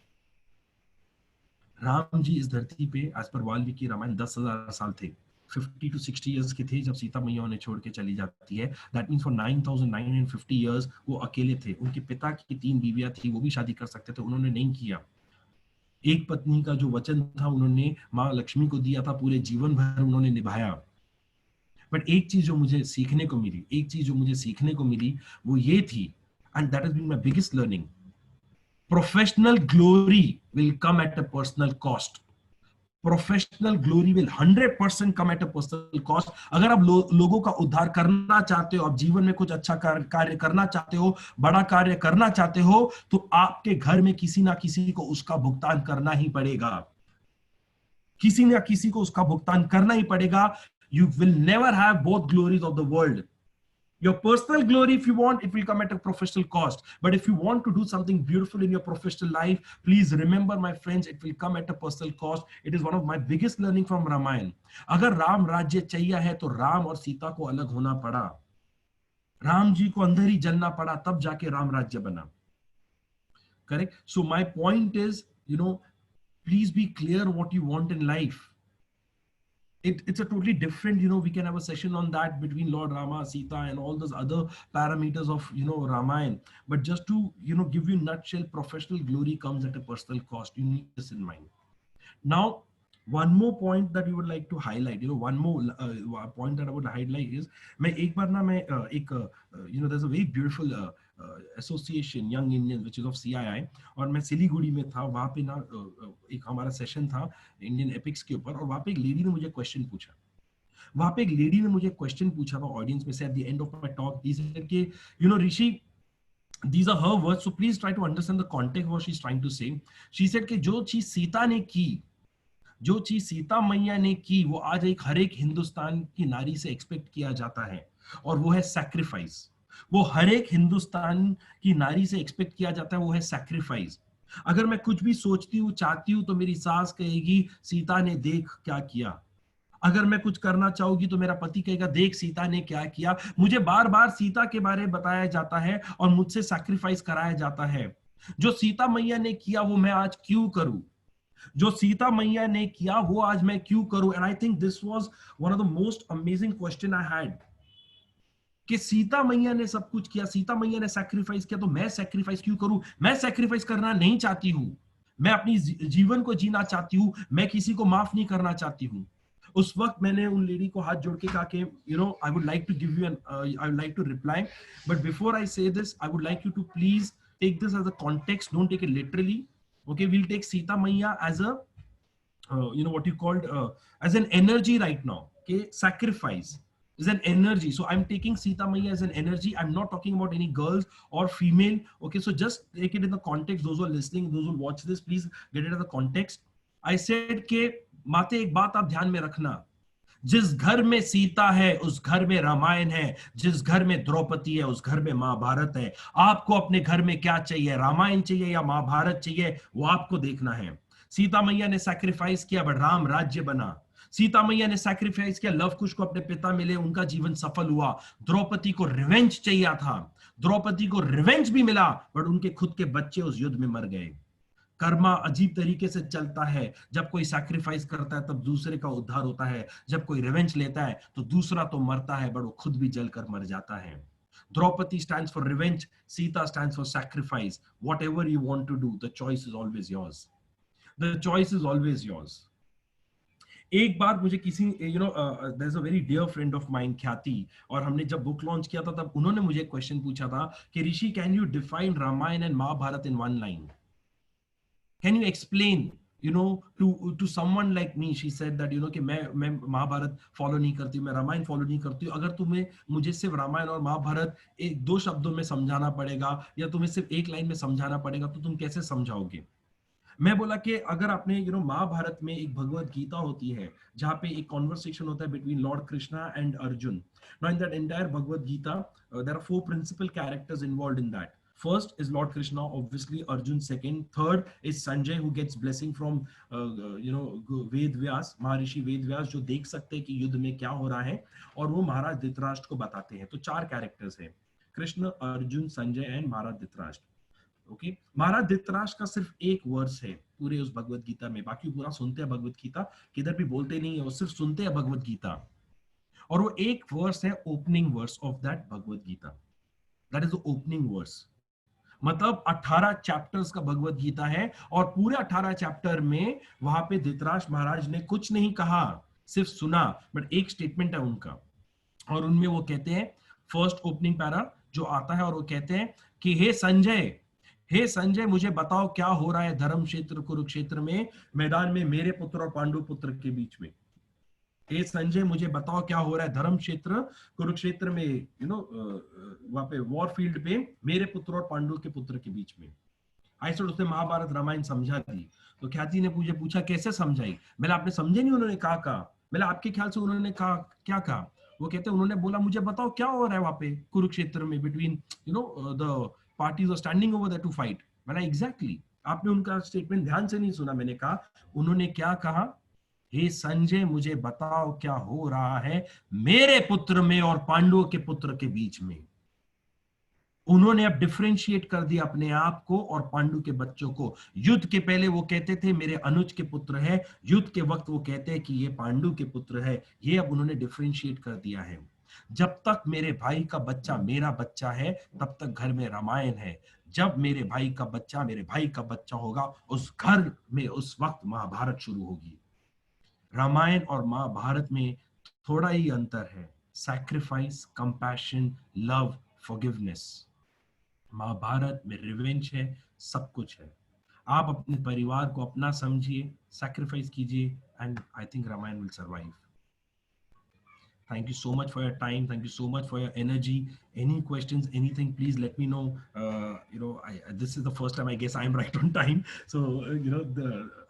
राम जी इस धरती पे एज पर वाल्मीकि रामायण 10,000 साल थे, 50 to 60 years के थे जब सीता मैया उन्हें छोड़ के चली जाती है। दैट मीन्स फॉर 9,950 years वो अकेले थे। उनके पिता की 3 बीवियां थी, वो भी शादी कर सकते थे, उन्होंने नहीं किया। एक पत्नी का जो वचन था उन्होंने माँ लक्ष्मी को दिया था, पूरे जीवन भर उन्होंने निभाया। बट एक चीज जो मुझे सीखने को मिली वो ये थी, and that has been my biggest learning, professional glory will come at a personal cost. Professional glory will 100% come at a personal cost. अगर आप लोगों का उद्धार करना चाहते हो, आप जीवन में कुछ अच्छा कार्य करना चाहते हो, बड़ा कार्य करना चाहते हो, तो आपके घर में किसी ना किसी को उसका भुगतान करना ही पड़ेगा, किसी ना किसी को उसका भुगतान करना ही पड़ेगा। You will never have both glories of the world. Your personal glory, if you want, it will come at a professional cost. But if you want to do something beautiful in your professional life, please remember, my friends, it will come at a personal cost. It is one of my biggest learning from Ramayana. अगर राम राज्य चाहिए है तो राम और सीता को अलग होना पड़ा, राम जी को अंदर ही जलना पड़ा, तब जाके राम राज्य बना। Correct? So my point is, please be clear what you want in life. It's a totally different, we can have a session on that between Lord Rama, Sita, and all those other parameters of, Ramayana. But just to, give you a nutshell, professional glory comes at a personal cost. You need this in mind. Now, one more point that you would like to highlight, one more point that I would highlight is, there's a very beautiful association, Young Indians, which is of CII, और मैं सिलीगुड़ी में था, वहाँ पे ना एक हमारा session था इंडियन एपिक्स के ऊपर, और वहाँ पे एक लेडी ने मुझे क्वेश्चन पूछा। वहां पे एक लेडी ने मुझे क्वेश्चन पूछा था ऑडियंस में से at the end of my talk, she said कि you know Rishi, these are her words, so please try to understand the context what she's trying to say. She said कि जो चीज सीता ने की, जो चीज सीता मैया ने की, वो आज एक हर एक हिंदुस्तान की नारी से एक्सपेक्ट किया जाता है, और वो है सैक्रिफाइस। वो हर एक हिंदुस्तान की नारी से एक्सपेक्ट किया जाता है, वो है सैक्रिफाइस। अगर मैं कुछ भी सोचती हूँ, चाहती हूँ, तो मेरी सास कहेगी सीता ने देख क्या किया। अगर मैं कुछ करना चाहूंगी तो मेरा पति कहेगा देख सीता ने क्या किया। मुझे बार बार सीता के बारे में बताया जाता है और मुझसे सैक्रिफाइस कराया जाता है। जो सीता मैया ने किया वो मैं आज क्यों करूं, जो सीता मैया ने किया वो आज मैं क्यों करूं। And I think this was one of the most amazing question I had, कि सीता मैया ने सब कुछ किया, सीता मैया ने सैक्रिफाइस किया, तो मैं सैक्रिफाइस क्यों करूं। मैं सैक्रिफाइस करना नहीं चाहती हूं, मैं अपनी जीवन को जीना चाहती हूं, मैं किसी को माफ नहीं करना चाहती हूं। उस वक्त मैंने उन लेडी को हाथ जोड़ के कहा कि you know I would like to give you an I would like to reply, but before I say this I would like you to please take this as a context, don't take it literally. Okay, we'll take Sita Maiya as a you know what you called as an energy right now. Okay, sacrifice is an energy, so I'm taking Sita Maiya as an energy. I'm not talking about any girls or female. Okay, so just take it in the context. Those who are listening, those who watch this, please get it in the context. I said ke माते एक बात आप ध्यान में रखना, जिस घर में सीता है उस घर में रामायण है, जिस घर में द्रौपदी है उस घर में महाभारत है। आपको अपने घर में क्या चाहिए, रामायण चाहिए या महाभारत चाहिए, वो आपको देखना है। सीता मैया ने सैक्रिफाइस किया बट राम राज्य बना। सीता मैया ने सैक्रिफाइस किया, लव कुश को अपने पिता मिले, उनका जीवन सफल हुआ। द्रौपदी को रिवेंज चाहिए था, द्रौपदी को रिवेंज भी मिला, बट उनके खुद के बच्चे उस युद्ध में मर गए। कर्मा अजीब तरीके से चलता है, जब कोई सैक्रिफाइस करता है तब दूसरे का उद्धार होता है, जब कोई रिवेंज लेता है तो दूसरा तो मरता है बट वो खुद भी जलकर मर जाता है। Draupadi stands for revenge, Sita stands for sacrifice. Whatever you want to do, the choice is always yours. The choice is always yours. एक बार मुझे किसी you know there is a very dear friend of mine Khyati, और हमने जब book launch किया था तब उन्होंने मुझे क्वेश्चन पूछा था कि Rishi can you define Ramayana and Mahabharata in one line, can you explain, you know, to someone like me. She said that you know कि मैं महाभारत फॉलो नहीं करती, मैं रामायण फॉलो नहीं करती हूँ। अगर तुम्हें मुझे सिर्फ रामायण और महाभारत एक दो शब्दों में समझाना पड़ेगा या तुम्हें सिर्फ एक लाइन में समझाना पड़ेगा तो तुम कैसे समझाओगे। मैं बोला कि अगर आपने यू नो महाभारत में एक भगवत गीता होती है जहाँ पे एक कॉन्वर्सेशन होता है between Lord Krishna and Arjun. Now in that entire Bhagavad Gita there are four principal characters involved in that. First is Lord Krishna, obviously Arjun second. Third is Sanjay who gets blessing from you know Ved Vyas, Maharishi Ved Vyas, जो देख सकते हैं कि युद्ध में क्या हो रहा है और वो महाराज धृतराष्ट्र को बताते हैं। तो चार कैरेक्टर्स हैं, कृष्ण, अर्जुन, संजय एंड महाराज धृतराष्ट्र। ओके, महाराज धृतराष्ट्र का सिर्फ एक वर्स है पूरे उस भगवत गीता में, बाकी पूरा सुनते हैं भगवत गीता, किधर भी बोलते नहीं है, वो सिर्फ सुनते हैं भगवत गीता। और वो एक वर्स है opening verse of that Bhagavad Gita, that is the opening verse. मतलब 18 चैप्टर्स का भगवत गीता है और पूरे 18 चैप्टर में वहां पे धृतराष्ट्र महाराज ने कुछ नहीं कहा, सिर्फ सुना, बट एक स्टेटमेंट है उनका और उनमें वो कहते हैं, फर्स्ट ओपनिंग पैरा जो आता है और वो कहते हैं कि हे संजय मुझे बताओ क्या हो रहा है धर्म क्षेत्र कुरुक्षेत्र में, मैदान में मेरे पुत्र और पांडु पुत्र के बीच में। हे संजय मुझे बताओ क्या हो रहा है धर्म क्षेत्र कुरुक्षेत्र में, यू नो वहां पे वॉर फील्ड पे मेरे पुत्र और पांडु के पुत्र के बीच में। ऐसे उसने महाभारत रामायण समझा दी। तो ख्याति ने मुझे पूछा कैसे समझाई, मैंने आपने समझे नहीं, उन्होंने कहा मैंने आपके ख्याल से उन्होंने कहा क्या कहा। वो कहते उन्होंने बोला मुझे बताओ क्या हो रहा है वहां पे कुरुक्षेत्र में between you know the parties are standing over there to fight. मैंने एग्जैक्टली आपने उनका स्टेटमेंट ध्यान से नहीं सुना। मैंने कहा उन्होंने क्या कहा, हे संजय मुझे बताओ क्या हो रहा है मेरे पुत्र में और पांडवों के पुत्र के बीच में। उन्होंने अब डिफरेंशिएट कर दिया अपने आप को और पांडु के बच्चों को। युद्ध के पहले वो कहते थे मेरे अनुज के पुत्र है, युद्ध के वक्त वो कहते हैं कि ये पांडु के पुत्र है। ये अब उन्होंने डिफरेंशिएट कर दिया है। जब तक मेरे भाई का बच्चा मेरा बच्चा है तब तक घर में रामायण है, जब मेरे भाई का बच्चा मेरे भाई का बच्चा होगा उस घर में उस वक्त महाभारत शुरू होगी। रामायण और महाभारत में थोड़ा ही अंतर है, sacrifice, compassion, love, forgiveness. Mahabharata में रिवेंज है, सब कुछ है। आप अपने परिवार को अपना समझिए, सैक्रिफाइस कीजिए and I think Ramayana will survive. Thank you so much for your time. Thank you so much for your energy. Any questions, anything, please let me know. This is the first time I guess I'm right on time. So,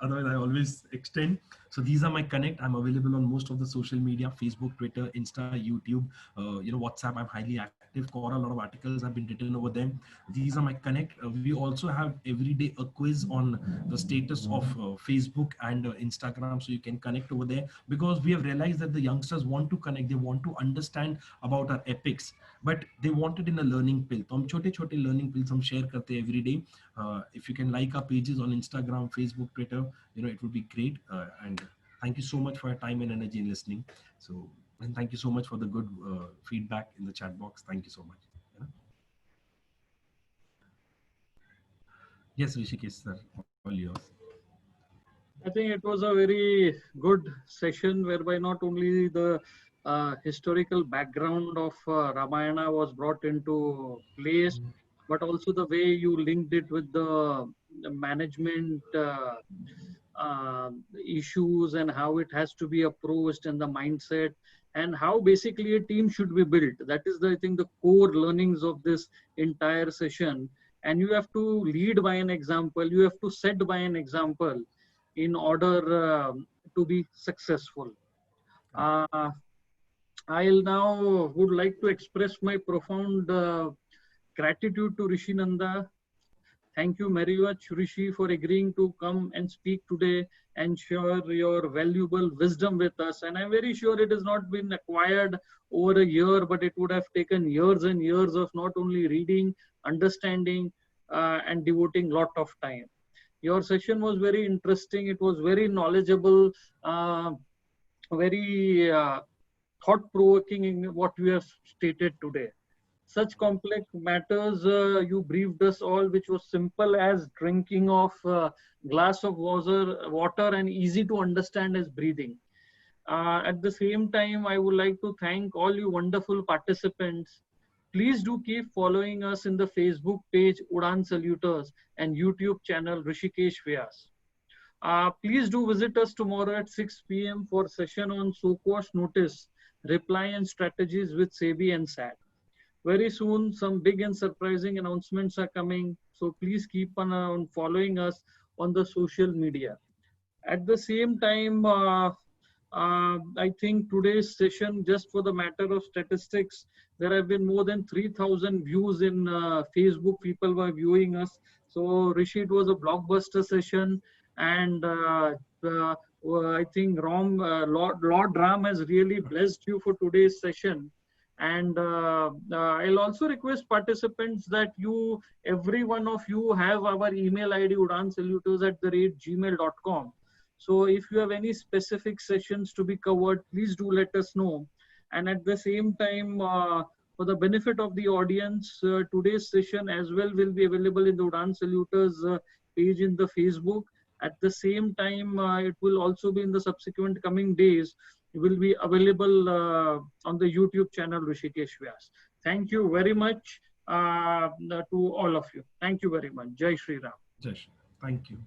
otherwise I always extend. So these are my connect. I'm available on most of the social media, Facebook, Twitter, Insta, YouTube, WhatsApp. I'm highly active. Quora, a lot of articles have been written over them. These are my connect. We also have every day a quiz on the status of Facebook and Instagram. So you can connect over there, because we have realized that the youngsters want to connect. They want to understand about our epics, but they want it in a learning pill. तो हम छोटे छोटे learning pills हम share करते हैं every day. If you can like our pages on Instagram, Facebook, Twitter, it would be great. And thank you so much for your time and energy in listening. So, and thank you so much for the good feedback in the chat box. Thank you so much. Yes, Rishikesh sir, all yours. I think it was a very good session whereby not only the historical background of Ramayana was brought into place, but also the way you linked it with the management issues and how it has to be approached and the mindset and how basically a team should be built. That is, I think, the core learnings of this entire session. And you have to lead by an example. You have to set by an example in order to be successful. I'll now would like to express my profound gratitude to Rishi Nanda. Thank you very much, Rishi, for agreeing to come and speak today and share your valuable wisdom with us. And I'm very sure it has not been acquired over a year, but it would have taken years and years of not only reading, understanding, and devoting lot of time. Your session was very interesting. It was very knowledgeable, very thought-provoking in what you have stated today. Such complex matters you briefed us all, which was simple as drinking of glass of water and easy to understand as breathing. At the same time, I would like to thank all you wonderful participants. Please do keep following us in the Facebook page Udaan Saluters and YouTube channel Rishikesh Vyas. Please do visit us tomorrow at 6 p.m. for session on SOQUASH notice, reply and strategies with SEBI and SAT. Very soon, some big and surprising announcements are coming. So please keep on following us on the social media. At the same time, I think today's session, just for the matter of statistics, there have been more than 3,000 views in Facebook. People were viewing us. So Rishi, it was a blockbuster session. And I think Lord Ram has really blessed you for today's session. And I'll also request participants that every one of you have our email ID udaansaluters@gmail.com. So if you have any specific sessions to be covered, please do let us know. And at the same time, for the benefit of the audience, today's session as well will be available in the Udaan Saluters page in the Facebook. At the same time, it will also be in the subsequent coming days. It will be available on the YouTube channel Rishikesh Vyas. Thank you very much to all of you. Thank you very much. Jai Shri Ram. Jai Shri. Thank you.